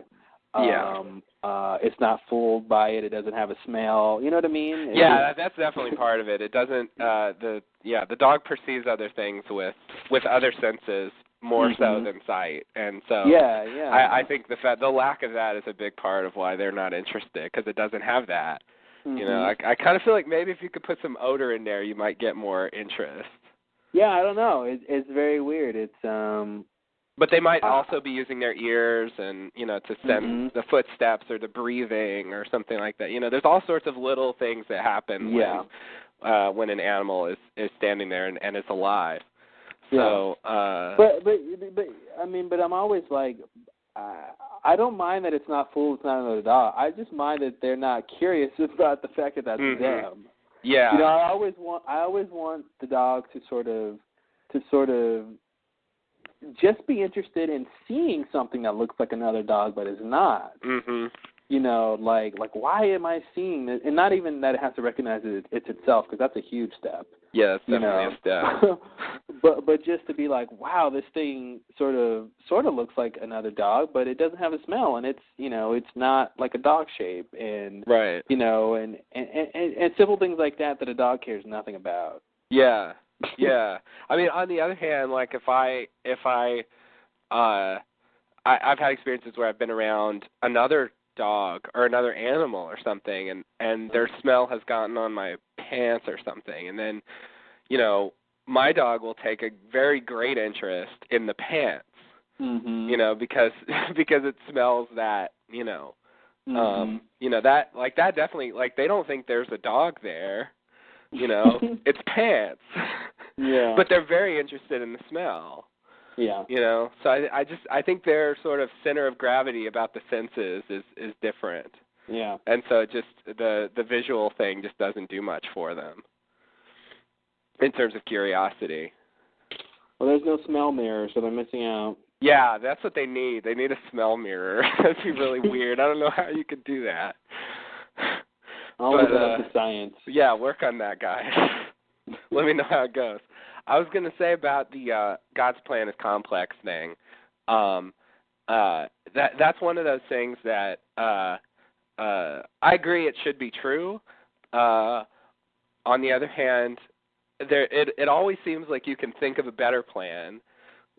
It's not fooled by it. It doesn't have a smell. You know what I mean? That's definitely part of it. It doesn't. The dog perceives other things with other senses more so than sight, and so I think the lack of that is a big part of why they're not interested, because it doesn't have that. I kind of feel like maybe if you could put some odor in there, you might get more interest. Yeah, I don't know. It's very weird. It's But they might also be using their ears and, to send the footsteps or the breathing or something like that. There's all sorts of little things that happen when an animal is standing there and is alive. So, but I'm always like, I don't mind that it's not full, it's not another dog. I just mind that they're not curious about the fact that that's them. Yeah. I always want the dog to sort of just be interested in seeing something that looks like another dog but is not. Like why am I seeing this? And not even that it has to recognize it's itself, because that's a huge step. Yeah, that's definitely a step. but just to be like, wow, this thing sort of looks like another dog, but it doesn't have a smell, and it's it's not like a dog shape, and right. And simple things like that a dog cares nothing about. Yeah. Yeah. I mean, on the other hand, like I've had experiences where I've been around another dog or another animal or something, and their smell has gotten on my pants or something, and then my dog will take a very great interest in the pants, because it smells that that definitely, like, they don't think there's a dog there, it's pants. Yeah. But they're very interested in the smell. Yeah. So I think their sort of center of gravity about the senses is different. Yeah. And so just the visual thing just doesn't do much for them in terms of curiosity. Well, there's no smell mirror, so they're missing out. Yeah, that's what they need. They need a smell mirror. That'd be really weird. I don't know how you could do that. I'll look up the science. Yeah, work on that, guys. Let me know how it goes. I was going to say about the God's plan is complex thing. That's one of those things that I agree it should be true. On the other hand, it always seems like you can think of a better plan,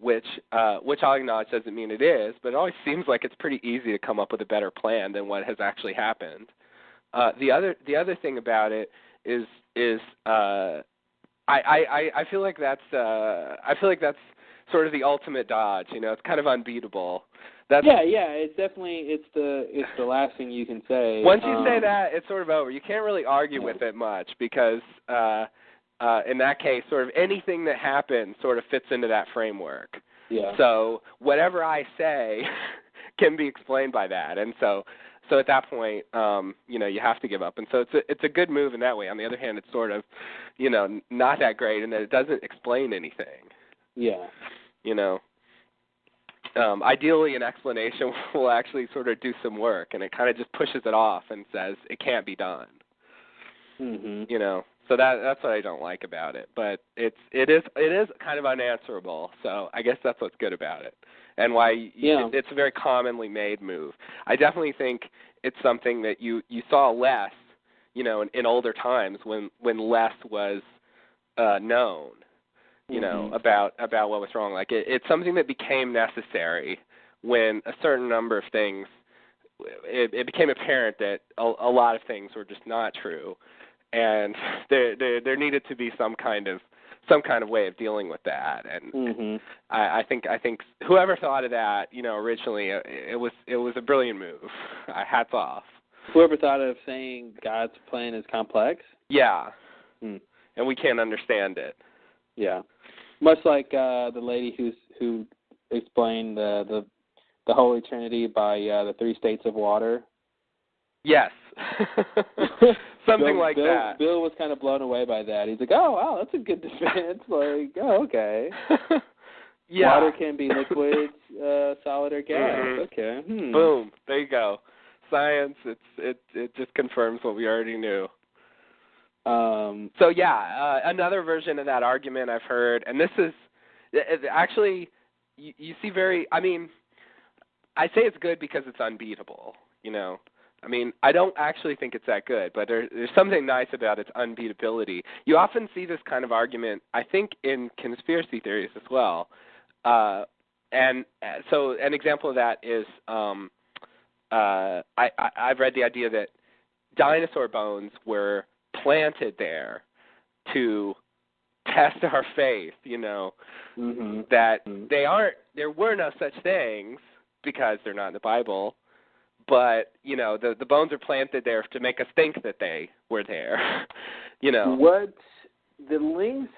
which I'll acknowledge doesn't mean it is, but it always seems like it's pretty easy to come up with a better plan than what has actually happened. The other thing about it is I feel like that's sort of the ultimate dodge. It's kind of unbeatable. It's definitely the last thing you can say. Once you say that, it's sort of over. You can't really argue with it much, because in that case, sort of anything that happens sort of fits into that framework. Yeah. So whatever I say can be explained by that, and so at that point, you have to give up. And so it's a good move in that way. On the other hand, it's sort of, not that great in that it doesn't explain anything. Yeah. Ideally, an explanation will actually sort of do some work, and it kind of just pushes it off and says it can't be done. So that's what I don't like about it. But it is kind of unanswerable. So I guess that's what's good about it, and why it's a very commonly made move. I definitely think it's something that you saw less, in older times when less was known. About what was wrong. Like it's something that became necessary when a certain number of things, it became apparent that a lot of things were just not true, and there needed to be some kind of way of dealing with that. And I think whoever thought of that, originally, it was a brilliant move. Hats off. Whoever thought of saying God's plan is complex? Yeah. And we can't understand it. Yeah. Much like the lady who explained the Holy Trinity by the 3 states of water. Yes. Something like that. Bill was kind of blown away by that. He's like, oh, wow, that's a good defense. Like, oh, okay. Yeah. Water can be liquid, solid, or gas. Okay. Boom. There you go. Science, it just confirms what we already knew. Another version of that argument I've heard, and this is actually, you see I say it's good because it's unbeatable, I don't actually think it's that good, but there's something nice about its unbeatability. You often see this kind of argument, I think, in conspiracy theories as well. And so an example of that is I've read the idea that dinosaur bones were planted there to test our faith, that there were no such things because they're not in the Bible, but, the bones are planted there to make us think that they were there, What the lengths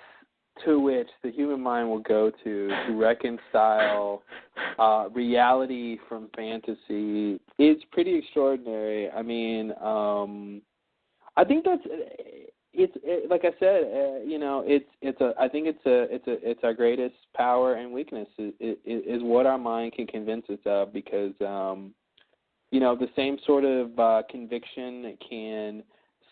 to which the human mind will go to reconcile reality from fantasy is pretty extraordinary. I mean, I think that's like I said, I think it's our greatest power and weakness is what our mind can convince us of, because the same sort of conviction can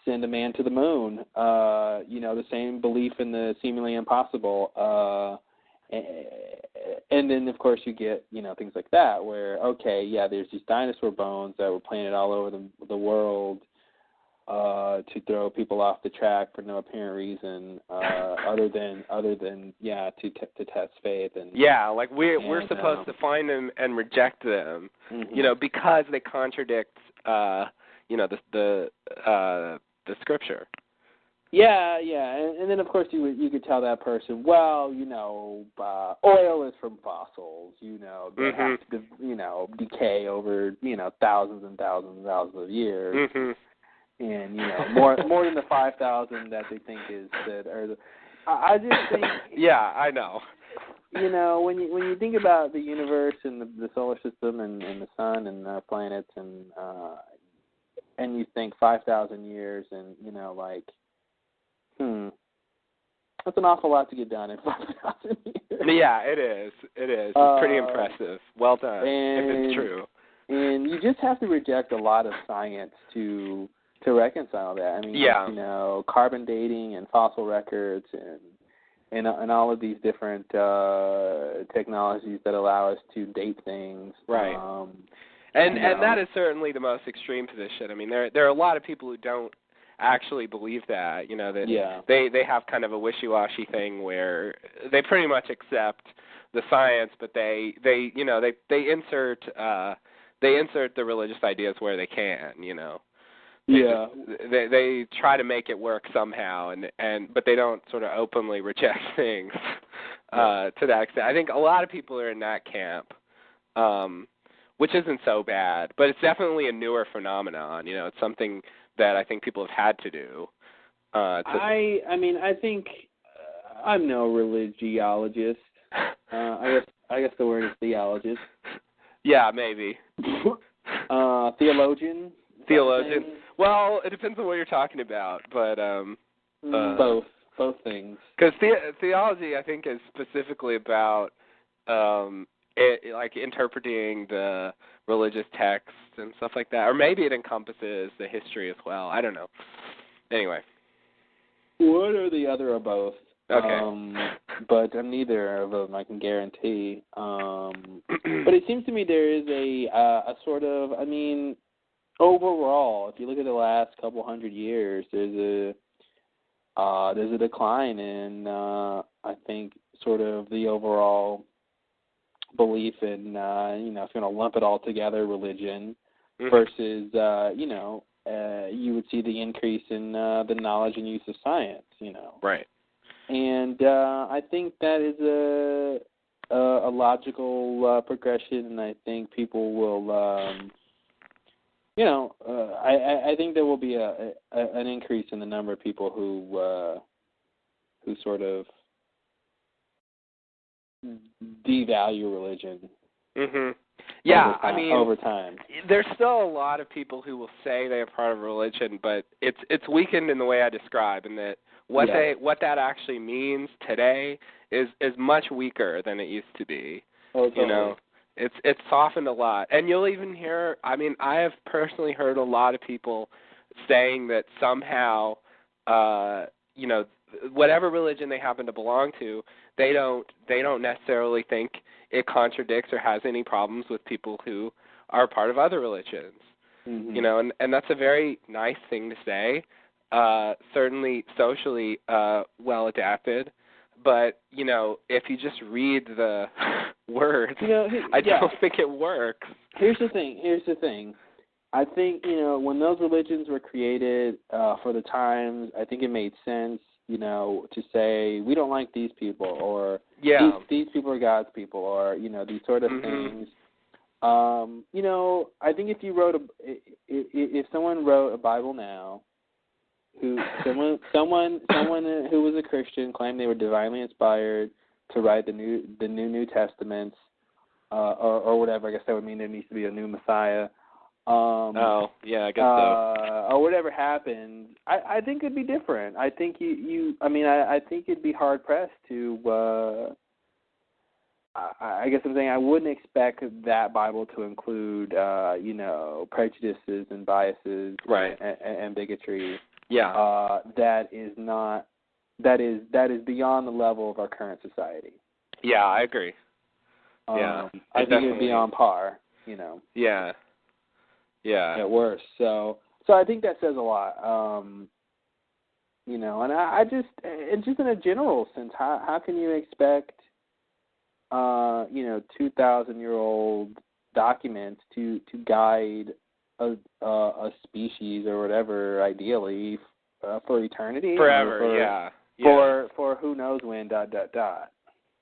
send a man to the moon. The same belief in the seemingly impossible. And then, of course, you get, things like that where, there's these dinosaur bones that were planted all over the world to throw people off the track for no apparent reason other than to test faith. And like we're supposed to find them and reject them, because they contradict, the scripture. Yeah, and then of course you could tell that person, well, oil is from fossils, that have to, decay over, thousands and thousands and thousands of years, and more than the 5,000 that they think is that are. I just think. Yeah, I know. When you think about the universe and the solar system and the sun and the planets and you think 5,000 years and that's an awful lot to get done in 5,000 years. Yeah, it is. It's pretty impressive. Well done, if it's true. And you just have to reject a lot of science to reconcile that. I mean, carbon dating and fossil records and all of these different technologies that allow us to date things. Right. And that is certainly the most extreme position. I mean, there are a lot of people who don't actually believe that, they have kind of a wishy-washy thing where they pretty much accept the science, but they insert the religious ideas where they can, They try to make it work somehow, but they don't sort of openly reject things to that extent. I think a lot of people are in that camp, which isn't so bad, but it's definitely a newer phenomenon. It's something that I think people have had to do. I think I'm no religiologist. I guess the word is theologist. Yeah, maybe. Theologian. Well, it depends on what you're talking about, but both things. Because theology, I think, is specifically about interpreting the religious texts and stuff like that, or maybe it encompasses the history as well. I don't know. Anyway, one or the other or both. Okay. But I'm neither of them, I can guarantee. But it seems to me there is a sort of, overall, if you look at the last couple hundred years, there's a decline in, I think, sort of the overall belief in, if you're going to lump it all together, religion, versus, you would see the increase in the knowledge and use of science, Right. And I think that is a logical progression, and I think people will, I think there will be an increase in the number of people who sort of devalue religion. Yeah, over time. There's still a lot of people who will say they are part of religion, but it's weakened in the way I describe, and that what that actually means today is much weaker than it used to be. Oh, totally. It's softened a lot, and you'll even hear. I have personally heard a lot of people saying that somehow, whatever religion they happen to belong to, they don't necessarily think it contradicts or has any problems with people who are part of other religions. And that's a very nice thing to say. Certainly socially well adapted, but if you just read the words, I don't think it works. Here's the thing. I think when those religions were created for the times, I think it made sense. to say we don't like these people, or Yeah. these people are God's people, or these sort of things. I think if you if someone wrote a Bible now, someone who was a Christian claimed they were divinely inspired to write the New Testaments, or whatever. I guess that would mean there needs to be a new Messiah. I guess so. Or whatever happened, I think it'd be different. I think I think it'd be hard pressed to. I guess I'm saying I wouldn't expect that Bible to include, prejudices and biases, right, and bigotry. Yeah. That is beyond the level of our current society. Yeah, I agree. I think it would be on par. Yeah. Yeah. At worst. So I think that says a lot. And I just in a general sense, how can you expect 2,000-year-old documents to guide a species or whatever, ideally for eternity, forever, for who knows when, ...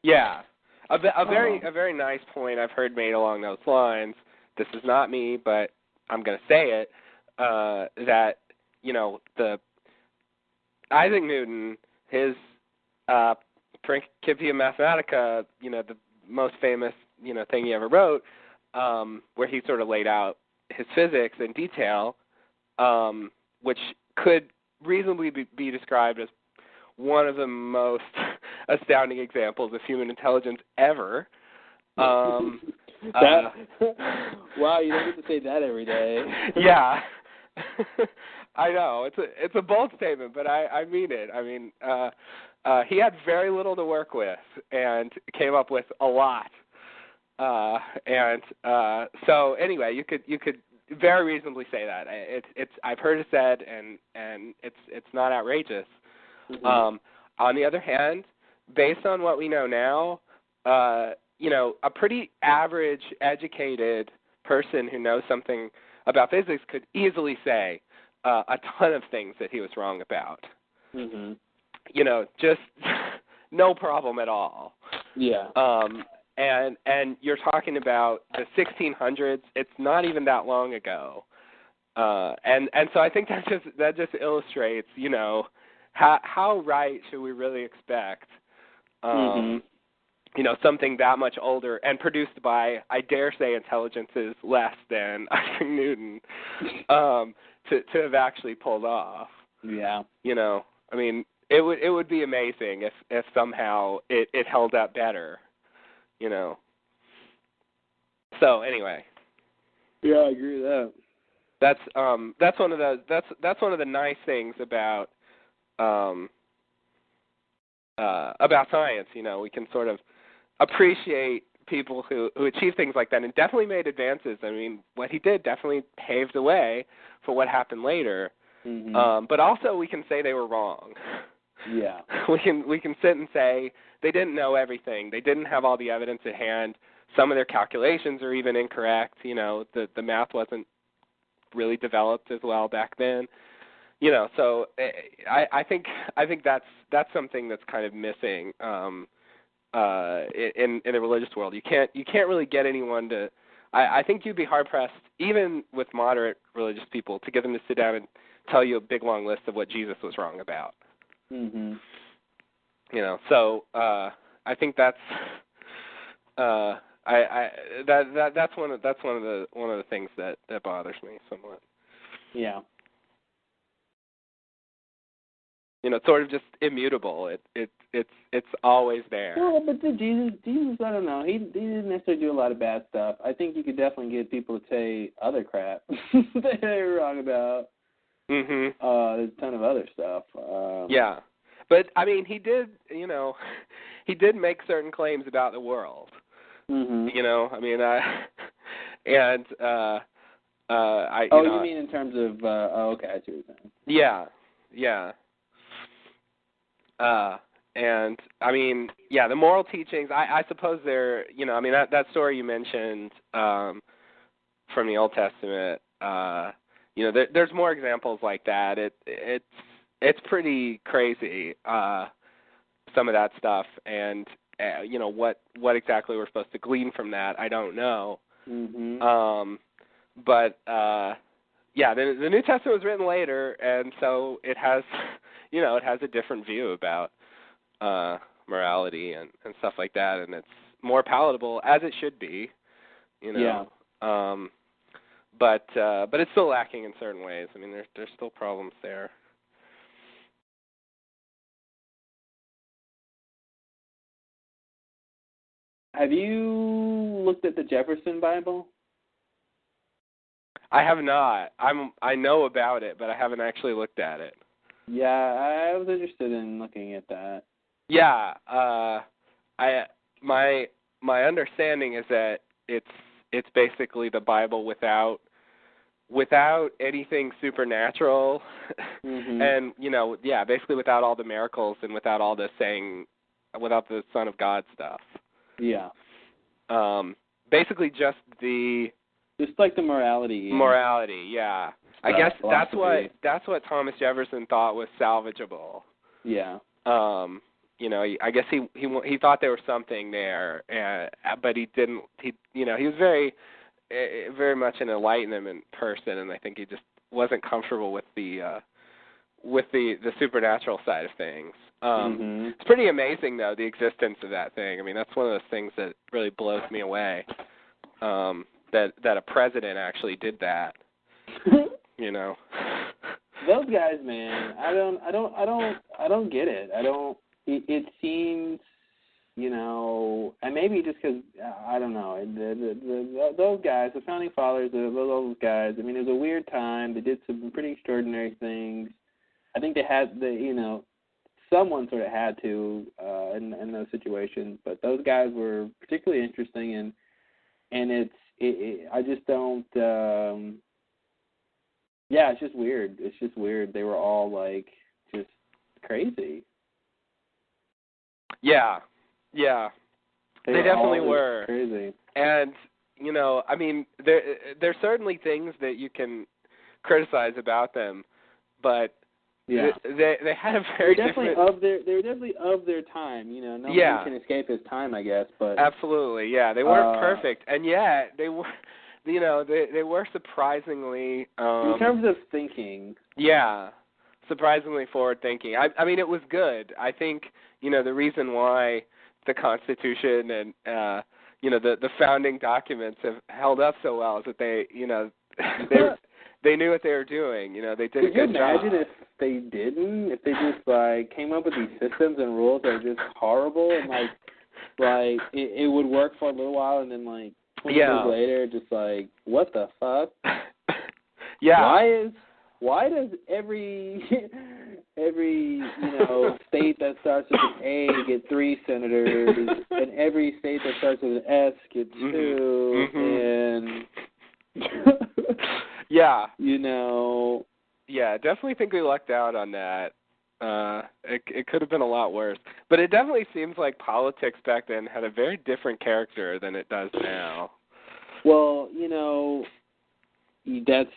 Yeah, a very nice point I've heard made along those lines. This is not me, but I'm going to say it. That the Isaac Newton, his Principia Mathematica, the most famous thing he ever wrote, where he sort of laid out his physics in detail, which could reasonably be described as one of the most astounding examples of human intelligence ever. Wow, you don't get to say that every day. Yeah. I know. It's a bold statement, but I mean it. I mean, he had very little to work with and came up with a lot. So anyway, you could very reasonably say that. It's I've heard it said, and it's not outrageous. Mm-hmm. On the other hand, based on what we know now, a pretty average educated person who knows something about physics could easily say a ton of things that he was wrong about. Mm-hmm. Just no problem at all. Yeah. And you're talking about the 1600s. It's not even that long ago. And so I think that just illustrates, how right should we really expect, something that much older and produced by, I dare say, intelligences less than Isaac Newton, to have actually pulled off. Yeah. I mean, it would be amazing if somehow it held up better, So anyway. Yeah, I agree with that. That's one of the nice things about science. We can sort of appreciate people who achieve things like that, and definitely made advances. I mean, what he did definitely paved the way for what happened later. Mm-hmm. But also, we can say they were wrong. Yeah. We can sit and say they didn't know everything. They didn't have all the evidence at hand. Some of their calculations are even incorrect. The math wasn't really developed as well back then. So I think that's something that's kind of missing in the religious world. You can't really get anyone to. I think you'd be hard pressed, even with moderate religious people, to get them to sit down and tell you a big long list of what Jesus was wrong about. Mm-hmm. So I think that's that's one of the things that bothers me somewhat. Yeah. It's sort of just immutable. It's always there. Well, but Jesus, I don't know. He didn't necessarily do a lot of bad stuff. I think you could definitely get people to say other crap that they were wrong about. Mm-hmm. There's a ton of other stuff. Yeah, but I mean, he did. He did make certain claims about the world. Mm-hmm. I mean, you mean in terms of? Okay, I see what you're saying. Yeah, yeah. And I mean, yeah, the moral teachings. I suppose they're. I mean, that story you mentioned from the Old Testament. There's more examples like that. It's it's pretty crazy, some of that stuff, and what exactly we're supposed to glean from that, I don't know. Mm-hmm. But the New Testament was written later, and so it has, it has a different view about morality and stuff like that, and it's more palatable, as it should be, Yeah. But it's still lacking in certain ways. I mean, there's still problems there. Have you looked at the Jefferson Bible? I have not. I know about it, but I haven't actually looked at it. Yeah, I was interested in looking at that. Yeah, my understanding is that it's basically the Bible without anything supernatural, Mm-hmm. and basically without all the miracles and without all the without the Son of God stuff. Yeah. Basically just like the morality. Morality, yeah. I guess philosophy. that's what Thomas Jefferson thought was salvageable. Yeah. I guess he thought there was something there, but he didn't. He was very much an Enlightenment person, and I think he just wasn't comfortable with the supernatural side of things. It's pretty amazing, though, the existence of that thing. I mean, that's one of those things that really blows me away. That a president actually did that. Those guys, man, I don't get it. It seems, and maybe just because I don't know. Those guys, the founding fathers, those guys. I mean, it was a weird time. They did some pretty extraordinary things. I think they had someone sort of had to in those situations. But those guys were particularly interesting, and I just don't. Yeah, it's just weird. It's just weird. They were all like just crazy. Yeah. They definitely were crazy. And I mean, there's certainly things that you can criticize about them, but yeah, they had a very different. They were definitely of their time. No one can escape his time, I guess. But absolutely, yeah, they weren't perfect, and yet they were. They were surprisingly in terms of thinking. Yeah, surprisingly forward thinking. I mean, it was good. I think the reason why the Constitution and the founding documents have held up so well is that they they knew what they were doing. They did a good job. Could you imagine if they didn't? If they just came up with these systems and rules that are just horrible and it would work for a little while and then 20 years later, just what the fuck? Yeah. Why does every state that starts with an A get 3 senators, and every state that starts with an S gets 2, and yeah, yeah, definitely think we lucked out on that. It could have been a lot worse, but it definitely seems like politics back then had a very different character than it does now. Well, that's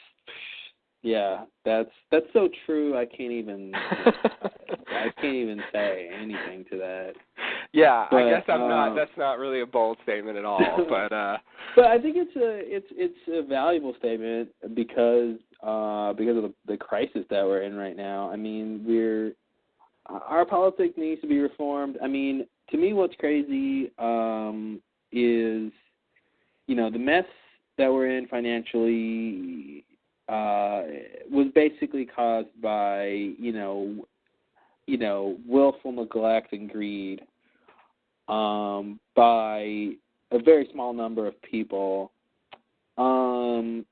so true. I can't even say anything to that. Yeah, but, I guess that's not really a bold statement at all, but I think it's a valuable statement because of the crisis that we're in right now. I mean, our politics needs to be reformed. I mean, to me, what's crazy is the mess that we're in financially was basically caused by willful neglect and greed by a very small number of people, and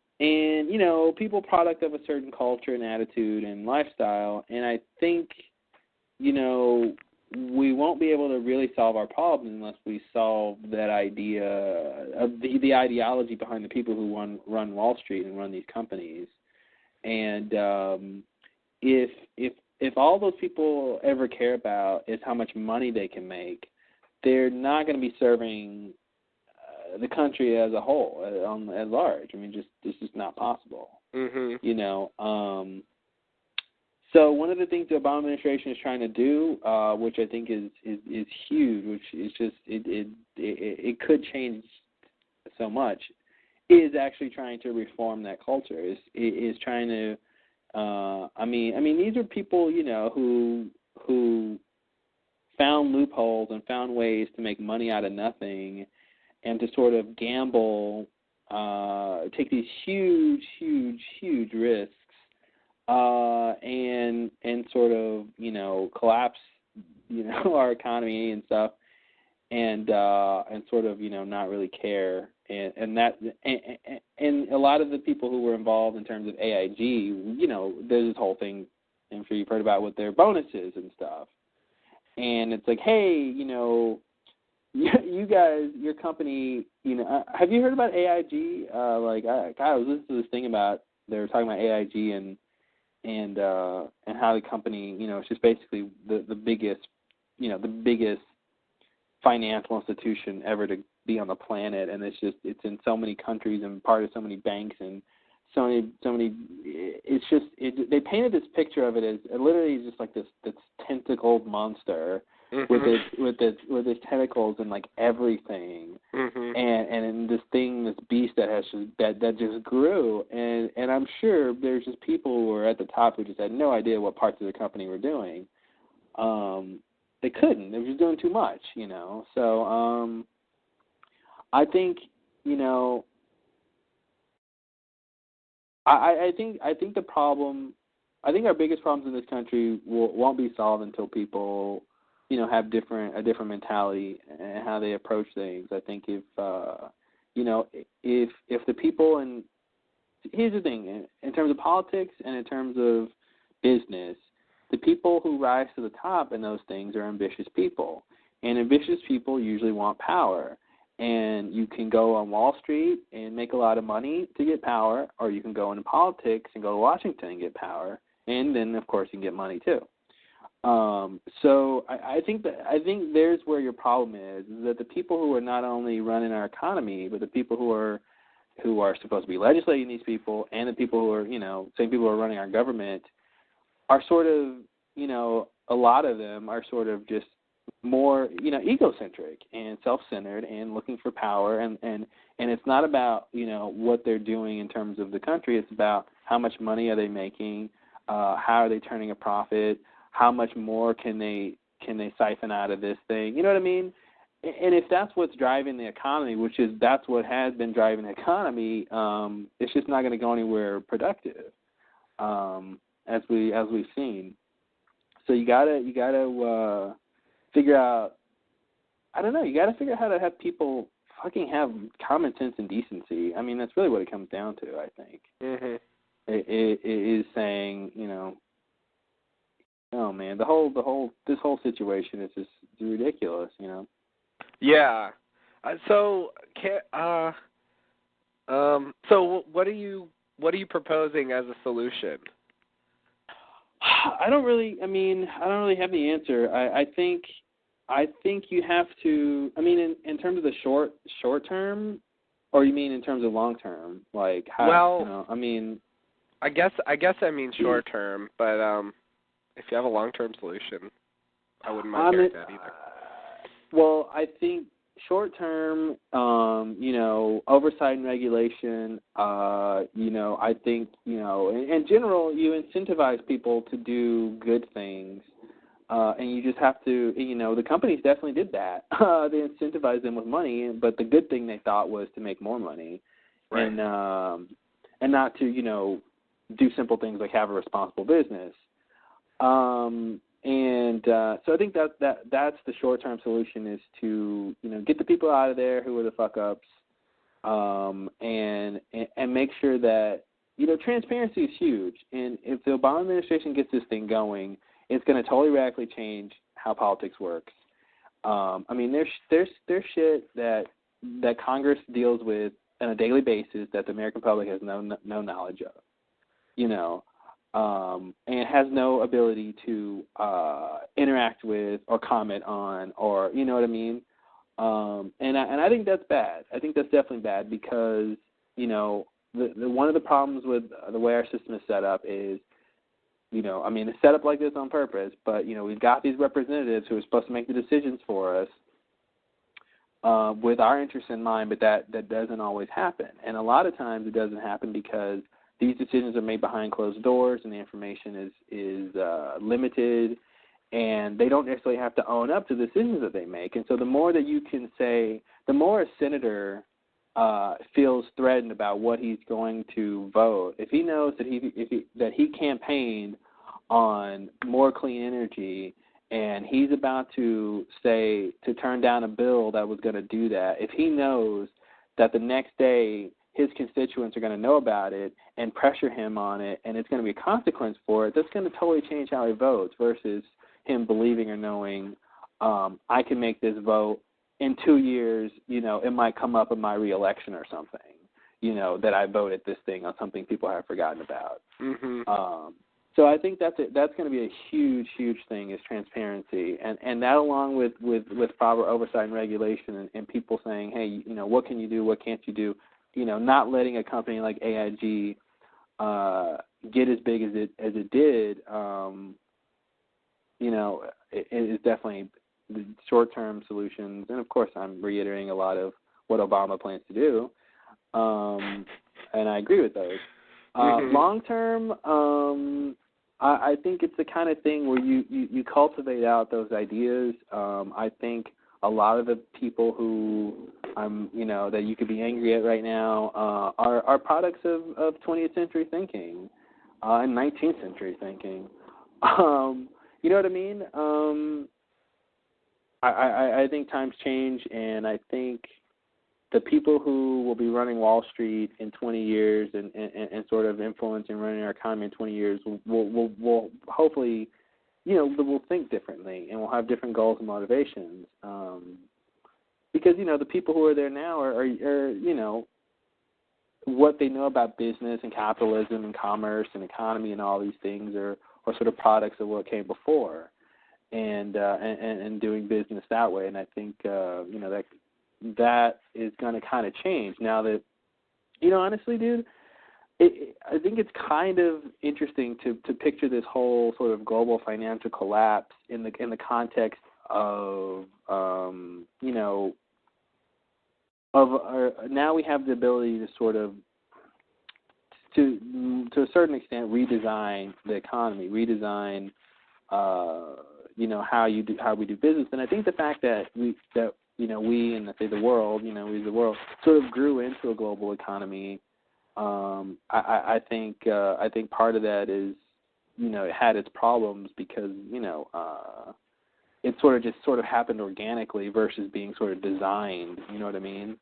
people product of a certain culture and attitude and lifestyle. And I think we won't be able to really solve our problems unless we solve that idea of the ideology behind the people who run Wall Street and run these companies. And if all those people ever care about is how much money they can make, they're not going to be serving the country as a whole, at large. I mean, it's just not possible. Mm-hmm. So one of the things the Obama administration is trying to do, which I think is huge, which is just it could change so much, is actually trying to reform that culture. Is trying to, I mean, these are people, you know, who found loopholes and found ways to make money out of nothing, and to sort of gamble, take these huge risks, and sort of, you know, collapse, you know, our economy and stuff, and sort of, you know, not really care, and a lot of the people who were involved in terms of AIG, you know, there's this whole thing, I'm sure you've heard about, with their bonuses and stuff, and it's like, hey, you know, you guys, your company, you know, have you heard about AIG? I was listening to this thing about, they were talking about AIG and how the company, you know, it's just basically the biggest, you know, the biggest financial institution ever to be on the planet, and it's in so many countries and part of so many banks and so many. They painted this picture of it as literally just like this tentacled monster. Mm-hmm. with its tentacles and like everything, mm-hmm. and this thing, this beast that just grew, and I'm sure there's just people who were at the top who just had no idea what parts of the company were doing. They couldn't. They were just doing too much, you know. So I think, you know, I think the problem, I think our biggest problems in this country won't be solved until people, you know, have a different mentality and how they approach things. I think if you know, if the people, and here's the thing, in terms of politics and in terms of business, the people who rise to the top in those things are ambitious people, and ambitious people usually want power. And you can go on Wall Street and make a lot of money to get power, or you can go into politics and go to Washington and get power, and then of course you can get money too. So I think there's where your problem is that the people who are not only running our economy, but the people who are supposed to be legislating these people, and the people who are, you know, same people who are running our government, are sort of, you know, a lot of them are sort of just more, you know, egocentric and self-centered and looking for power, and it's not about, you know, what they're doing in terms of the country. It's about how much money are they making, how are they turning a profit, how much more can they siphon out of this thing? You know what I mean? And if that's what's driving the economy, that's what has been driving the economy, it's just not going to go anywhere productive, as we've seen. So you gotta figure out. I don't know. You gotta figure out how to have people fucking have common sense and decency. I mean, that's really what it comes down to, I think. Mm-hmm. It is saying, you know, oh man, this whole situation is just ridiculous, you know. Yeah. So what are you proposing as a solution? I don't really have the answer. I think you have to. I mean, in terms of the short term, or you mean in terms of long term? Like how? Well, you know, I mean, I guess I mean short term, but if you have a long term solution, I wouldn't mind hearing that either. Well, I think short term, you know, oversight and regulation, you know, I think, you know, in general, you incentivize people to do good things, and you just have to, you know, the companies definitely did that. They incentivized them with money, but the good thing they thought was to make more money, right. And not to, you know, do simple things like have a responsible business. So I think that's the short-term solution, is to, you know, get the people out of there who are the fuck-ups, and make sure that, you know, transparency is huge. And if the Obama administration gets this thing going, it's going to totally radically change how politics works. I mean, there's shit that Congress deals with on a daily basis that the American public has no knowledge of, you know. And has no ability to interact with or comment on, or, you know what I mean? And I think that's bad. I think that's definitely bad, because, you know, the one of the problems with the way our system is set up is I mean, it's set up like this on purpose, but, we've got these representatives who are supposed to make the decisions for us with our interests in mind, but that doesn't always happen. And a lot of times it doesn't happen because these decisions are made behind closed doors and the information is limited, and they don't necessarily have to own up to the decisions that they make. And so the more that you can say, the more a senator feels threatened about what he's going to vote, if he knows that he campaigned on more clean energy and he's about to turn down a bill that was going to do that, if he knows that the next day his constituents are going to know about it and pressure him on it and it's going to be a consequence for it, that's going to totally change how he votes versus him believing or knowing, I can make this vote in 2 years, it might come up in my reelection or something, that I voted this thing on something people have forgotten about. Mm-hmm. So I think that's going to be a huge, huge thing is transparency, and that along with proper oversight and regulation, and people saying, hey, what can you do, what can't you do, not letting a company like AIG get as big as it did, it is definitely the short-term solutions, and of course I'm reiterating a lot of what Obama plans to do, and I agree with those. Mm-hmm. Long-term, I think it's the kind of thing where you cultivate out those ideas. I think a lot of the people who that you could be angry at right now are products of 20th century thinking and 19th century thinking. You know what I mean? I think times change, and I think the people who will be running Wall Street in 20 years and sort of influencing running our economy in 20 years will hopefully, will think differently and will have different goals and motivations. Because, the people who are there now are what they know about business and capitalism and commerce and economy and all these things are sort of products of what came before. And doing business that way, and I think that is going to kind of change now that honestly, dude, I think it's kind of interesting to picture this whole sort of global financial collapse in the context of now we have the ability to sort of to a certain extent redesign the economy, redesign how we do business, and I think the fact that we and let's say the world, sort of grew into a global economy. I think part of that is it had its problems because it sort of happened organically versus being sort of designed. You know what I mean?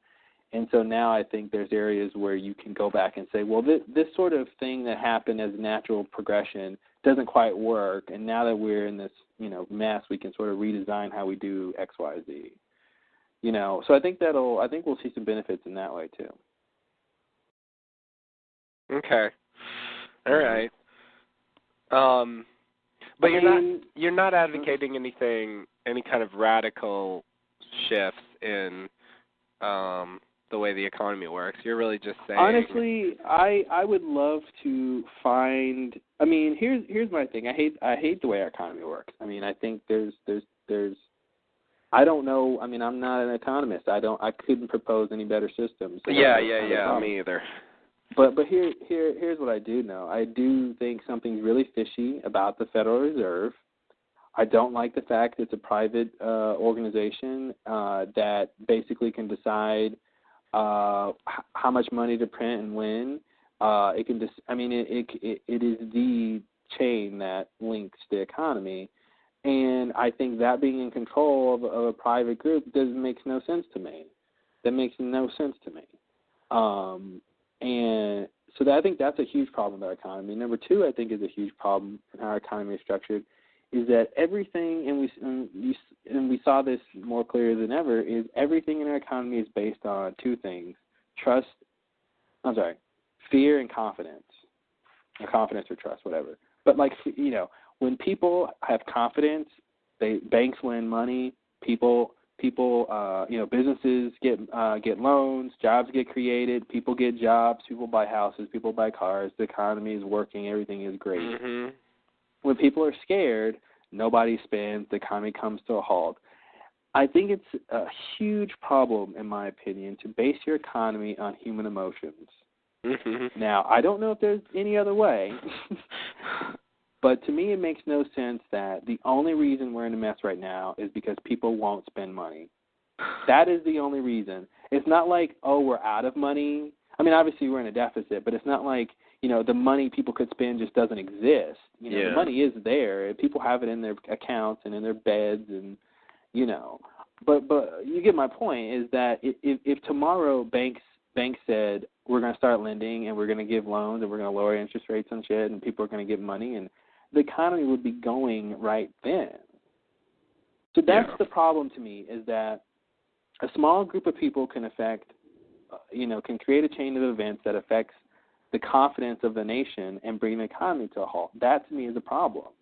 And so now I think there's areas where you can go back and say, well, this sort of thing that happened as natural progression doesn't quite work, and now that we're in this mess, we can sort of redesign how we do X, Y, Z. So I think we'll see some benefits in that way too. Okay. All right. But you're not advocating any kind of radical shifts in the way the economy works. You're really just saying. Honestly, I would love to find. I mean, here's my thing. I hate the way our economy works. I mean, I think there's. I don't know. I mean, I'm not an economist. I couldn't propose any better systems. Yeah. Me either. But here's what I do know. I do think something's really fishy about the Federal Reserve. I don't like the fact it's a private organization that basically can decide how much money to print and when. It can just. I mean, it is the chain that links the economy, and I think that being in control of a private group makes no sense to me. That makes no sense to me. And so I think that's a huge problem with our economy. Number two, I think, is a huge problem in how our economy is structured, is that everything, and we saw this more clearly than ever, is everything in our economy is based on two things: fear and confidence, or confidence or trust, whatever. But when people have confidence, banks lend money, businesses get loans, jobs get created, people get jobs, people buy houses, people buy cars, the economy is working, everything is great. Mm-hmm. when people are scared, nobody spends, the economy comes to a halt. I think it's a huge problem, in my opinion, to base your economy on human emotions. Mm-hmm. Now, I don't know if there's any other way, but to me it makes no sense that the only reason we're in a mess right now is because people won't spend money. That is the only reason. It's not like, oh, we're out of money. I mean, obviously we're in a deficit, but it's not like, the money people could spend just doesn't exist. The money is there. People have it in their accounts and in their beds and, But you get my point, is that if tomorrow banks said we're going to start lending and we're going to give loans and we're going to lower interest rates and shit and people are going to get money, and the economy would be going right then. So that's the problem to me, is that a small group of people can can create a chain of events that affects the confidence of the nation and bring the economy to a halt. That to me is a problem.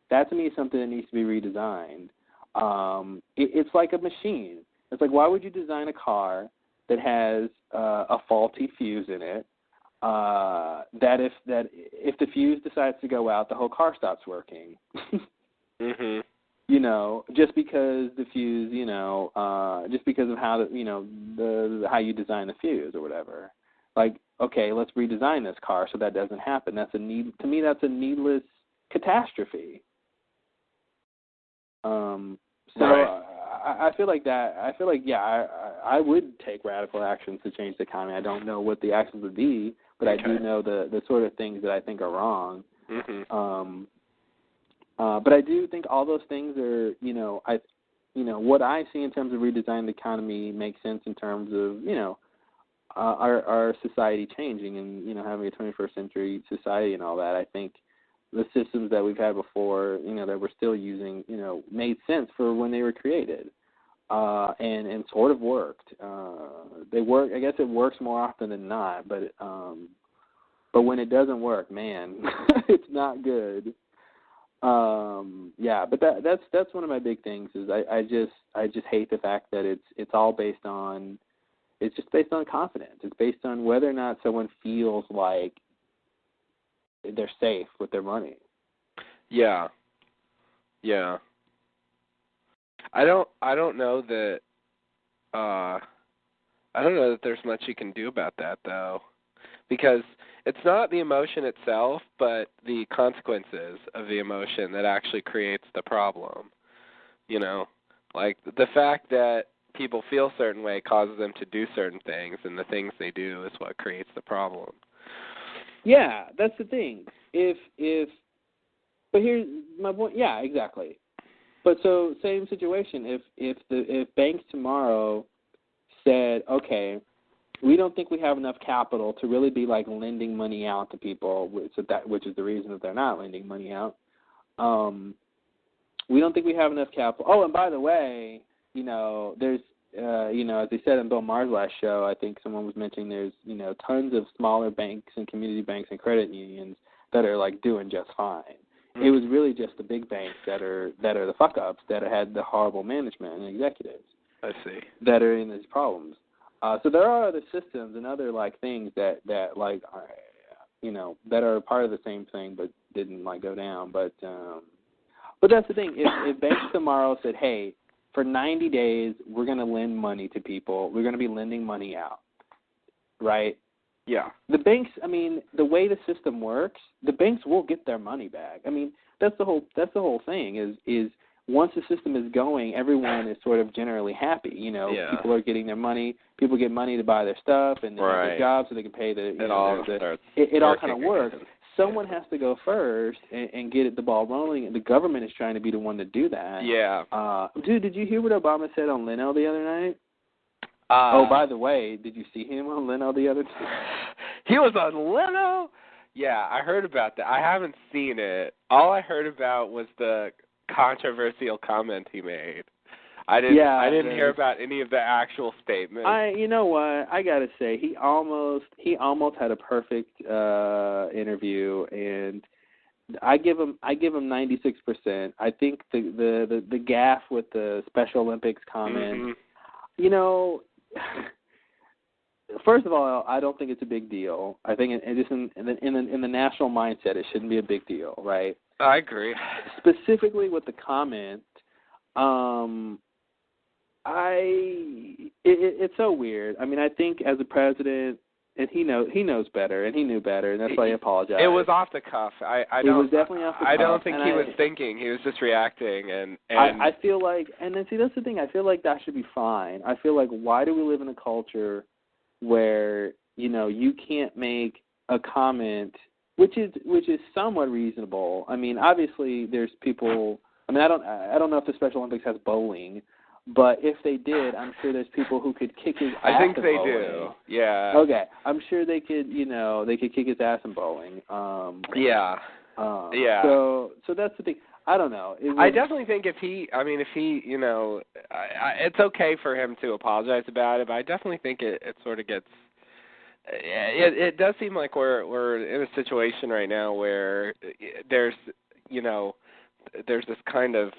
That to me is something that needs to be redesigned. It's like a machine. It's like, why would you design a car that has a faulty fuse in it? That if the fuse decides to go out, the whole car stops working. Mhm. Just because the fuse, just because of how how you design the fuse or whatever. Like, okay, let's redesign this car so that doesn't happen. To me, that's a needless catastrophe. So right. I feel like I would take radical actions to change the economy. I don't know what the actions would be, but I do know the sort of things that I think are wrong. Mm-hmm. But I do think all those things are, what I see in terms of redesigning the economy makes sense in terms of, our society changing and, having a 21st century society and all that. I think the systems that we've had before, that we're still using, made sense for when they were created, and sort of worked. They work. I guess it works more often than not, but when it doesn't work, man, it's not good. But that's one of my big things is I just hate the fact that it's all based on. It's just based on confidence. It's based on whether or not someone feels like they're safe with their money. Yeah. I don't know that there's much you can do about that though, because it's not the emotion itself, but the consequences of the emotion that actually creates the problem. Like the fact that people feel a certain way causes them to do certain things, and the things they do is what creates the problem. Yeah, that's the thing. But here's my point. Yeah, exactly. But so same situation. If banks tomorrow said, okay, we don't think we have enough capital to really be like lending money out to people, which is the reason that they're not lending money out. We don't think we have enough capital. Oh, and by the way, there's as they said in Bill Maher's last show, I think someone was mentioning there's tons of smaller banks and community banks and credit unions that are like doing just fine. Mm-hmm. It was really just the big banks that are the fuck ups, that had the horrible management and executives. I see. That are in these problems. So there are other systems and other like things that like are, that are part of the same thing but didn't like go down. But that's the thing. If banks tomorrow said, hey, for 90 days, we're going to lend money to people. We're going to be lending money out, right? Yeah. The banks, I mean, the way the system works, the banks will get their money back. I mean, that's the whole thing is once the system is going, everyone is sort of generally happy. People are getting their money. People get money to buy their stuff and their jobs so they can pay it all kind of works. Someone has to go first and get the ball rolling, and the government is trying to be the one to do that. Yeah. Dude, did you hear what Obama said on Leno the other night? Oh, by the way, did you see him on Leno the other night? He was on Leno? Yeah, I heard about that. I haven't seen it. All I heard about was the controversial comment he made. I didn't hear about any of the actual statements. You know what? I gotta say, he almost had a perfect interview, and I give him 96%. I think the gaffe with the Special Olympics comment, first of all, I don't think it's a big deal. I think in the national mindset, it shouldn't be a big deal, right? I agree. Specifically with the comment, it's so weird. I mean, I think as a president, and he knows better, and he knew better, and that's why he apologized. It was off the cuff. It was definitely off the cuff. I don't think he was thinking. He was just reacting, and I feel like, and then see, that's the thing. I feel like that should be fine. I feel like, why do we live in a culture where you can't make a comment, which is somewhat reasonable. I mean, obviously, there's people. I mean, I don't know if the Special Olympics has bowling. But if they did, I'm sure there's people who could kick his ass. I think they bowling. do. Yeah. Okay, I'm sure they could. They could kick his ass in bowling. Yeah. Yeah. So that's the thing. I don't know. I definitely think if he, it's okay for him to apologize about it, but I definitely think it sort of gets. It does seem like we're in a situation right now where there's this kind of.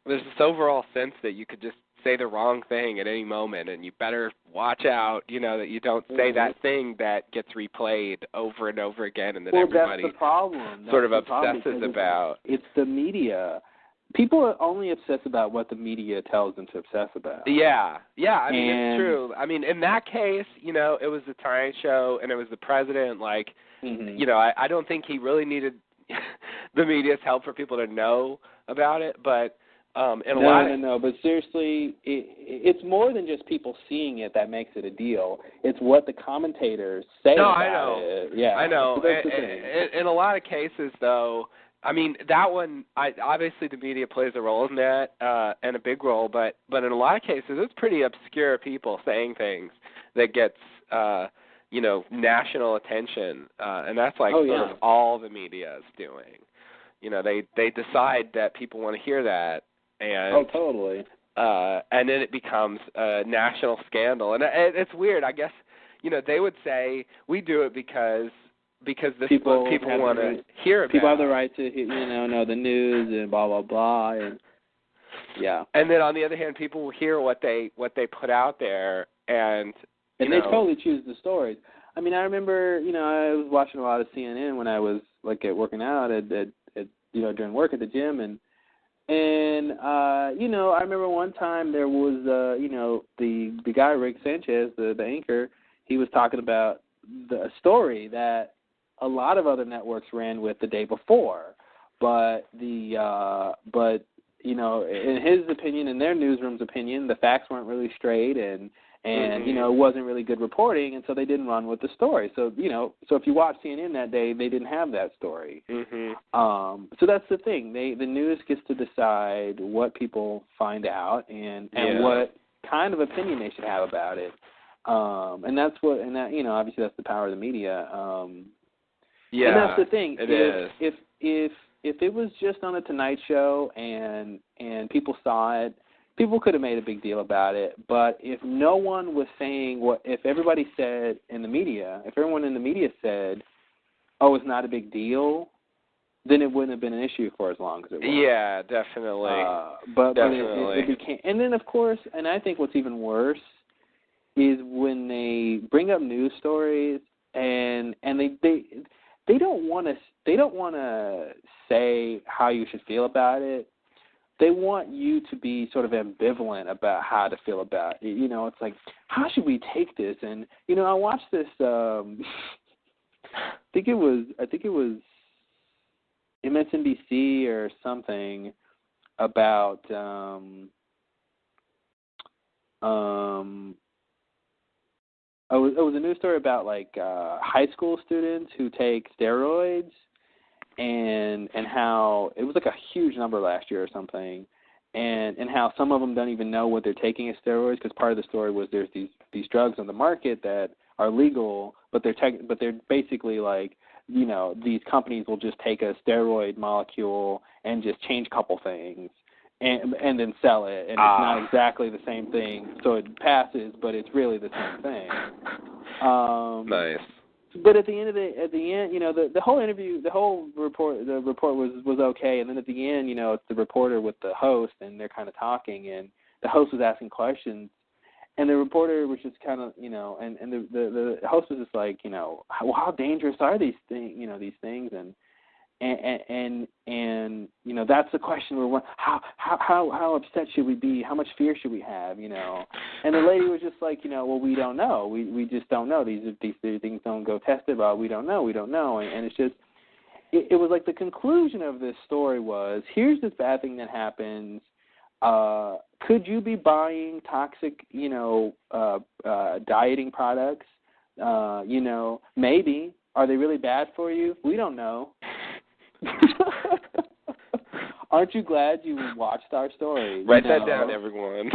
There's this overall sense that you could just say the wrong thing at any moment, and you better watch out, that you don't say that thing that gets replayed over and over again, and that everybody that's the problem. sort of obsesses about. It's the media. People are only obsessed about what the media tells them to obsess about. Yeah. I mean, it's true. I mean, in that case, it was the Tonight Show, and it was the president. Like, I don't think he really needed the media's help for people to know about it, but. No, but seriously, it's more than just people seeing it that makes it a deal. It's what the commentators say about it. Yeah, I know. In a lot of cases, though, I mean, that one, obviously the media plays a role in that, and a big role, but in a lot of cases, it's pretty obscure people saying things that gets, national attention, and that's like sort of all the media is doing. They decide that people want to hear that. And, totally. And then it becomes a national scandal, and it's weird. I guess they would say we do it because this people want to hear about. People have the right to know the news and blah blah blah, and yeah. And then on the other hand, people will hear what they put out there, and they totally choose the stories. I mean, I remember I was watching a lot of CNN when I was working out at during work at the gym and. And I remember one time there was the guy Rick Sanchez, the anchor, he was talking about the story that a lot of other networks ran with the day before, but in his opinion, in their newsroom's opinion, the facts weren't really straight and it wasn't really good reporting, and so they didn't run with the story. So so if you watch CNN that day, they didn't have that story. So that's the thing. The news gets to decide what people find out and what kind of opinion they should have about it. And that's obviously that's the power of the media. And that's the thing. If it was just on the Tonight Show and people saw it, people could have made a big deal about it, but if no one was saying if everybody said in the media, if everyone in the media said, "Oh, it's not a big deal," then it wouldn't have been an issue for as long as it was. Yeah, definitely. But it became, and then of course, and I think what's even worse is when they bring up news stories and they don't want to say how you should feel about it. They want you to be sort of ambivalent about how to feel about it. It's like, how should we take this? And I watched this. I think it was MSNBC or something about it was a news story about high school students who take steroids. And how it was a huge number last year or something, and how some of them don't even know what they're taking as steroids, because part of the story was there's these drugs on the market that are legal, but they're basically these companies will just take a steroid molecule and just change a couple things and then sell it, and it's not exactly the same thing, so it passes, but it's really the same thing. Nice. But at the end, the whole interview, the report was okay, and then at the end, it's the reporter with the host, and they're kind of talking, and the host was asking questions, and the reporter was just kind of, and the host was just like, well, how dangerous are these things, and and you know, that's the question we're how upset should we be? How much fear should we have? You know, and the lady was just like, you know, well, we don't know. We just don't know. These things don't go tested. But we don't know. And it's just it was like the conclusion of this story was, here's this bad thing that happens. Could you be buying toxic, you know, dieting products? You know, maybe. Are they really bad for you? We don't know. Aren't you glad you watched our story? Write that down, everyone.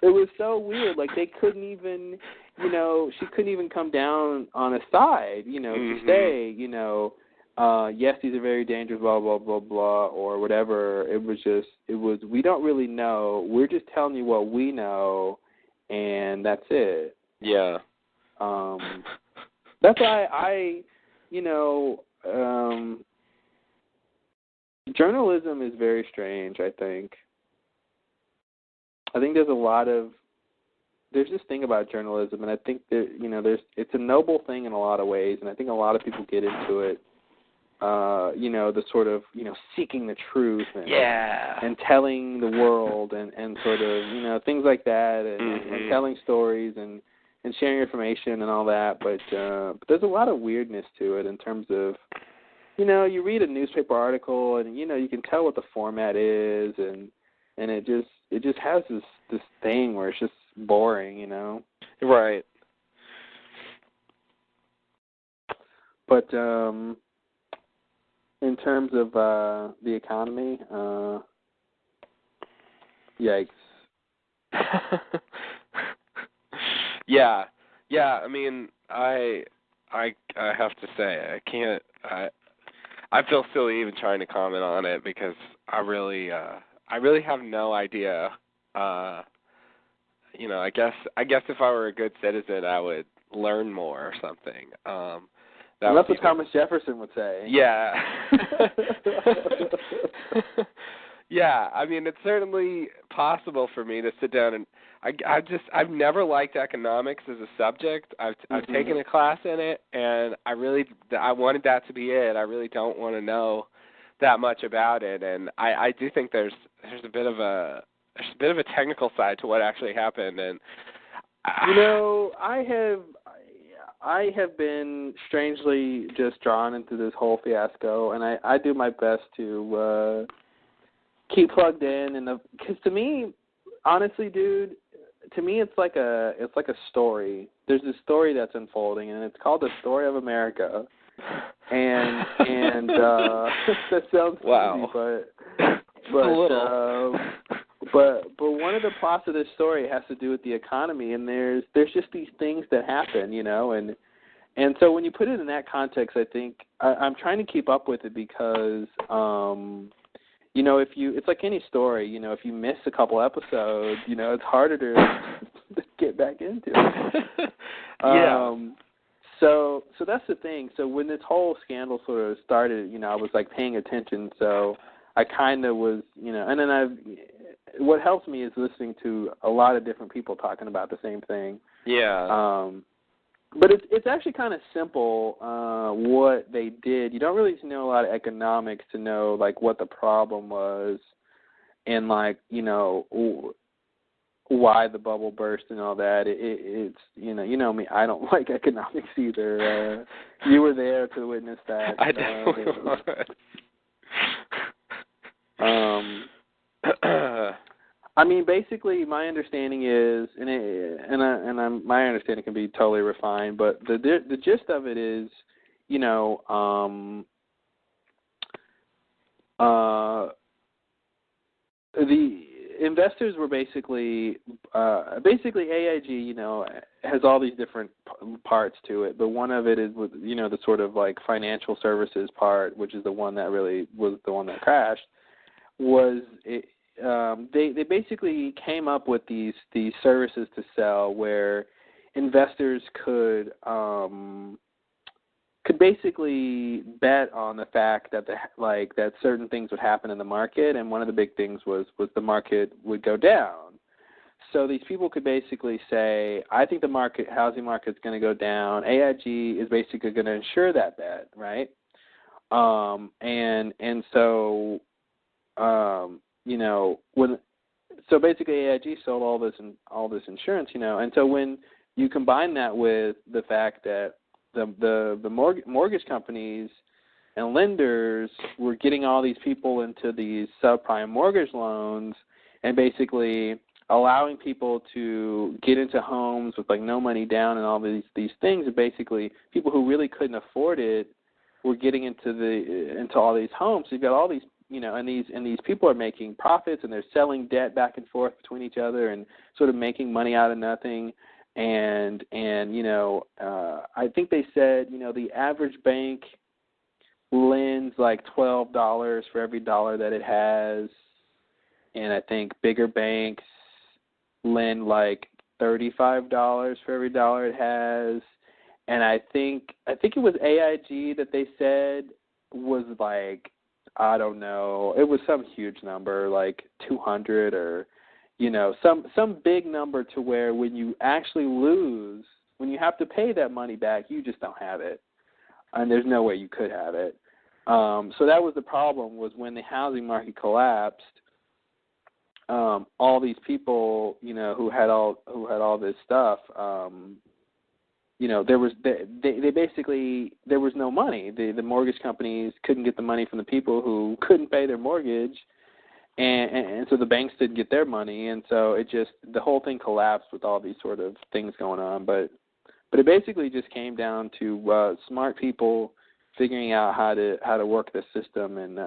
It was so weird. Like, they couldn't even, you know, she couldn't even come down on a side, you know, to say, you know, yes, these are very dangerous, blah, blah, blah, blah, or whatever. It was, we don't really know. We're just telling you what we know, and that's it. Yeah. That's why I, you know, journalism is very strange, I think. I think there's this thing about journalism, and I think that, you know, it's a noble thing in a lot of ways, and I think a lot of people get into it, you know, the sort of, you know, seeking the truth and telling the world and sort of, you know, things like that, and telling stories and sharing information and all that, but there's a lot of weirdness to it in terms of, you know, you read a newspaper article and, you know, you can tell what the format is, and it just has this thing where it's just boring, you know. Right. But in terms of the economy, yikes. Yeah. I mean, I have to say, I feel silly even trying to comment on it because I really have no idea. You know, I guess if I were a good citizen, I would learn more or something. That's what Thomas Jefferson would say. Yeah. Yeah, I mean, it's certainly possible for me to sit down and I've never liked economics as a subject. I've taken a class in it, and I wanted that to be it. I really don't want to know that much about it, and I do think there's a bit of a technical side to what actually happened, and you know, I have been strangely just drawn into this whole fiasco, and I do my best to keep plugged in, and because to me, honestly, dude, to me it's like a story. There's this story that's unfolding, and it's called The Story of America. And that sounds wow. crazy, but a little. But one of the plots of this story has to do with the economy, and there's just these things that happen, you know, and so when you put it in that context, I think I'm trying to keep up with it because you know, it's like any story, you know, if you miss a couple episodes, you know, it's harder to get back into it. Yeah. So that's the thing. So when this whole scandal sort of started, you know, I was like paying attention. So I kind of was, you know, and then what helps me is listening to a lot of different people talking about the same thing. Yeah. But it's actually kind of simple what they did. You don't really need to know a lot of economics to know like what the problem was, and like, you know, why the bubble burst and all that. It's you know me. I don't like economics either. You were there to witness that. I definitely was. I mean, basically, my understanding is, my understanding can be totally refined, but the gist of it is, you know, the investors were basically AIG, you know, has all these different parts to it, but one of it is with, you know, the sort of like financial services part, which is the one that really was the one that crashed. They basically came up with these services to sell where investors could basically bet on the fact that that certain things would happen in the market, and one of the big things was the market would go down. so these people could basically say, I think the housing market's going to go down. AIG is basically going to insure that bet, right? And so, so basically AIG sold all this insurance, and so when you combine that with the fact that the mortgage companies and lenders were getting all these people into these subprime mortgage loans and basically allowing people to get into homes with like no money down and all these things, and basically people who really couldn't afford it were getting into all these homes. So you've got all these, and these people are making profits, and they're selling debt back and forth between each other and sort of making money out of nothing. And I think they said, the average bank lends like $12 for every dollar that it has, and I think bigger banks lend like $35 for every dollar it has. And I think it was AIG that they said was like, I don't know, it was some huge number, like 200 or, some big number, to where when you actually lose, when you have to pay that money back, you just don't have it. And there's no way you could have it. So that was the problem, was when the housing market collapsed, all these people, who had all this stuff, they basically, there was no money. The mortgage companies couldn't get the money from the people who couldn't pay their mortgage, and so the banks didn't get their money, and so the whole thing collapsed with all these sort of things going on. But it basically just came down to smart people figuring out how to work the system, and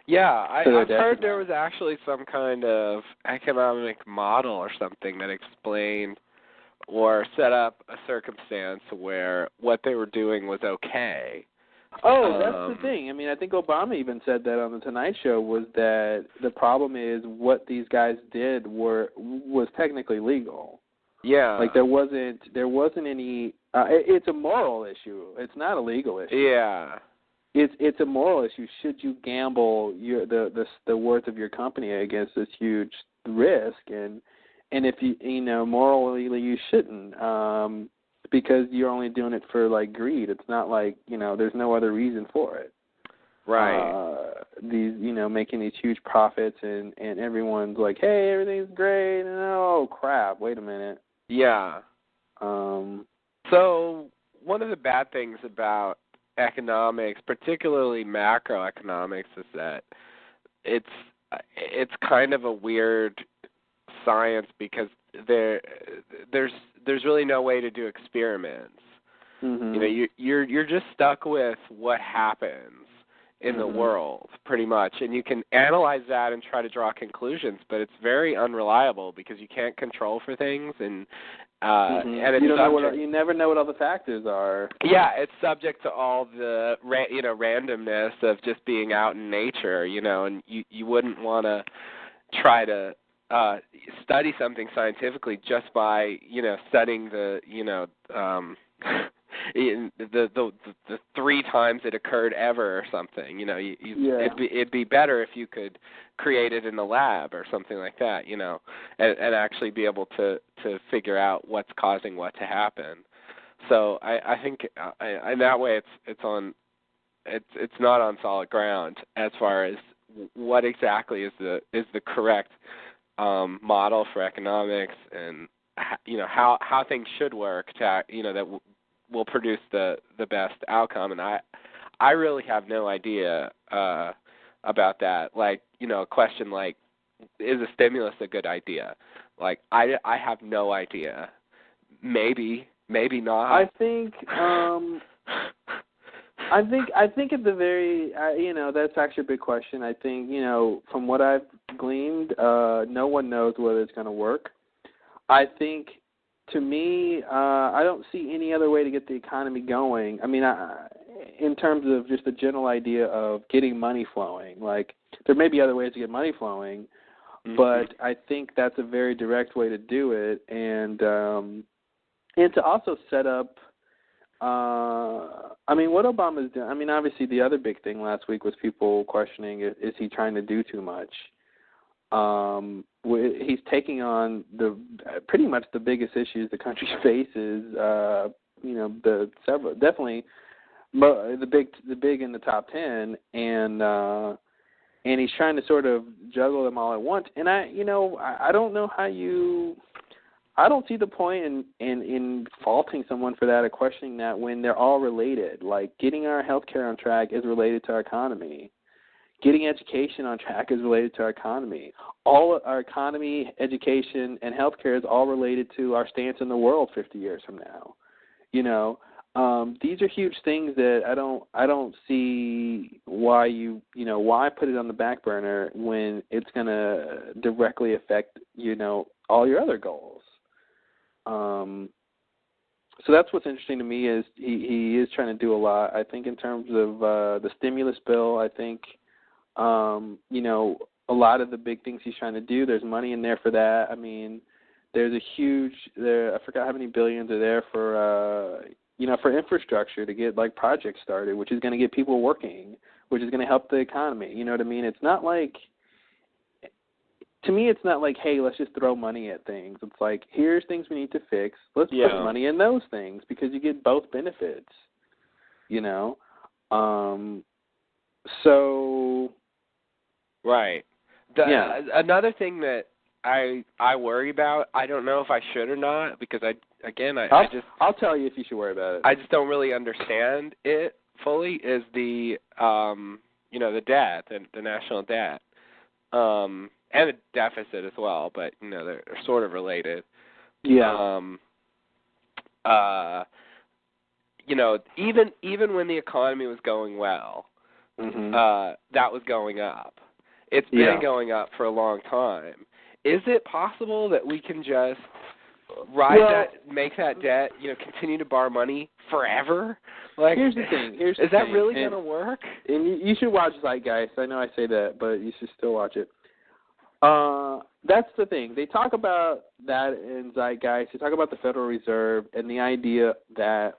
Yeah, I've heard there was actually some kind of economic model or something that explained or set up a circumstance where what they were doing was okay. Oh, that's the thing. I mean, I think Obama even said that on the Tonight Show, was that the problem is what these guys did was technically legal. Yeah. Like there wasn't any. It's a moral issue. It's not a legal issue. Yeah. It's a moral issue. Should you gamble the worth of your company against this huge risk? And if you morally you shouldn't, because you're only doing it for like greed. It's not like there's no other reason for it. Right. These making these huge profits, and everyone's like, hey, everything's great, and oh crap, wait a minute. Yeah. So one of the bad things about economics, particularly macroeconomics, is that it's kind of a weird science, because there's really no way to do experiments. Mm-hmm. You're just stuck with what happens in the world, pretty much, and you can analyze that and try to draw conclusions, but it's very unreliable because you can't control for things, and and it's you never know what all the factors are. Yeah, it's subject to all the randomness of just being out in nature, and you wouldn't want to try to study something scientifically just by studying the the 3 times it occurred ever or something. It'd be better if you could create it in the lab or something like that, and actually be able to figure out what's causing what to happen. So I think in that way it's not on solid ground as far as what exactly is the correct model for economics, and how things should work to that will produce the best outcome. And I really have no idea about that. Like, a question like, is a stimulus a good idea? Like, I have no idea. Maybe not. I think at the very that's actually a big question. I think from what I've gleaned, no one knows whether it's going to work. I think, to me, I don't see any other way to get the economy going. I mean, in terms of just the general idea of getting money flowing, like there may be other ways to get money flowing, but I think that's a very direct way to do it, and to also set up. I mean, what Obama's doing. I mean, obviously, the other big thing last week was people questioning: is he trying to do too much? He's taking on pretty much the biggest issues the country faces. Definitely the big in the top 10, and he's trying to sort of juggle them all at once. And I don't know how I don't see the point in faulting someone for that or questioning that when they're all related. Like, getting our healthcare on track is related to our economy. Getting education on track is related to our economy. All our economy, education, and healthcare is all related to our stance in the world 50 years from now. These are huge things that I don't see why why put it on the back burner when it's going to directly affect, all your other goals. So that's what's interesting to me is he is trying to do a lot. I think in terms of the stimulus bill, I think, a lot of the big things he's trying to do, there's money in there for that. I mean, there's I forgot how many billions are there for, for infrastructure to get like projects started, which is going to get people working, which is going to help the economy. You know what I mean? It's not like, to me, it's not like, hey, let's just throw money at things. It's like, here's things we need to fix. Let's put money in those things because you get both benefits, So. Right. Another thing that I worry about, I don't know if I should or not, because I'll tell you if you should worry about it. I just don't really understand it fully, is the the debt, the national debt. And the deficit as well, but they're sort of related. Yeah. Even when the economy was going well, that was going up. It's been going up for a long time. Is it possible that we can just make that debt, continue to borrow money forever? Like, here's the thing. Is that really going to work? And you should watch Zeitgeist. I know I say that, but you should still watch it. That's the thing. They talk about that in Zeitgeist. They talk about the Federal Reserve and the idea that,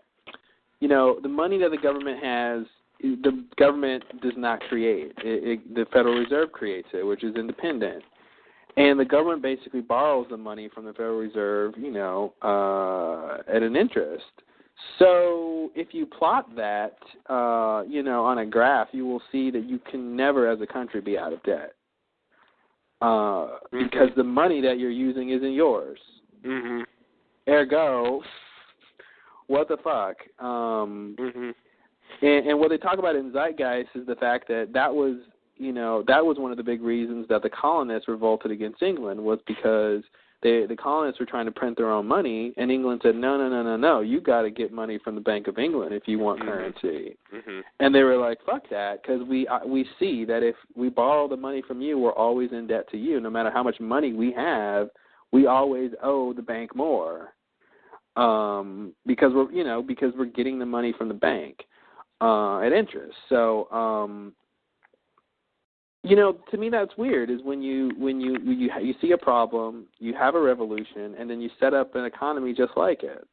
the money that the government has, the government does not create. The Federal Reserve creates it, which is independent. And the government basically borrows the money from the Federal Reserve, at an interest. So if you plot that, on a graph, you will see that you can never, as a country, be out of debt. Because the money that you're using isn't yours. Ergo, what the fuck? And what they talk about in Zeitgeist is the fact that was one of the big reasons that the colonists revolted against England, was because the colonists were trying to print their own money, and England said, no, you got to get money from the Bank of England if you want currency. And they were like, fuck that, because we see that if we borrow the money from you, we're always in debt to you. No matter how much money we have, we always owe the bank more, because we're getting the money from the bank at interest. So, to me that's weird, is when you see a problem, you have a revolution, and then you set up an economy just like it.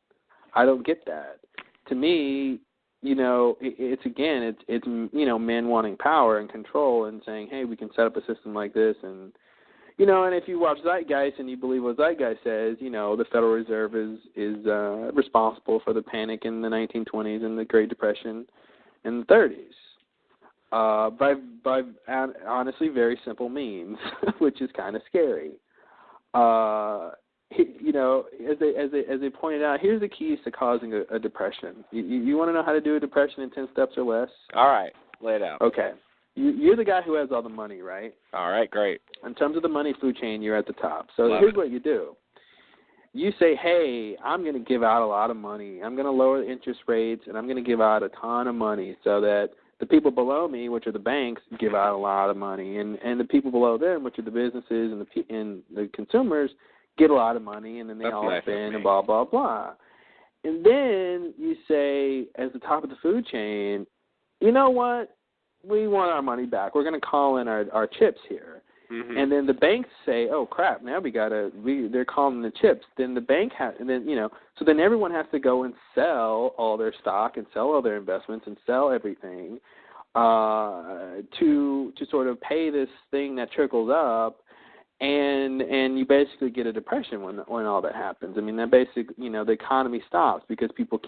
I don't get that. To me, it's men wanting power and control and saying, hey, we can set up a system like this, and and if you watch Zeitgeist and you believe what Zeitgeist says, the Federal Reserve is responsible for the panic in the 1920s and the Great Depression in the 30s. By honestly very simple means, which is kind of scary. As they pointed out, here's the keys to causing a depression. You want to know how to do a depression in 10 steps or less? All right, lay it out. Okay. You're the guy who has all the money, right? All right, great. In terms of the money food chain, you're at the top. So here's what you do. You say, hey, I'm going to give out a lot of money. I'm going to lower the interest rates, and I'm going to give out a ton of money so that the people below me, which are the banks, give out a lot of money, and the people below them, which are the businesses and the consumers, get a lot of money, and then they all spend and blah, blah, blah. And then you say, as the top of the food chain, you know what? We want our money back. We're going to call in our chips here. And then the banks say, oh, crap, now they're calling the chips. Then the bank so then everyone has to go and sell all their stock and sell all their investments and sell everything to sort of pay this thing that trickles up. and you basically get a depression when all that happens. I mean, that the economy stops because people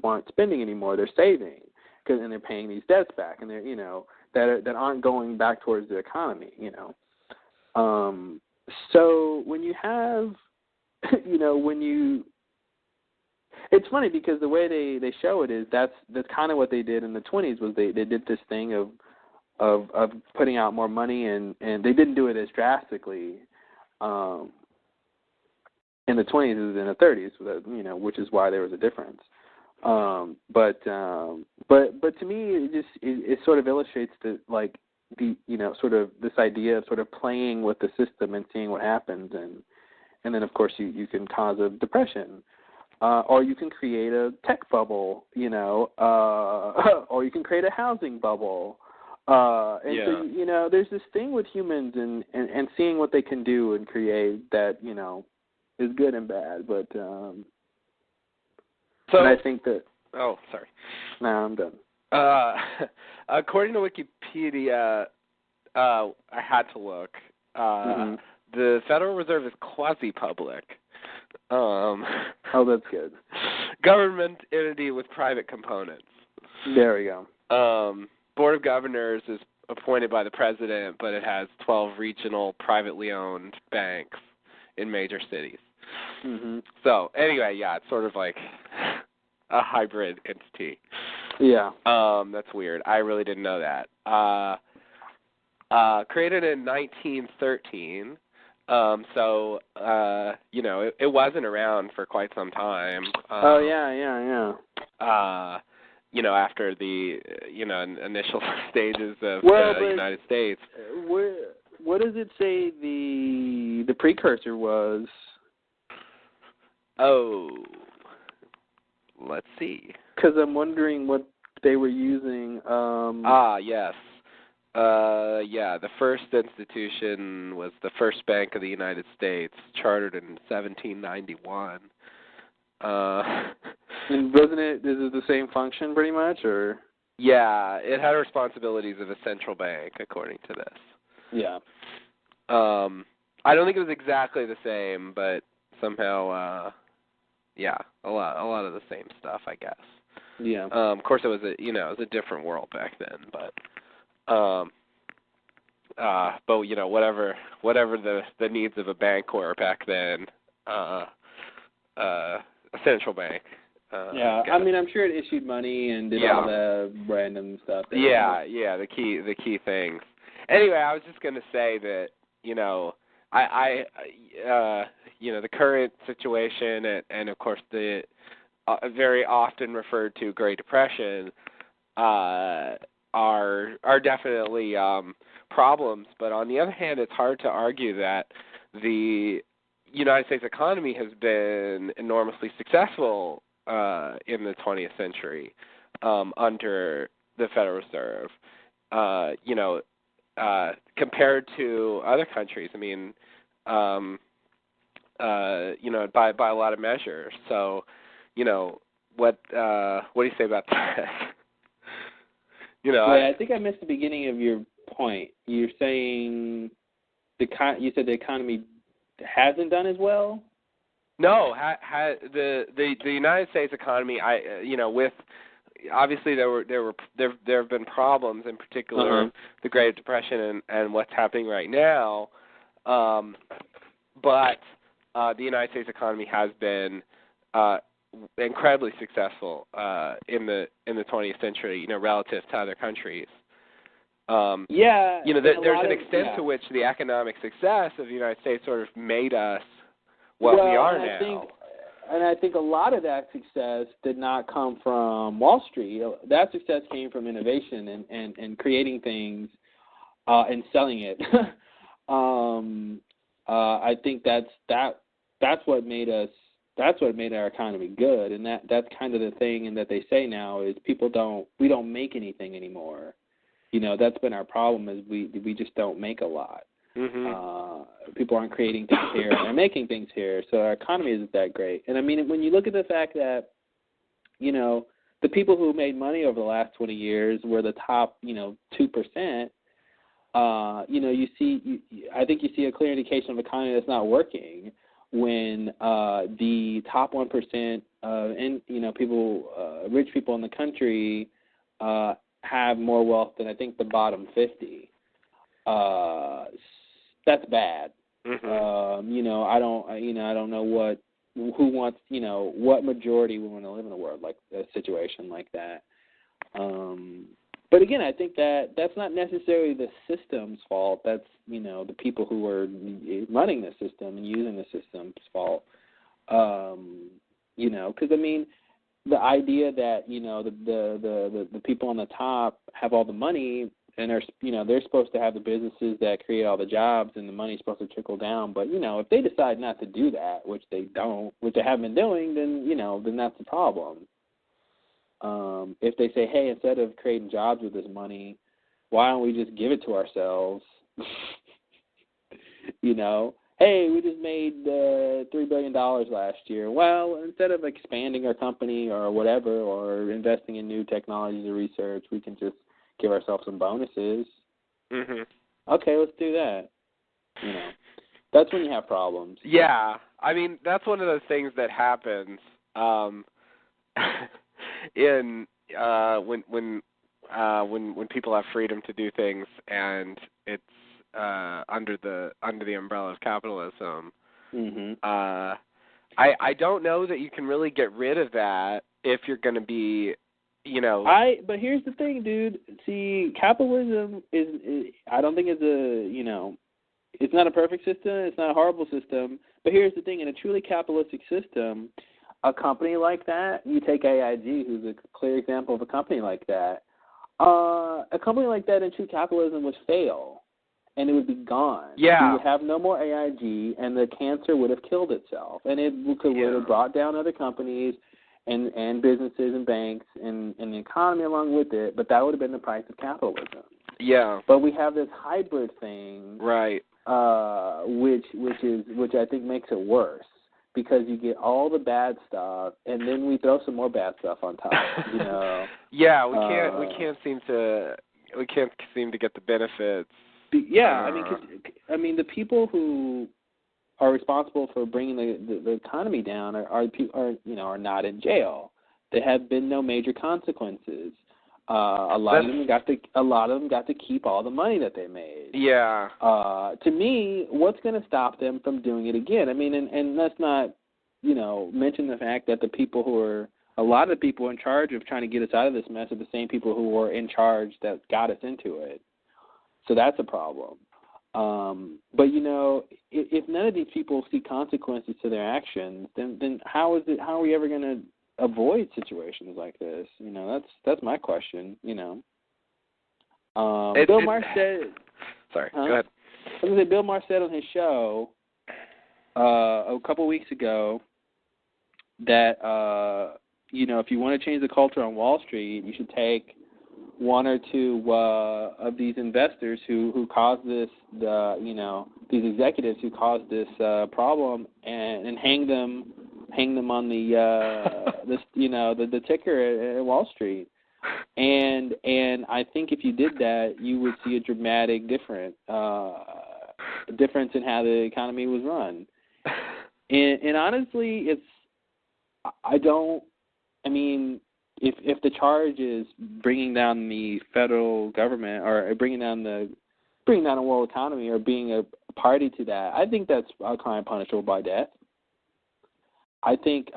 aren't spending anymore. They're saving and they're paying these debts back, and they're that aren't going back towards the economy. So when you have it's funny because the way they show it is that's kind of what they did in the 20s was they did this thing of putting out more money, and they didn't do it as drastically in the 20s as in the 30s, which is why there was a difference. But to me, it sort of illustrates the sort of this idea of sort of playing with the system and seeing what happens, and then of course you can cause a depression. Or you can create a tech bubble, or you can create a housing bubble. So, there's this thing with humans and seeing what they can do and create that, is good and bad. But and I think that... Oh, sorry. No, I'm done. According to Wikipedia, I had to look. The Federal Reserve is quasi-public. Oh, that's good. Government entity with private components. There we go. Board of Governors is appointed by the president, but it has 12 regional privately owned banks in major cities. Mm-hmm. So anyway, yeah, it's sort of like a hybrid entity. Yeah. That's weird. I really didn't know that. Created in 1913. So it wasn't around for quite some time. Yeah. After the initial stages of the United States. What does it say the precursor was? Oh, let's see. Because I'm wondering what they were using. Yes. The first institution was the First Bank of the United States, chartered in 1791. And wasn't it? Is it the same function, pretty much, or? Yeah, it had responsibilities of a central bank, according to this. Yeah. I don't think it was exactly the same, but somehow, a lot of the same stuff, I guess. Yeah. Of course, it was a different world back then, but whatever the needs of a bank were back then, a central bank. I mean, I'm sure it issued money and did all the random stuff. The key things. Anyway, I was just going to say that the current situation and of course the very often referred to Great Depression are definitely problems. But on the other hand, it's hard to argue that the United States economy has been enormously successful in the 20th century under the Federal Reserve. Compared to other countries, I mean, by a lot of measures. So, what do you say about that? I think I missed the beginning of your point. You're saying you said the economy hasn't done as well? No, the United States economy, with obviously there have been problems, in particular the Great Depression and what's happening right now, but the United States economy has been incredibly successful in the 20th century, relative to other countries. There's an extent to which the economic success of the United States sort of made us what we are now. I think a lot of that success did not come from Wall Street. That success came from innovation and creating things and selling it. I think that's what made our economy good, and that's kind of the thing. And that they say now is we don't make anything anymore. That's been our problem, is we just don't make a lot. Mm-hmm. People aren't creating things here, and they're making things here, so our economy isn't that great. And I mean, when you look at the fact that, the people who made money over the last 20 years were the top, 2%, I think you see a clear indication of an economy that's not working when the top 1% rich people in the country have more wealth than I think the bottom 50. That's bad. Mm-hmm. I don't know what majority would want to live in a world like a situation like that. But again, I think that's not necessarily the system's fault. That's the people who are running the system and using the system's fault. Because I mean, the idea that the people on the top have all the money and they're supposed to have the businesses that create all the jobs and the money's supposed to trickle down. But if they decide not to do that, which they don't, which they haven't been doing, then that's the problem. If they say, hey, instead of creating jobs with this money, why don't we just give it to ourselves? Hey, we just made $3 billion last year. Well, instead of expanding our company or whatever, or investing in new technologies or research, we can just give ourselves some bonuses. Mm-hmm. Okay, let's do that. That's when you have problems. Yeah, I mean that's one of those things that happens when people have freedom to do things and it's under the umbrella of capitalism. Mm-hmm. I don't know that you can really get rid of that if you're going to be, But here's the thing, dude. See, capitalism is I don't think it's it's not a perfect system. It's not a horrible system. But here's the thing: in a truly capitalistic system, a company like that, you take AIG, who's a clear example of a company like that. A company like that in true capitalism would fail, and it would be gone. Yeah. You would have no more AIG, and the cancer would have killed itself, and it would have brought down other companies and businesses and banks and the economy along with it. But that would have been the price of capitalism. Yeah. But we have this hybrid thing, right? Which I think makes it worse. Because you get all the bad stuff, and then we throw some more bad stuff on top. Yeah, we can't seem to get the benefits. Yeah, the people who are responsible for bringing the economy down are not in jail. There have been no major consequences. A lot of them got to keep all the money that they made. Yeah. To me, what's going to stop them from doing it again? I mean, and let's not, mention the fact that a lot of the people in charge of trying to get us out of this mess are the same people who were in charge that got us into it. So that's a problem. But if none of these people see consequences to their actions, then how are we ever going to avoid situations like this? That's my question. Bill Maher said. Sorry, go ahead. I was going to say Bill Maher said on his show a couple weeks ago that if you want to change the culture on Wall Street, you should take one or two of these investors who caused this, these executives who caused this problem, and hang them on the ticker at Wall Street. And I think if you did that, you would see a dramatic difference in how the economy was run. And honestly, if the charge is bringing down the federal government or bringing down a world economy or being a party to that, I think that's a crime punishable by death. I think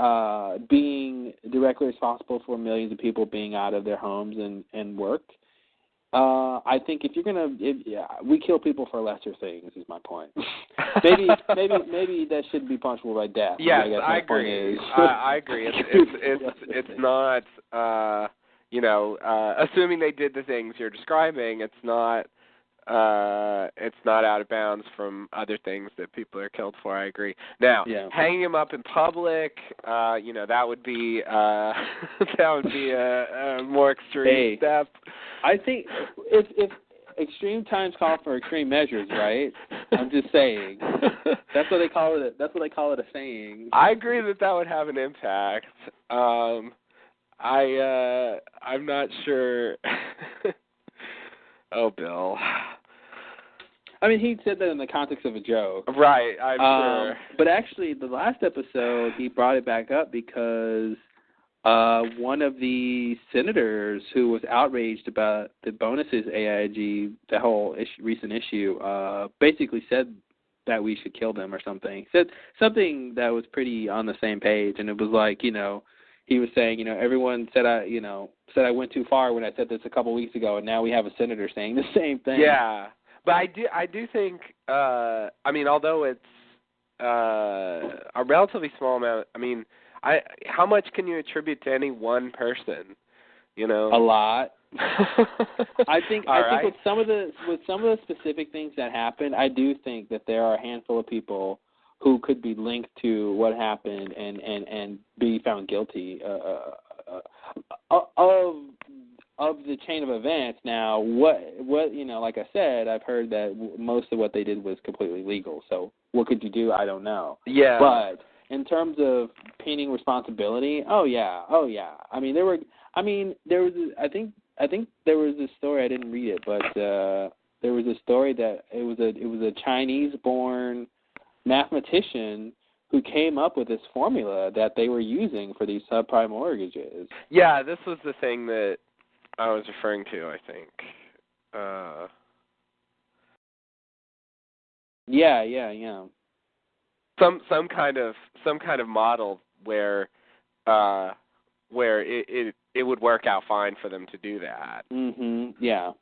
being directly responsible for millions of people being out of their homes and work, I think if you're we kill people for lesser things is my point. maybe that should be punishable by death. Yes, I agree. I agree. It's not assuming they did the things you're describing. It's not out of bounds from other things that people are killed for. I agree. Now, hanging them up in public, that would be a more extreme step. I think if extreme times call for extreme measures, right? I'm just saying. That's what they call it. That's what they call it, a saying. I agree that would have an impact. I'm not sure. Oh, Bill. I mean, he said that in the context of a joke. Right, I'm sure. But actually, the last episode, he brought it back up because one of the senators who was outraged about the bonuses AIG, the whole recent issue, basically said that we should kill them or something. Said something that was pretty on the same page, and it was like, he was saying, everyone said I went too far when I said this a couple weeks ago, and now we have a senator saying the same thing. Yeah, but I do think, I mean, although it's a relatively small amount, I mean, how much can you attribute to any one person? A lot. I think right. with some of the specific things that happened, I do think that there are a handful of people who could be linked to what happened and be found guilty of the chain of events. Now, what like I said, I've heard that most of what they did was completely legal. So what could you do? I don't know. Yeah. But in terms of pinning responsibility, oh yeah. I mean, there was I think there was this story, I didn't read it, but there was a story that it was a Chinese-born mathematician who came up with this formula that they were using for these subprime mortgages. Yeah, this was the thing that I was referring to, I think. Yeah. Some kind of model where it would work out fine for them to do that. Mhm. Yeah.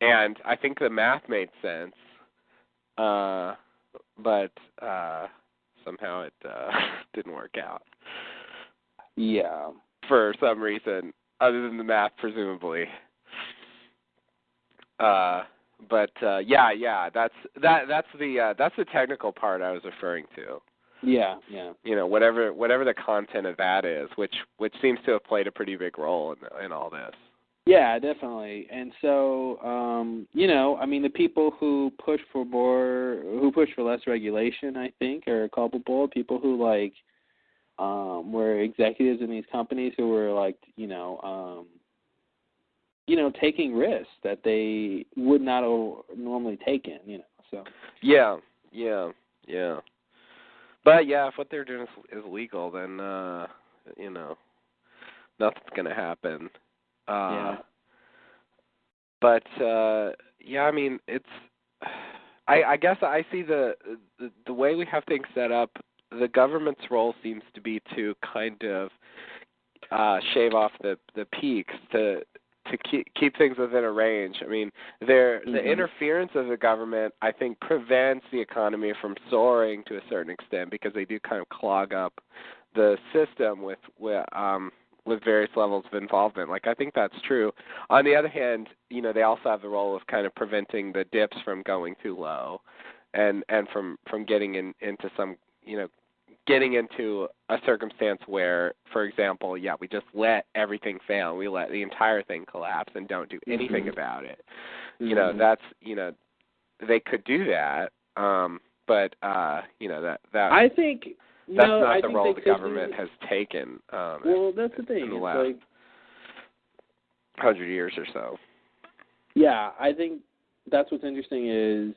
And I think the math made sense. But somehow it didn't work out. Yeah. For some reason other than the math, presumably. But that's the technical part I was referring to. Yeah. Whatever the content of that is, which seems to have played a pretty big role in all this. Yeah, definitely. And so, I mean, the people who push for less regulation, I think, are culpable. People who were executives in these companies who were taking risks that they would not normally take in, So. Yeah. But yeah, if what they're doing is legal, then nothing's gonna happen. Yeah. But I mean, it's. I guess I see the way we have things set up. The government's role seems to be to kind of shave off the peaks to keep things within a range. I mean, the interference of the government, I think, prevents the economy from soaring to a certain extent because they do kind of clog up the system with various levels of involvement. I think that's true. On the other hand, they also have the role of kind of preventing the dips from going too low, and from getting into some, getting into a circumstance where, for example, we just let everything fail. We let the entire thing collapse and don't do anything about it. That's, they could do that, but that I think. That's not the role the government has taken. Well, that's the thing. In the last 100 years or so. Yeah, I think that's what's interesting is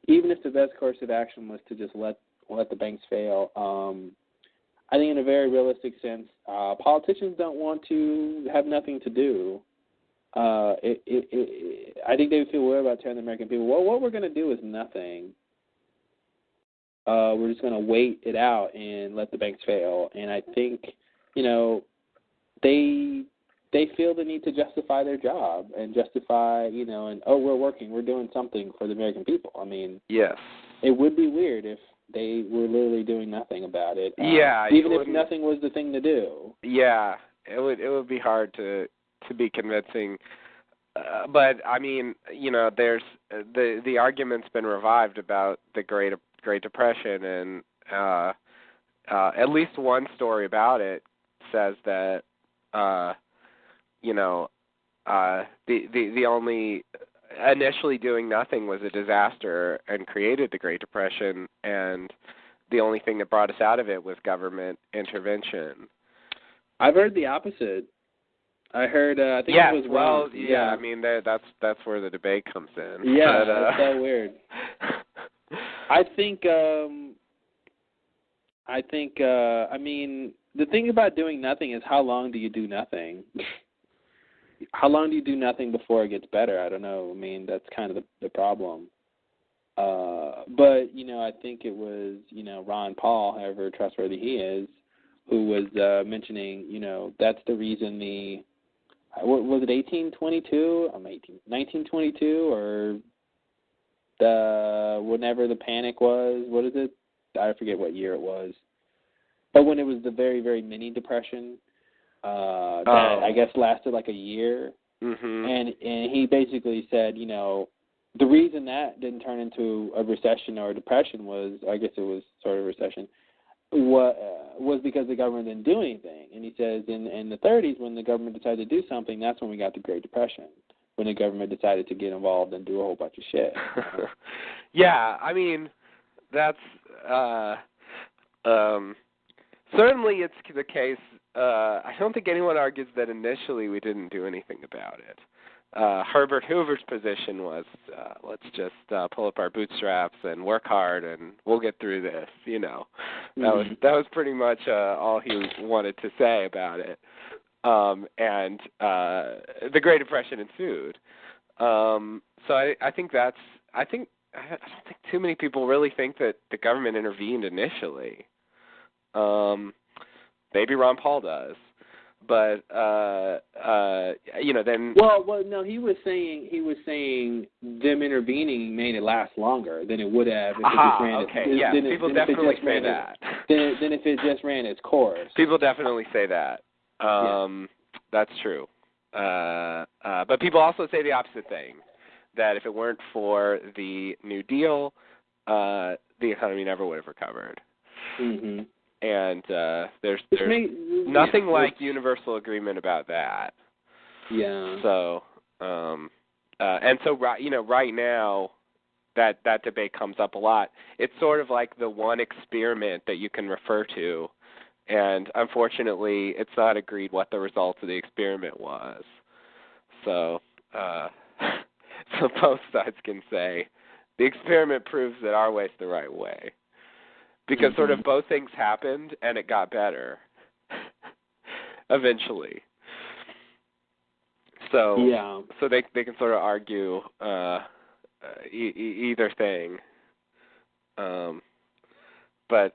even if the best course of action was to just let the banks fail, I think in a very realistic sense, politicians don't want to have nothing to do. I think they feel worried about telling the American people, well, what we're going to do is nothing. We're just going to wait it out and let the banks fail. And I think, they feel the need to justify their job and justify, we're doing something for the American people. I mean, yes, it would be weird if they were literally doing nothing about it. Even if nothing was the thing to do. Yeah, it would be hard to be convincing. But I mean, there's the argument's been revived about the Great Depression, and at least one story about it says that the only initially doing nothing was a disaster and created the Great Depression, and the only thing that brought us out of it was government intervention. I've heard the opposite. I heard. I think yes, it was well, Ron. yeah. I mean, that's where the debate comes in. Yeah, but, it's so weird. I think. I mean, the thing about doing nothing is how long do you do nothing? How long do you do nothing before it gets better? I don't know. I mean, that's kind of the problem. But, I think it was, Ron Paul, however trustworthy he is, who was mentioning, that's the reason was it 1822? 1922 or whenever the panic was, what is it? I forget what year it was. But when it was the very, very mini depression, that I guess lasted like a year. Mm-hmm. And he basically said, the reason that didn't turn into a recession or a depression was, I guess it was sort of a recession, was because the government didn't do anything. And he says in the 30s, when the government decided to do something, that's when we got the Great Depression, when the government decided to get involved and do a whole bunch of shit. Yeah, I mean, that's certainly it's the case. I don't think anyone argues that initially we didn't do anything about it. Herbert Hoover's position was, let's just pull up our bootstraps and work hard, and we'll get through this. That was pretty much all he wanted to say about it. And the Great Depression ensued. So I think I don't think too many people really think that the government intervened initially. Maybe Ron Paul does. But then. Well, no. He was saying them intervening made it last longer than it would have if it just ran. Okay, yeah. People definitely say that. Then if it just ran its course. People definitely say that. That's true. But people also say the opposite thing, that if it weren't for the New Deal, the economy never would have recovered. Mm-hmm. And there's nothing like universal agreement about that. Yeah. So, and so right now, that debate comes up a lot. It's sort of like the one experiment that you can refer to, and unfortunately, it's not agreed what the results of the experiment was. So, so both sides can say the experiment proves that our way's the right way. Because sort of both things happened, and it got better eventually. So so they can sort of argue either thing. But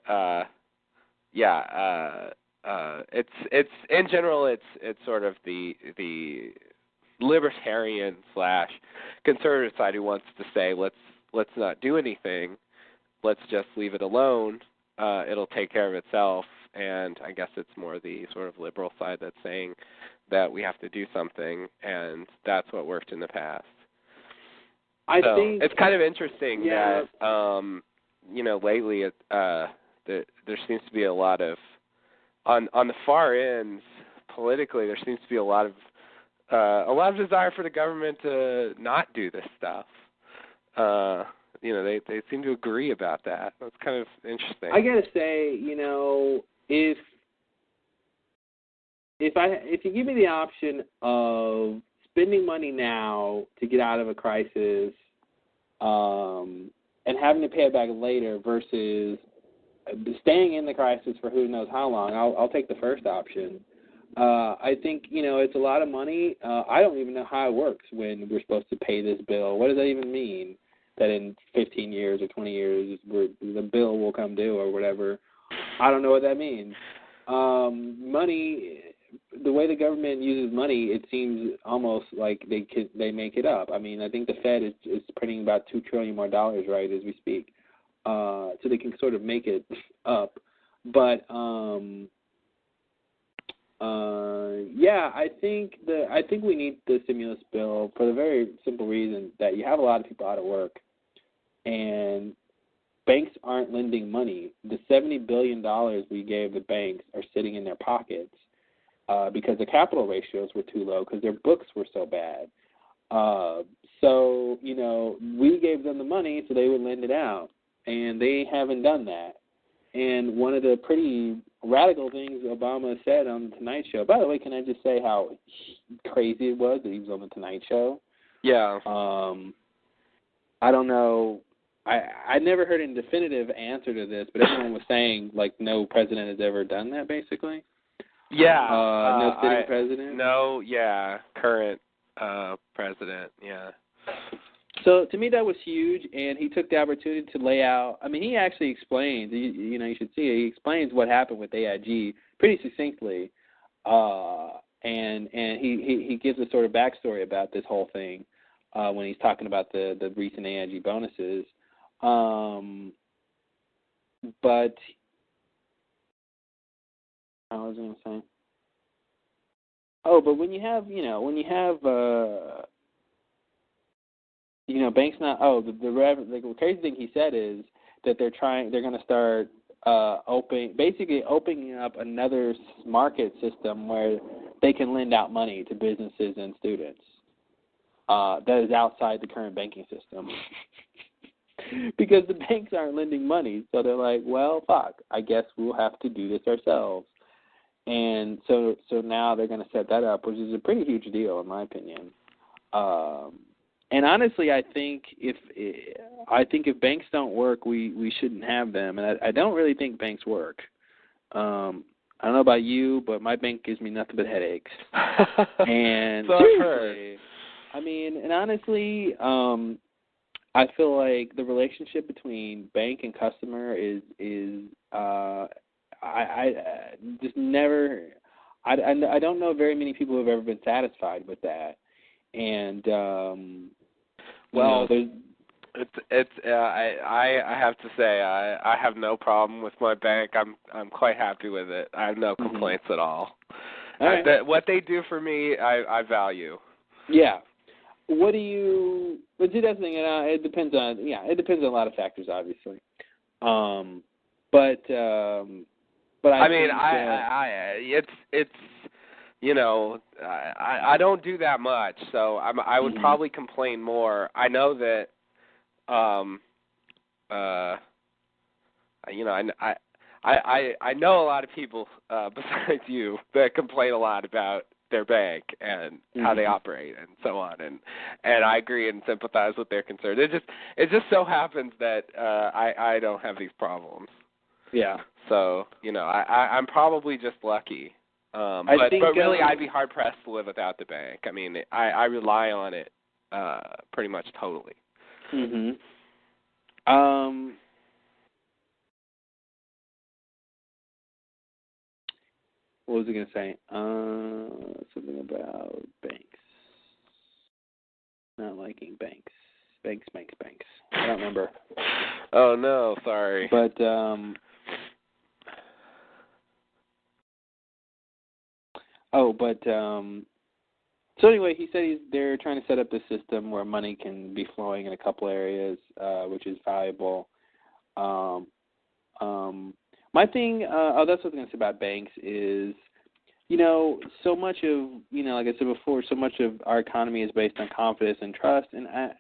it's in general it's sort of the libertarian / conservative side who wants to say let's not do anything. Let's just leave it alone. It'll take care of itself. And I guess it's more the sort of liberal side that's saying that we have to do something, and that's what worked in the past. I think it's kind of interesting that lately there seems to be a lot of on the far ends politically. There seems to be a lot of desire for the government to not do this stuff. They seem to agree about that. That's kind of interesting. I gotta say, if you give me the option of spending money now to get out of a crisis, and having to pay it back later versus staying in the crisis for who knows how long, I'll take the first option. I think, it's a lot of money. I don't even know how it works when we're supposed to pay this bill. What does that even mean? That in 15 years or 20 years the bill will come due or whatever. I don't know what that means. Money, the way the government uses money, it seems almost like they make it up. I mean, I think the Fed is printing about $2 trillion more right as we speak, so they can sort of make it up. But I think we need the stimulus bill for the very simple reason that you have a lot of people out of work, and banks aren't lending money. The $70 billion we gave the banks are sitting in their pockets because the capital ratios were too low because their books were so bad. So we gave them the money so they would lend it out, and they haven't done that. And one of the pretty radical things Obama said on the Tonight Show. By the way, can I just say how crazy it was that he was on the Tonight Show? Yeah. I don't know. I never heard a definitive answer to this, but everyone was saying, like, no president has ever done that, basically. Yeah. No sitting president? No, yeah. Current president, yeah. So, to me, that was huge, and he took the opportunity to lay out. I mean, he actually explains, you know, you should see it. He explains what happened with AIG pretty succinctly, and he gives a sort of backstory about this whole thing when he's talking about the recent AIG bonuses. But I was going to say, but when you have banks not. The crazy thing he said is that they're going to start opening up another market system where they can lend out money to businesses and students. That is outside the current banking system. Because the banks aren't lending money, so they're like, well, fuck, I guess we'll have to do this ourselves. And so now they're going to set that up, which is a pretty huge deal, in my opinion. And honestly, I think if banks don't work, we shouldn't have them. And I don't really think banks work. I don't know about you, but my bank gives me nothing but headaches. And so seriously, I mean, and honestly, I feel like the relationship between bank and customer is I just never. I don't know very many people who have ever been satisfied with that. And well, I have to say I have no problem with my bank. I'm quite happy with it. I have no complaints at all. Right. What they do for me, I value. Yeah. What do you? But see, that's the thing. It depends on. Yeah, it depends on a lot of factors, obviously. But I mean, think, it's you know, I don't do that much, so I would probably complain more. I know that, you know, I know a lot of people besides you that complain a lot about their bank and how they operate and so on, and I agree and sympathize with their concerns. It just so happens that I don't have these problems. Yeah. So, you know, I'm probably just lucky. But really, I'd be hard pressed to live without the bank. I mean, I rely on it pretty much totally. What was I going to say? Something about banks. Not liking banks. Banks. I don't remember. Oh no, sorry. But so anyway, he said they're trying to set up this system where money can be flowing in a couple areas, which is valuable. My thing, that's what I was going to say about banks is, you know, so much of, you know, like I said before, so much of our economy is based on confidence and trust. And I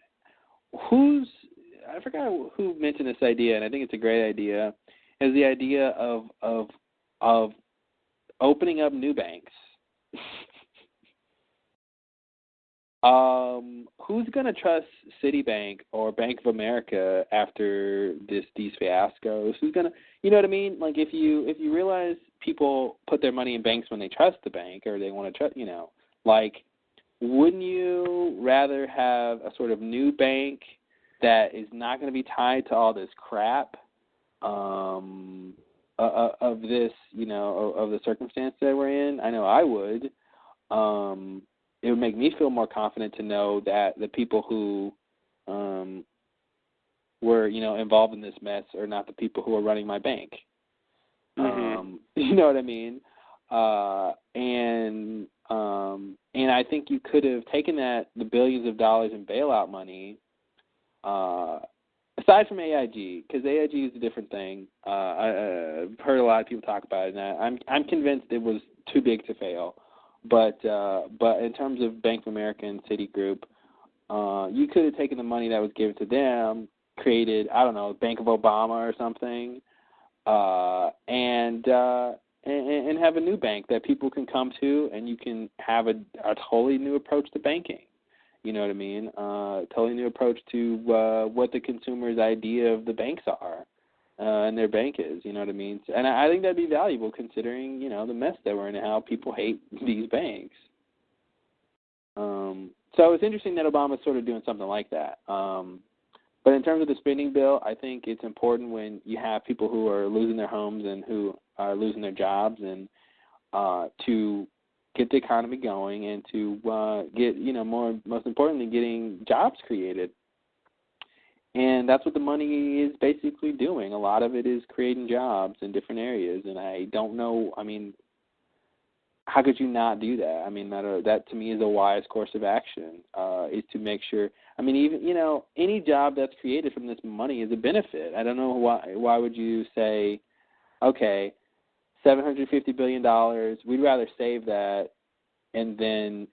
forgot who mentioned this idea, and I think it's a great idea, is the idea of opening up new banks. Who's going to trust Citibank or Bank of America after these fiascos? Who's going to, you know what I mean? Like if you realize people put their money in banks when they trust the bank or they want to trust, you know, like wouldn't you rather have a sort of new bank that is not going to be tied to all this crap of this, you know, of the circumstance that we're in? I know I would. It would make me feel more confident to know that the people who were, you know, involved in this mess are not the people who are running my bank. You know what I mean? And I think you could have taken the billions of dollars in bailout money, aside from AIG, because AIG is a different thing. I've heard a lot of people talk about it, and I'm convinced it was too big to fail. But in terms of Bank of America and Citigroup, you could have taken the money that was given to them, created, I don't know, Bank of Obama or something, and and have a new bank that people can come to, and you can have a totally new approach to banking. You know what I mean? Totally new approach to what the consumer's idea of the banks are and their bank is. You know what I mean? And I think that'd be valuable considering, the mess that we're in and how people hate these banks. So it's interesting that Obama's sort of doing something like that. But in terms of the spending bill, I think it's important when you have people who are losing their homes and who are losing their jobs, and to get the economy going and to get, most importantly, getting jobs created. And that's what the money is basically doing. A lot of it is creating jobs in different areas, and I don't know, how could you not do that? That to me is a wise course of action, is to make sure, even, any job that's created from this money is a benefit. I don't know why would you say, okay, $750 billion, we'd rather save that and then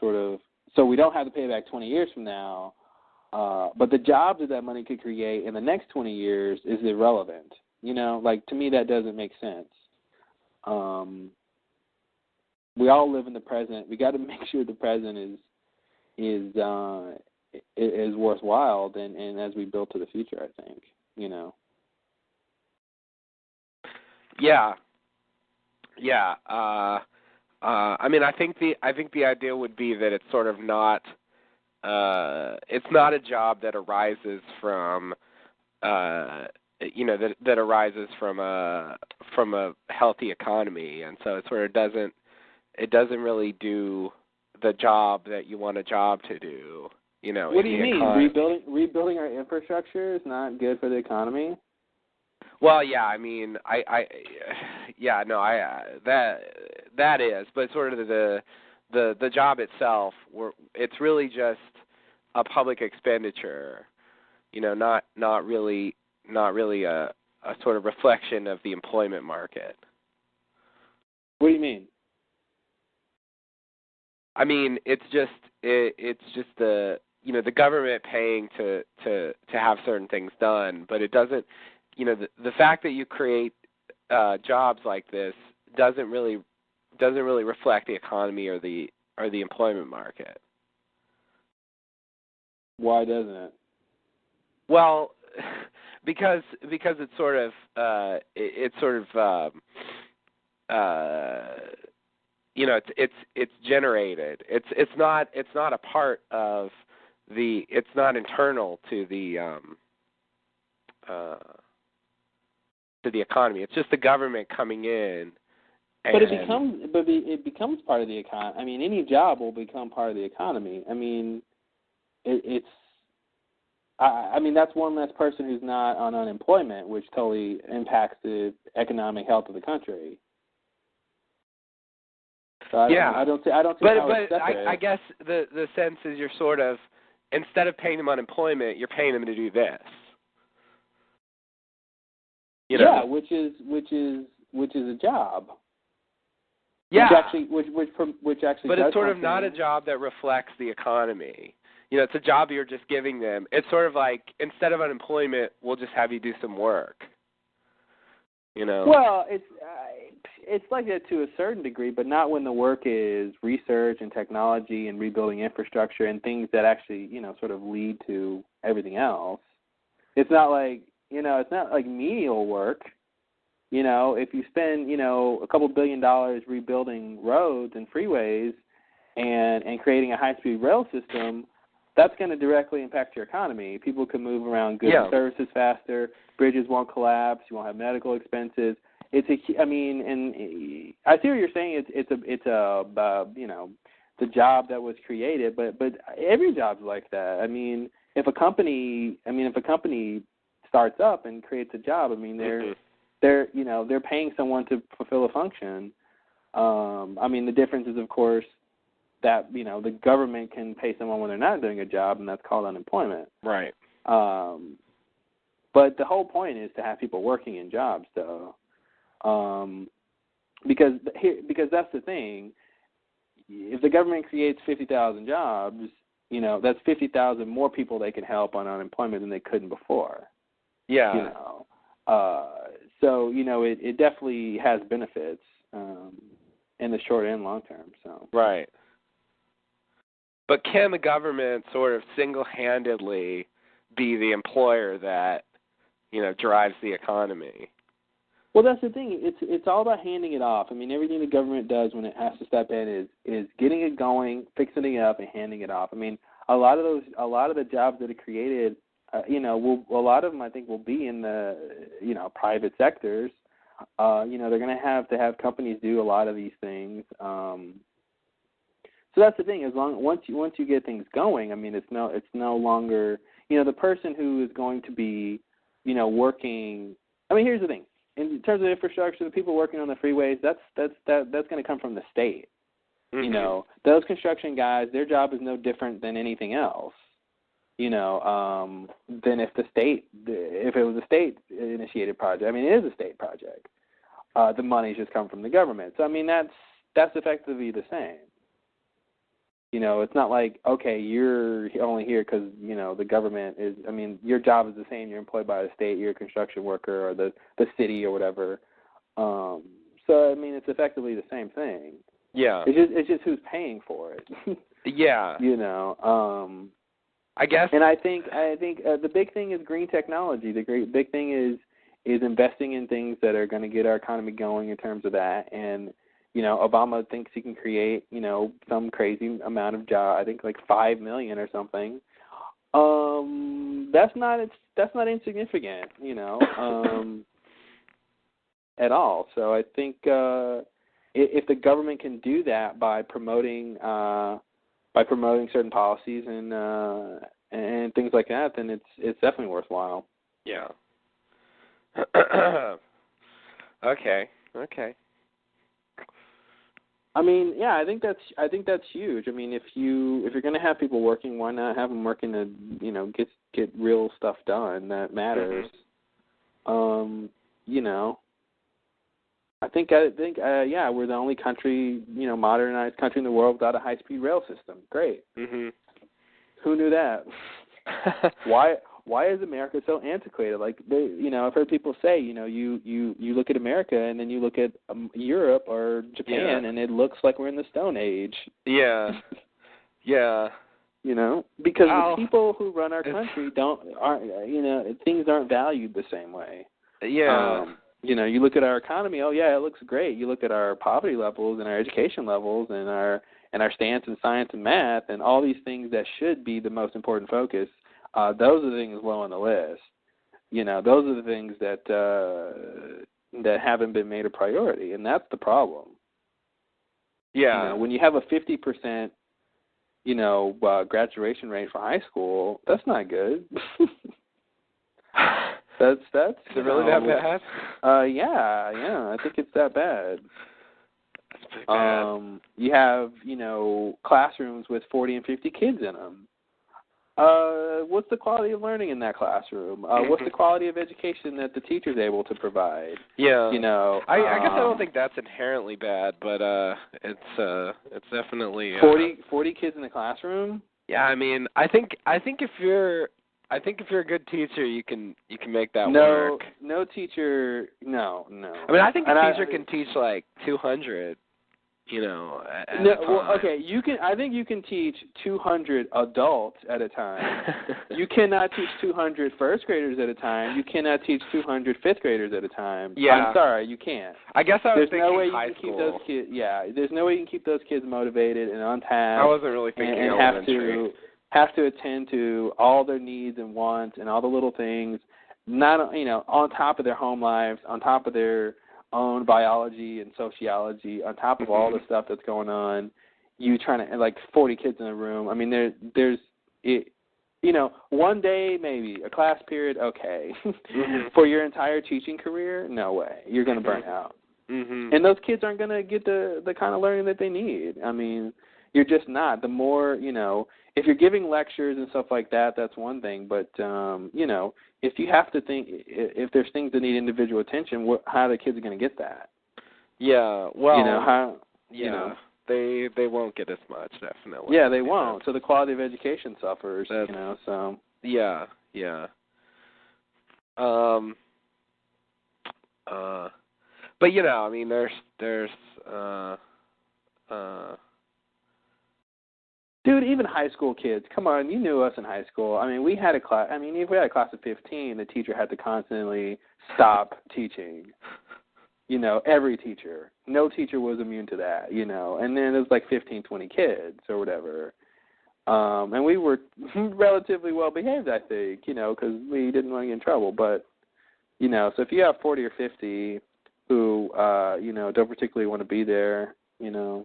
sort of, so we don't have to pay it back 20 years from now, but the jobs that money could create in the next 20 years is irrelevant. To me that doesn't make sense. We all live in the present. We got to make sure the present is worthwhile, and as we build to the future, I think. Yeah. I think the idea would be that it's sort of not. It's not a job that arises from. That arises from a healthy economy, and so it sort of doesn't. It doesn't really do the job that you want a job to do. What do you mean? Rebuilding our infrastructure is not good for the economy? Well, yeah, that is, but sort of the job itself, it's really just a public expenditure, not really a sort of reflection of the employment market. What do you mean? It's just the the government paying to have certain things done, but it doesn't. The fact that you create jobs like this doesn't really reflect the economy or the employment market. Why doesn't it? Well, because it's sort of it's generated. It's not a part of the. It's not internal to the economy. It's just the government coming in. But it becomes part of the economy. Any job will become part of the economy. That's one less person who's not on unemployment, which totally impacts the economic health of the country. So I don't see how it's separate. I guess the sense is you're sort of, instead of paying them unemployment, you're paying them to do this. Yeah, which is a job. Yeah. Which actually. But it's sort of not a job that reflects the economy. It's a job you're just giving them. It's sort of like, instead of unemployment, we'll just have you do some work. Well, it's like that to a certain degree, but not when the work is research and technology and rebuilding infrastructure and things that actually, sort of lead to everything else. It's not like, it's not like menial work. If you spend, a couple $1 billion rebuilding roads and freeways and creating a high-speed rail system, that's going to directly impact your economy. People can move around goods and services faster. Bridges won't collapse. You won't have medical expenses. And I see what you're saying. It's the job that was created, but every job's like that. If a company starts up and creates a job, they're paying someone to fulfill a function. The difference is, of course, that the government can pay someone when they're not doing a job, and that's called unemployment. Right. But the whole point is to have people working in jobs, though, because that's the thing. If the government creates 50,000 jobs, that's 50,000 more people they can help on unemployment than they couldn't before. Yeah. So, it definitely has benefits in the short and long term. So Right. But can the government sort of single-handedly be the employer that, drives the economy? Well, that's the thing. It's all about handing it off. I mean, everything the government does when it has to step in is getting it going, fixing it up, and handing it off. I mean, a lot of the jobs that are created, a lot of them I think will be in the private sectors. They're going to have companies do a lot of these things. So that's the thing. Once you get things going, I mean, it's no longer the person who is going to be working. I mean, here's the thing. In terms of infrastructure, the people working on the freeways, that's going to come from the state. Mm-hmm. Those construction guys, their job is no different than anything else. Than if it was a state initiated project. I mean, it is a state project. The money's just come from the government. So I mean, that's effectively the same. It's not like, okay, you're only here because, the government is, I mean, your job is the same. You're employed by the state, you're a construction worker or the city or whatever. So, I mean, it's effectively the same thing. Yeah. It's just who's paying for it. Yeah. I guess. And I think the big thing is green technology. The big thing is investing in things that are going to get our economy going in terms of that. And Obama thinks he can create, some crazy amount of jobs. I think like 5 million or something. That's not insignificant, at all. So I think if the government can do that by promoting certain policies and things like that, then it's definitely worthwhile. Yeah. Okay. I mean, yeah, I think that's huge. I mean, if you're going to have people working, why not have them working to get real stuff done that matters? Mm-hmm. I think we're the only country, modernized country in the world without a high-speed rail system. Great. Mm-hmm. Who knew that? Why is America so antiquated? Like I've heard people say, you look at America and then you look at Europe or Japan, and it looks like we're in the Stone Age. Yeah. Yeah. Because the people who run our country things aren't valued the same way. Yeah. You look at our economy. Oh yeah, it looks great. You look at our poverty levels and our education levels and our stance in science and math and all these things that should be the most important focus. Those are the things low on the list. Those are the things that haven't been made a priority, and that's the problem. Yeah. When you have a 50%, graduation rate for high school, that's not good. That's. Is it really that bad? Yeah. I think it's that bad. That's pretty bad. You have, classrooms with 40 and 50 kids in them. What's the quality of learning in that classroom? What's the quality of education that the teacher's able to provide? Yeah. I guess I don't think that's inherently bad, but it's definitely 40 kids in the classroom? Yeah, I mean, I think if you're a good teacher, you can make that work. No teacher. No. I mean, I think a teacher can teach like 200. Okay, I think you can teach 200 adults at a time. You cannot teach 200 first graders at a time. You cannot teach 200 fifth graders at a time. Yeah. I'm sorry, you can't. I guess I was thinking no way high school. Keep those kids. Yeah, there's no way you can keep those kids motivated and on task. I wasn't really thinking and have to attend to all their needs and wants and all the little things. Not on top of their home lives, on top of their own biology and sociology, on top of all the stuff that's going on. You trying to, like, 40 kids in a room. I mean, there's one day maybe, a class period, okay. For your entire teaching career, no way. You're going to burn out. And those kids aren't going to get the kind of learning that they need. I mean, you're just not. The more, if you're giving lectures and stuff like that, that's one thing. But, if you have to think, if there's things that need individual attention, how are the kids going to get that? Yeah, well, they won't get as much, definitely. Yeah, they won't. So the quality of education suffers, so. Yeah. But you know, I mean, there's Dude, even high school kids. Come on, you knew us in high school. I mean, we had a class. I mean, if we had a class of 15, the teacher had to constantly stop teaching. You know, every teacher. No teacher was immune to that, you know. And then it was like 15, 20 kids or whatever. And we were relatively well behaved, I think, you know, because we didn't want to get in trouble. But, you know, so if you have 40 or 50 who, you know, don't particularly want to be there, you know,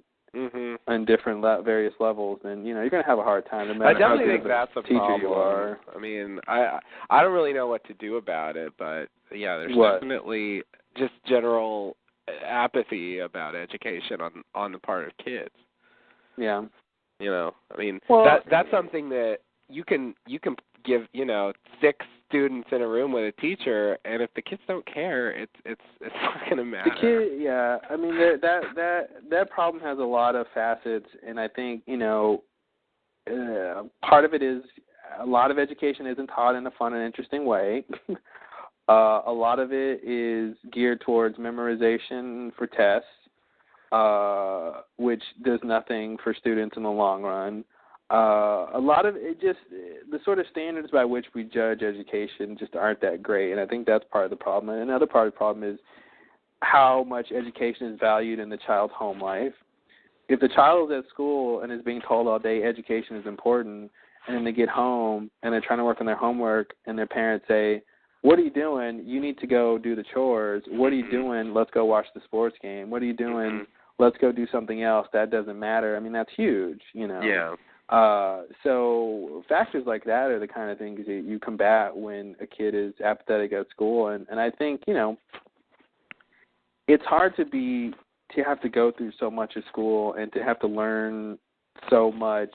on different various levels, then, you know, you're going to have a hard time no matter how good that's a teacher problem. you are. I mean, I don't really know what to do about it, but, yeah, there's definitely just general apathy about education on the part of kids. Yeah. You know, I mean, well, that's something that you can give, you know, 6 students in a room with a teacher, and if the kids don't care, it's not going to matter. The kid, yeah. I mean, that problem has a lot of facets, and I think, you know, part of it is a lot of education isn't taught in a fun and interesting way. A lot of it is geared towards memorization for tests, which does nothing for students in the long run. A lot of it just, the sort of standards by which we judge education just aren't that great, and I think that's part of the problem. And another part of the problem is how much education is valued in the child's home life. If the child is at school and is being told all day education is important, and then they get home and they're trying to work on their homework, and their parents say, "What are you doing? You need to go do the chores. What are you doing? Let's go watch the sports game. What are you doing? Let's go do something else. That doesn't matter." I mean, that's huge, you know. Yeah. So factors like that are the kind of things that you combat when a kid is apathetic at school. And I think, you know, it's hard to have to go through so much at school and to have to learn so much,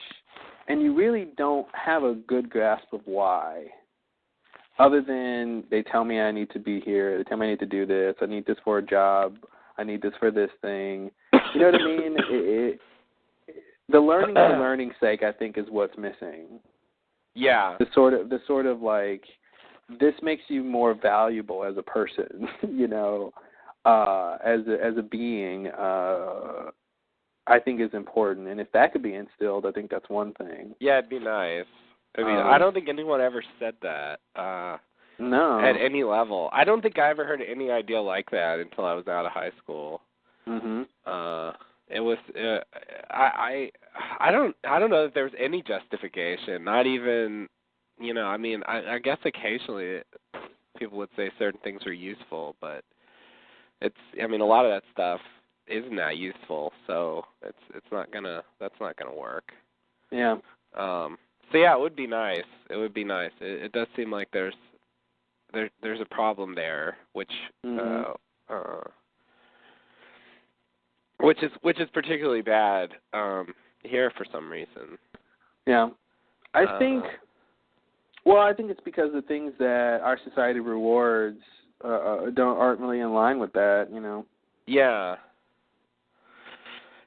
and you really don't have a good grasp of why. Other than they tell me I need to be here, they tell me I need to do this, I need this for a job, I need this for this thing. You know what I mean? The learning for learning's sake, I think, is what's missing. Yeah. The sort of like, this makes you more valuable as a person, you know, as a being, I think is important. And if that could be instilled, I think that's one thing. Yeah, it'd be nice. I mean, I don't think anyone ever said that. No. At any level. I don't think I ever heard any idea like that until I was out of high school. It was I don't know that there was any justification. Not even, you know, I mean, I guess occasionally people would say certain things are useful, but I mean, a lot of that stuff isn't that useful, so that's not gonna work. Yeah. So yeah, it would be nice. It would be nice. It does seem like there's a problem there, which is particularly bad here for some reason. Yeah, I think. Well, I think it's because the things that our society rewards aren't really in line with that. You know. Yeah.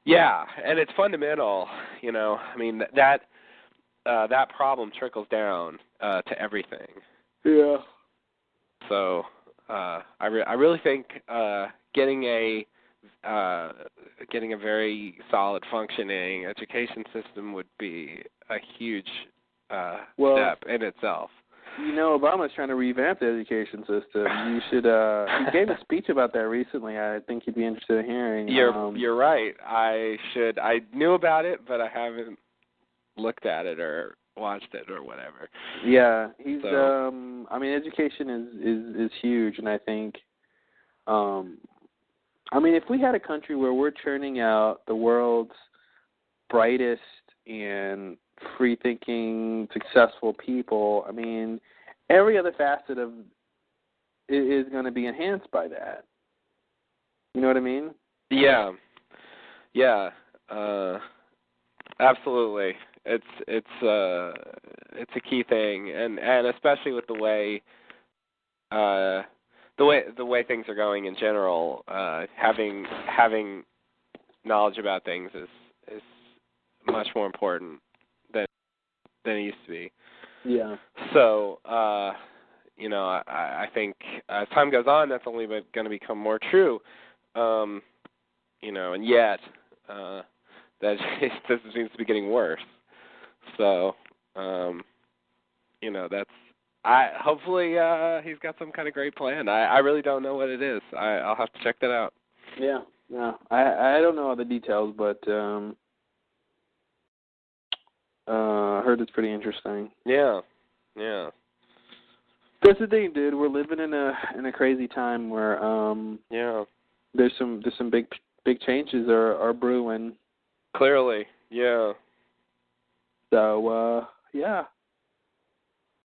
Yeah, and it's fundamental. You know, I mean that problem trickles down to everything. Yeah. So I really think getting a very solid functioning education system would be a huge step in itself. You know, Obama's trying to revamp the education system. You should. He gave a speech about that recently. I think you'd be interested in hearing. You're right. I should. I knew about it, but I haven't looked at it or watched it or whatever. Yeah, he's. I mean, education is huge, and I think. I mean, if we had a country where we're churning out the world's brightest and free-thinking, successful people, I mean, every other facet of it is going to be enhanced by that. You know what I mean? Yeah. Yeah. Absolutely. It's a key thing, and especially with the way things are going in general, having knowledge about things is much more important than it used to be. Yeah. So I think as time goes on, that's only going to become more true. And yet, that this seems to be getting worse. So, that's. Hopefully he's got some kind of great plan. I really don't know what it is. I'll have to check that out. Yeah. No, I don't know all the details, but I heard it's pretty interesting. Yeah. That's the thing, dude. We're living in a crazy time where there's some big changes are brewing. Clearly, yeah. So yeah.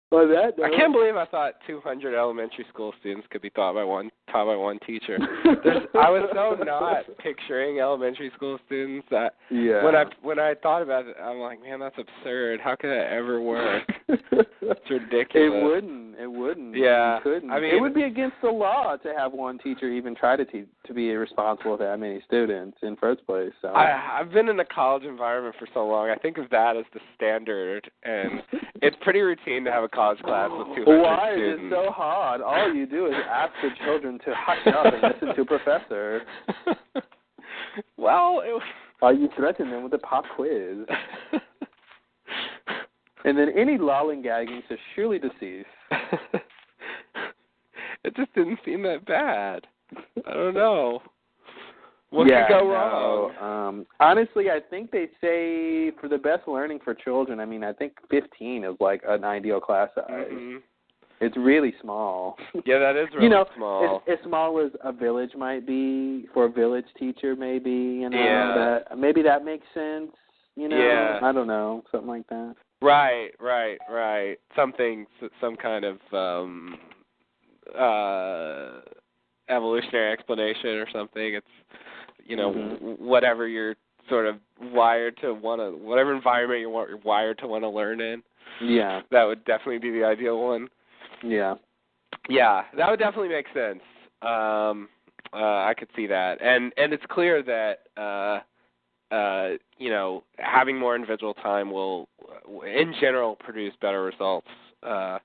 By that note, I can't believe I thought 200 elementary school students could be taught by one teacher. I was so not picturing elementary school students that when I thought about it, I'm like, man, that's absurd. How could that ever work? It's ridiculous. It wouldn't. Yeah. You couldn't. I mean, it would be against the law to have one teacher even try to be responsible for that many students in first place. So I've been in a college environment for so long. I think of that as the standard, and it's pretty routine to have a college class with 200 students. Why is it so hard? All you do is ask the children to hush up and listen to a professor. Well, or you threaten them with a pop quiz. And then any lollygagging to surely decease. It just didn't seem that bad. I don't know. What could go wrong? Honestly, I think they say for the best learning for children, I think 15 is like an ideal class size. Mm-hmm. It's really small. Yeah, that is really small. As small as a village might be for a village teacher, maybe. Yeah. Maybe that makes sense. Yeah. I don't know, something like that. Right. Some kind of evolutionary explanation or something. It's whatever you're sort of wired to whatever environment you're wired to want to learn in. Yeah. That would definitely be the ideal one. Yeah. Yeah, that would definitely make sense. I could see that. And it's clear that having more individual time will in general produce better results. But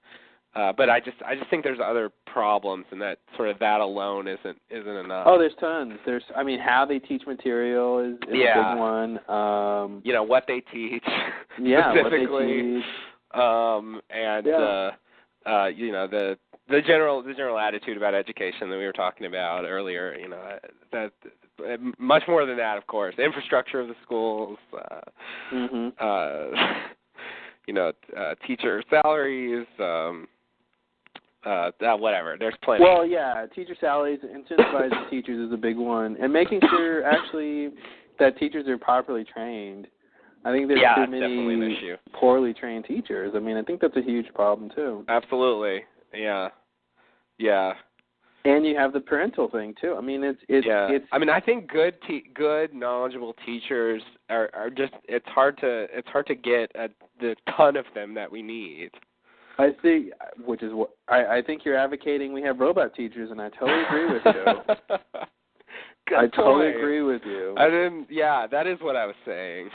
I just think there's other problems, and that that alone isn't enough. Oh, there's tons. How they teach material is a big one. What they teach. Yeah, specifically. What they teach. The general attitude about education that we were talking about earlier. That much more than that, of course. Infrastructure of the schools. Teacher salaries. Whatever. There's plenty. Well, yeah, teacher salaries, incentivizing teachers is a big one, and making sure actually that teachers are properly trained. I think there's too many an issue. Poorly trained teachers. I think that's a huge problem too. Absolutely. Yeah. And you have the parental thing too. It's. I think good knowledgeable teachers are just. It's hard to get the ton of them that we need. I think, which is what I think you're advocating. We have robot teachers, and I totally agree with you. Totally agree with you. Yeah, that is what I was saying.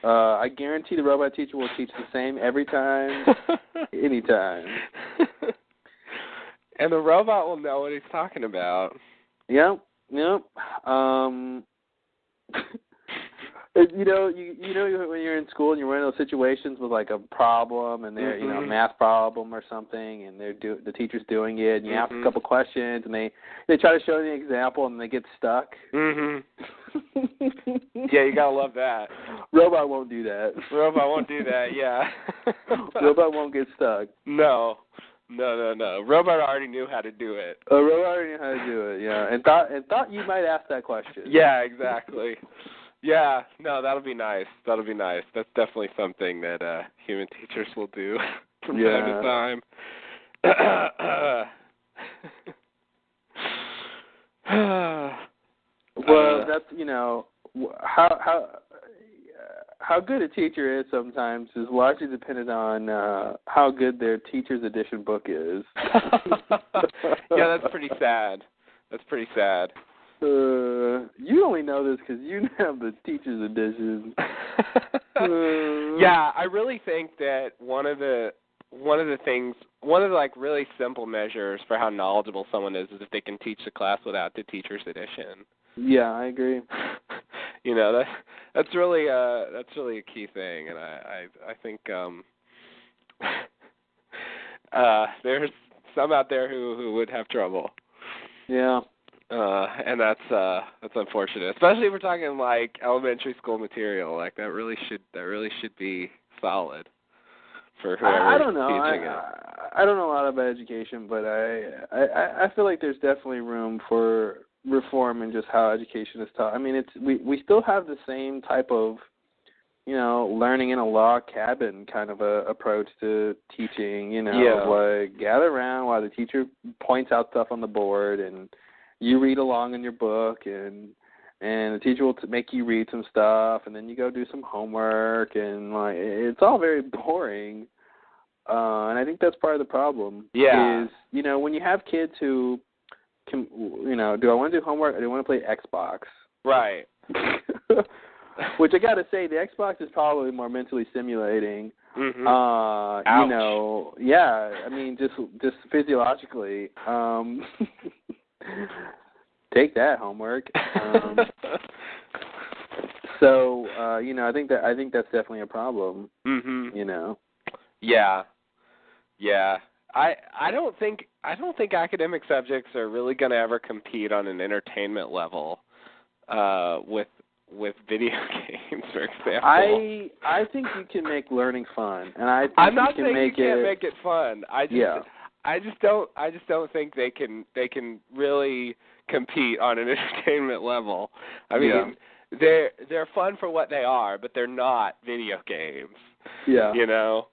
I guarantee the robot teacher will teach the same every time, anytime. And the robot will know what he's talking about. Yep. When you're in school and you're in those situations with like a problem and they're a math problem or something, and the teacher's doing it, and you ask a couple questions, and they try to show you an example, and they get stuck. Yeah, you gotta love that. Robot won't do that. Yeah. Robot won't get stuck. No. Robot already knew how to do it. Robot already knew how to do it, yeah, and thought you might ask that question. Yeah, exactly. Yeah, no, that'll be nice. That's definitely something that human teachers will do from time to time. Well, that's how good a teacher is sometimes is largely dependent on how good their teacher's edition book is. Yeah, that's pretty sad. You only know this because you have the teacher's edition. Yeah, I really think that one of the one of the like really simple measures for how knowledgeable someone is if they can teach the class without the teacher's edition. Yeah, I agree. You know, that's really a key thing, and I think there's some out there who would have trouble. Yeah. And that's unfortunate, especially if we're talking like elementary school material. Like that really should be solid for whoever I don't know. teaching it. I don't know a lot about education, but I feel like there's definitely room for reform in just how education is taught. I mean, we still have the same type of, you know, learning in a log cabin kind of a approach to teaching. You know, like gather around while the teacher points out stuff on the board, and you read along in your book, and the teacher will make you read some stuff, and then you go do some homework, and like it's all very boring. And I think that's part of the problem. Yeah. Is, you know, when you have kids who can, you know, do I want to do homework or do I want to play Xbox? Right. Which I got to say, the Xbox is probably more mentally stimulating. Mm-hmm. You know, yeah. I mean, just physiologically. Take that, homework. So, you know, I think that's definitely a problem. Mm-hmm. You know. Yeah. Yeah. I don't think academic subjects are really going to ever compete on an entertainment level with video games, for example. I think you can make learning fun, and I think I'm not you can saying make you can't make it fun. I just don't think they can really compete on an entertainment level. I mean, they're fun for what they are, but they're not video games. Yeah. You know?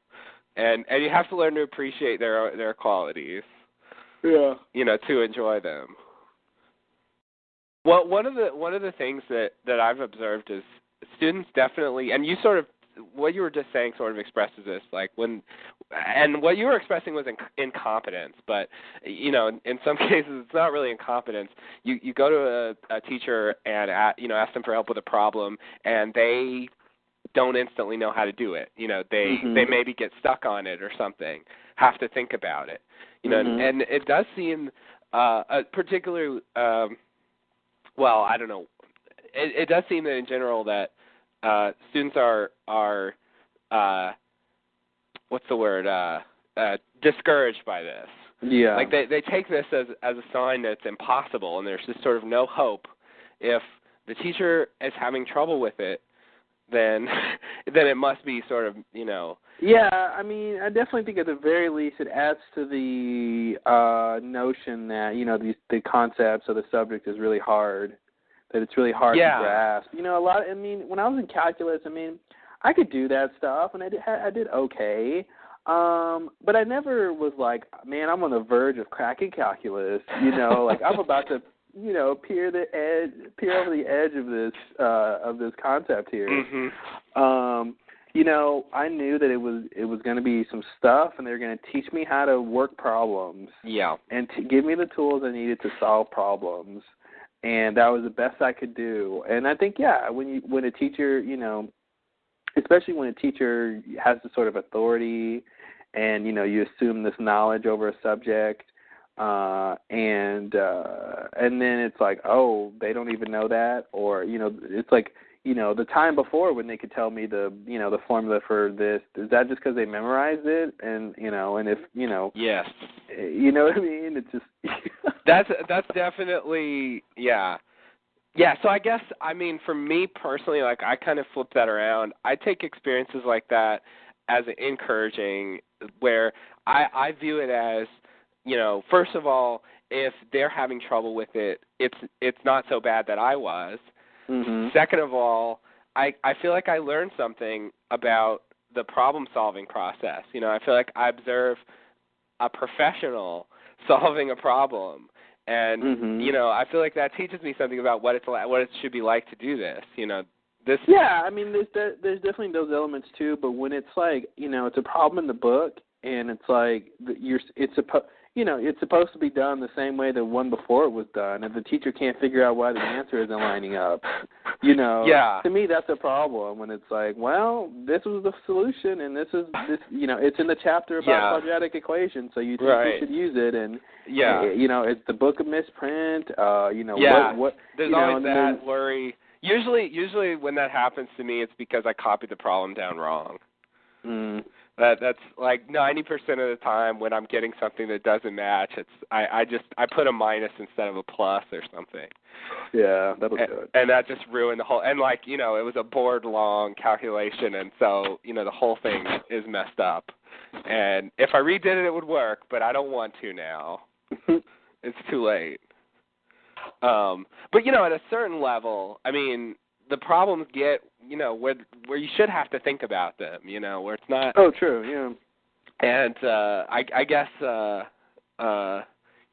And you have to learn to appreciate their qualities. Yeah. You know, to enjoy them. Well, one of the things that I've observed is students definitely, and you sort of, what you were just saying sort of expresses this, like and what you were expressing was incompetence, but, you know, in some cases it's not really incompetence. You go to a teacher and, ask them for help with a problem, and they don't instantly know how to do it. You know, they maybe get stuck on it or something, have to think about it. You know, and it does seem, particularly, well, I don't know. It does seem that in general that students are what's the word? Discouraged by this. Yeah. Like they take this as a sign that it's impossible, and there's just sort of no hope. If the teacher is having trouble with it, then it must be sort of, you know. Yeah, I mean, I definitely think at the very least it adds to the notion that, you know, the concepts of the subject is really hard, that it's really hard to grasp. You know, when I was in calculus, I mean, I could do that stuff, and I did okay, but I never was like, man, I'm on the verge of cracking calculus, you know, like I'm about to, you know, peer over the edge of this concept here. Mm-hmm. You know, I knew that it was going to be some stuff, and they were going to teach me how to work problems. Yeah. And to give me the tools I needed to solve problems, and that was the best I could do. And I think, when a teacher, you know, especially when a teacher has the sort of authority, and you know, you assume this knowledge over a subject. And then it's like, oh, they don't even know that, or, you know, it's like, you know, the time before when they could tell me the formula for this, is that just because they memorized it? And, you know, and if, you know. Yes. You know what I mean? It's just. That's definitely, yeah. Yeah, so I guess, I mean, for me personally, like, I kind of flip that around. I take experiences like that as encouraging, where I view it as, you know, first of all, if they're having trouble with it, it's not so bad that I was. Mm-hmm. Second of all, I feel like I learned something about the problem-solving process. You know, I feel like I observe a professional solving a problem, and you know, I feel like that teaches me something about what it should be like to do this. You know, this. Yeah, I mean, there's definitely those elements too. But when it's like, you know, it's a problem in the book, and it's like it's supposed to be done the same way the one before it was done. If the teacher can't figure out why the answer isn't lining up, to me that's a problem. When it's like, well, this was the solution, and this, it's in the chapter about quadratic equations, so you think you should use it, and it's the book of misprint. What there's always that worry. Usually when that happens to me, it's because I copied the problem down wrong. That's like 90% of the time when I'm getting something that doesn't match, I put a minus instead of a plus or something. Yeah, that was good. And that just ruined the whole. And it was a board long calculation, and so the whole thing is messed up. And if I redid it, it would work, but I don't want to now. It's too late. But at a certain level, I mean, the problems get where you should have to think about them, where it's not. Oh, true, yeah. And I guess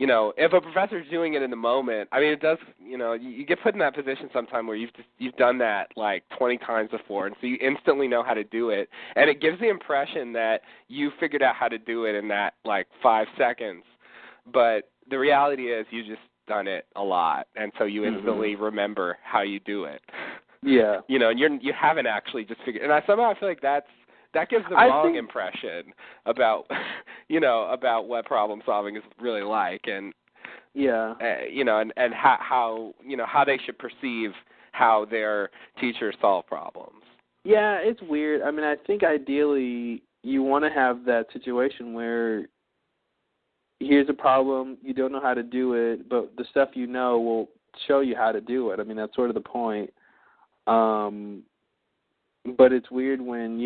if a professor's doing it in the moment, I mean, it does. You get put in that position sometime where you've done that like 20 times before, and so you instantly know how to do it, and it gives the impression that you figured out how to do it in that like 5 seconds, but the reality is you just done it a lot, and so you instantly remember how you do it. Yeah. And you haven't actually just figured. And somehow I feel like that gives the wrong impression about about what problem solving is really like, and and how they should perceive how their teachers solve problems. Yeah, it's weird. I mean, I think ideally you want to have that situation where here's a problem, you don't know how to do it, but the stuff will show you how to do it. I mean, that's sort of the point. But it's weird when,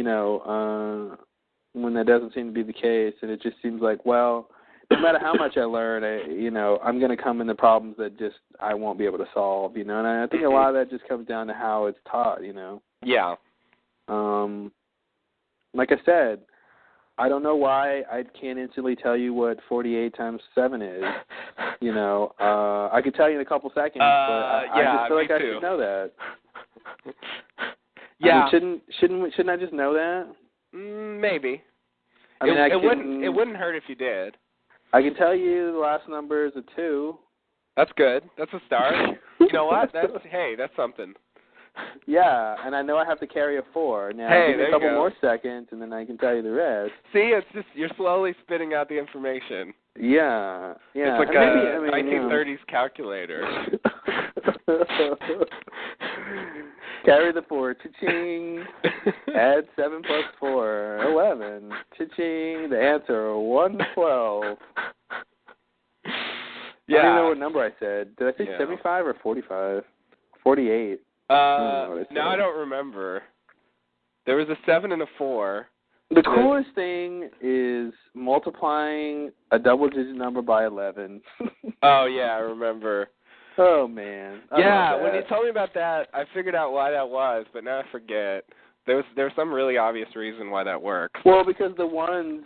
when that doesn't seem to be the case, and it just seems like, well, no matter how much I learn, I'm going to come into problems that just I won't be able to solve, and I think a lot of that just comes down to how it's taught, Yeah. Like I said, I don't know why I can't instantly tell you what 48 times 7 is. I could tell you in a couple seconds, but I just feel like I should know that. Yeah. I mean, shouldn't I just know that? Maybe. I mean, it wouldn't hurt if you did. I can tell you the last number is a 2. That's good. That's a start. You know what? That's something. Yeah, and I know I have to carry a 4. Now, give me a couple more seconds, and then I can tell you the rest. See, it's just you're slowly spitting out the information. Yeah. It's like a 1930s calculator. Carry the 4, cha-ching. Add 7 plus 4, 11. Cha-ching. The answer, 112. Yeah. I don't even know what number I said. Did I say 75 or 45? 48. No, I don't remember. There was a 7 and a 4. The coolest thing is multiplying a double-digit number by 11. Oh, yeah, I remember. Oh, man. Yeah, when you told me about that, I figured out why that was, but now I forget. There's some really obvious reason why that works. Well, because the ones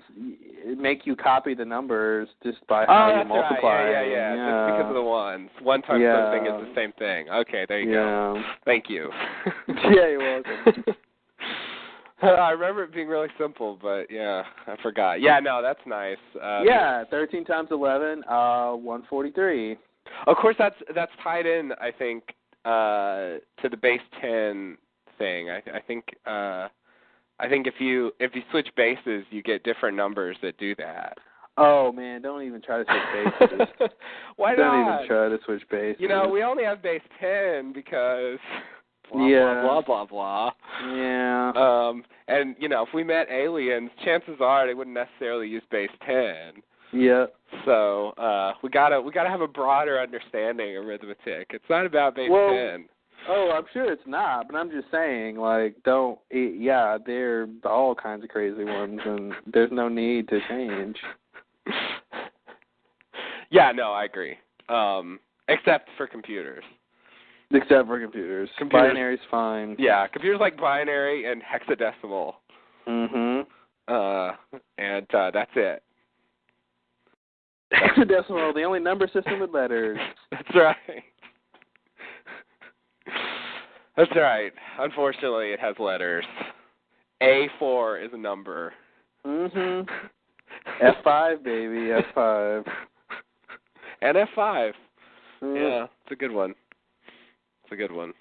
make you copy the numbers just by how you multiply. Right. Yeah. Just because of the ones. 1 times something is the same thing. Okay, there you go. Thank you. Yeah, you're welcome. I remember it being really simple, but I forgot. Yeah, no, that's nice. 13 times 11, 143. Of course, that's tied in, I think, to the base 10 thing. I think if you switch bases, you get different numbers that do that. Oh man, don't even try to switch bases. Why not? Don't even try to switch bases. We only have base 10 because blah blah blah. Yeah. And if we met aliens, chances are they wouldn't necessarily use base 10. Yeah. So we gotta have a broader understanding of arithmetic. It's not about base 10. Oh, I'm sure it's not, but I'm just saying, they're all kinds of crazy ones, and there's no need to change. Yeah, no, I agree. Except for computers. Computers. Binary's fine. Yeah, computers like binary and hexadecimal. And that's it. Hexadecimal, the only number system with letters. That's right. That's right. Unfortunately, it has letters. A4 is a number. F5, baby, F5. And F5. Yeah, it's a good one. It's a good one.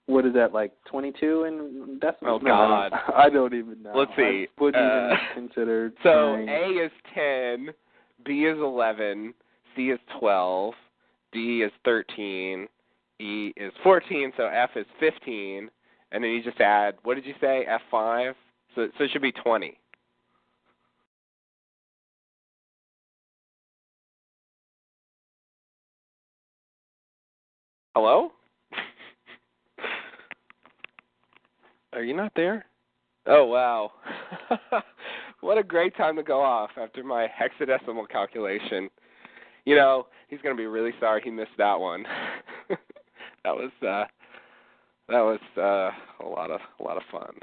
What is that, like 22 in decimals? Oh, God. I don't even know. Let's see. I wouldn't even consider So trying. A is 10, B is 11, C is 12, D is 13, E is 14, so F is 15, and then you just add, what did you say, F5? So it should be 20. Hello? Are you not there? Oh, wow. What a great time to go off after my hexadecimal calculation. You know, he's going to be really sorry he missed that one. That was a lot of fun.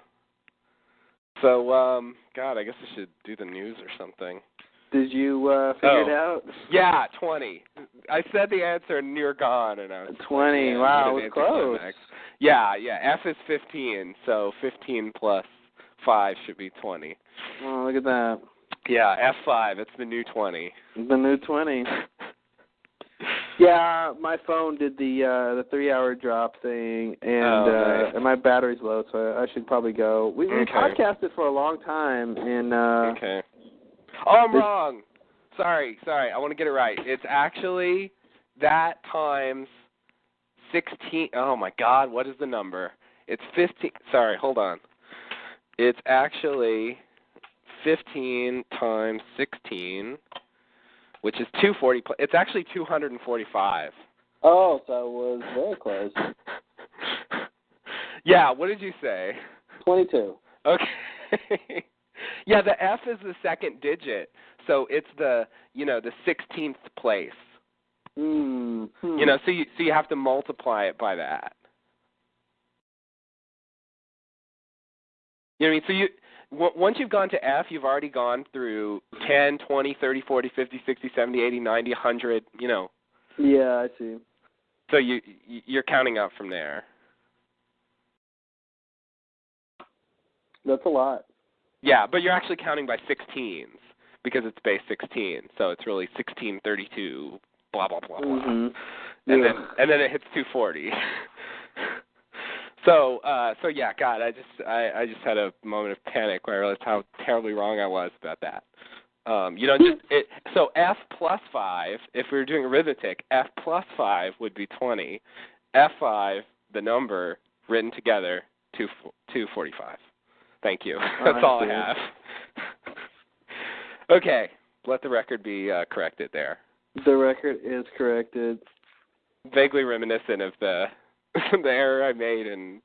So, God, I guess I should do the news or something. Did you figure it out? Yeah, 20. I said the answer and you're gone, and I was 20. Like, wow, it was close. Yeah. F is 15, so 15 plus 5 should be 20. Oh, look at that. Yeah, F5. It's the new 20. The new 20. Yeah, my phone did the 3-hour drop thing, and nice. and my battery's low, so I should probably go. We podcasted for a long time, and okay. Oh, I'm wrong. Sorry. I want to get it right. It's actually that times 16. Oh my God, what is the number? It's 15. Sorry, hold on. It's actually 15 times 16, which is 240. It's actually 245. Oh, so it was very close. Yeah, what did you say? 22. Okay. Yeah, the F is the second digit, so it's the 16th place. Hmm. You know, so you have to multiply it by that. You know what I mean? So once you've gone to F, you've already gone through 10, 20, 30, 40, 50, 60, 70, 80, 90, 100, you know. Yeah, I see. So you're counting up from there. That's a lot. Yeah, but you're actually counting by 16s because it's base 16. So it's really 16, 32, blah, blah, blah, blah. Mm-hmm. And then it hits 240. So yeah, God, I just had a moment of panic where I realized how terribly wrong I was about that. So F plus 5, if we were doing arithmetic, F plus 5 would be 20. F5, the number written together, 245. Thank you. That's all I have. Okay, let the record be corrected there. The record is corrected. Vaguely reminiscent of the the error I made in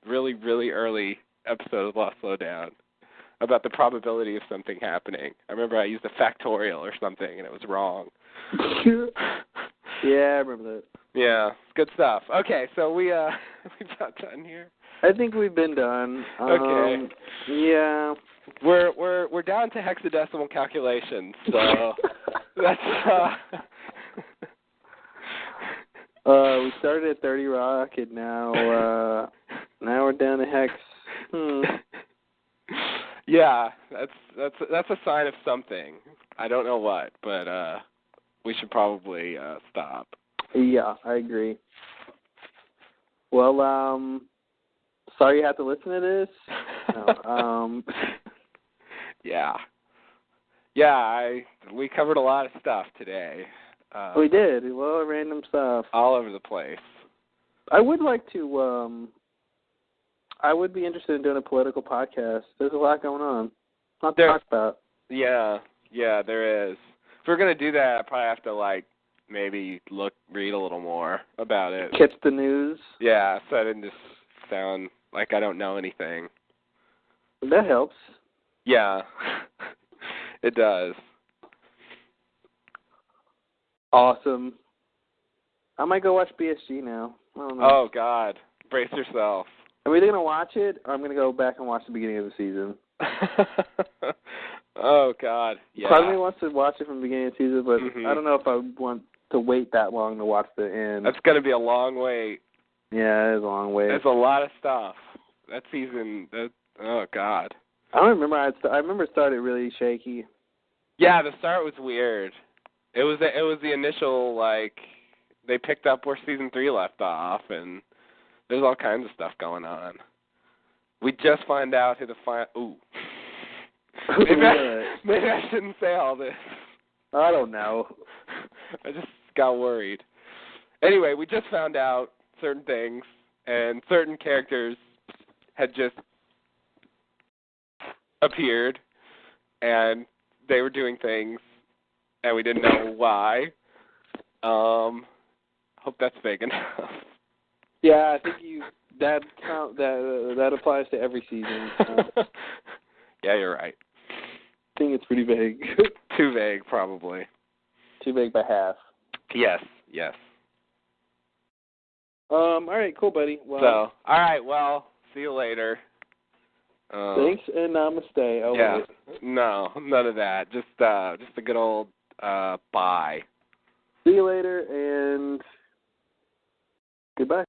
really, really early episode of Lost Slowdown about the probability of something happening. I remember I used a factorial or something and it was wrong. Yeah, I remember that. Yeah, good stuff. Okay, so we've about done here. I think we've been done. Okay. Yeah. We're down to hexadecimal calculations, so that's we started at 30 Rock, and now we're down to hex. Yeah, that's a sign of something. I don't know what, but we should probably stop. Yeah, I agree. Well, sorry you had to listen to this. No, Yeah, we covered a lot of stuff today. We did. A lot of random stuff. All over the place. I would like to, I would be interested in doing a political podcast. There's a lot going on. Not to talk about. Yeah, there is. If we're going to do that, I probably have to, maybe read a little more about it. Catch the news. Yeah, so I didn't just sound like I don't know anything. That helps. Yeah, it does. Awesome. I might go watch BSG now. I don't know. Oh, God. Brace yourself. Are we going to watch it, or I'm going to go back and watch the beginning of the season? Oh, God. Yeah. Part of me wants to watch it from the beginning of the season, but I don't know if I want to wait that long to watch the end. That's going to be a long wait. Yeah, it is a long wait. There's a lot of stuff. That season, oh, God. I don't remember. I remember it started really shaky. Yeah, the start was weird. It was the initial, like, they picked up where season 3 left off, and there's all kinds of stuff going on. We just find out who the ooh. Maybe I shouldn't say all this. I don't know. I just got worried. Anyway, we just found out certain things, and certain characters had just appeared, and they were doing things, and we didn't know why. Hope that's vague enough. Yeah, I think that applies to every season. Yeah, you're right. I think it's pretty vague. Too vague, probably. Too vague by half. Yes. All right, cool, buddy. Well, all right, well, see you later. Thanks and namaste. Yeah, no, none of that. Just a good old bye. See you later and goodbye.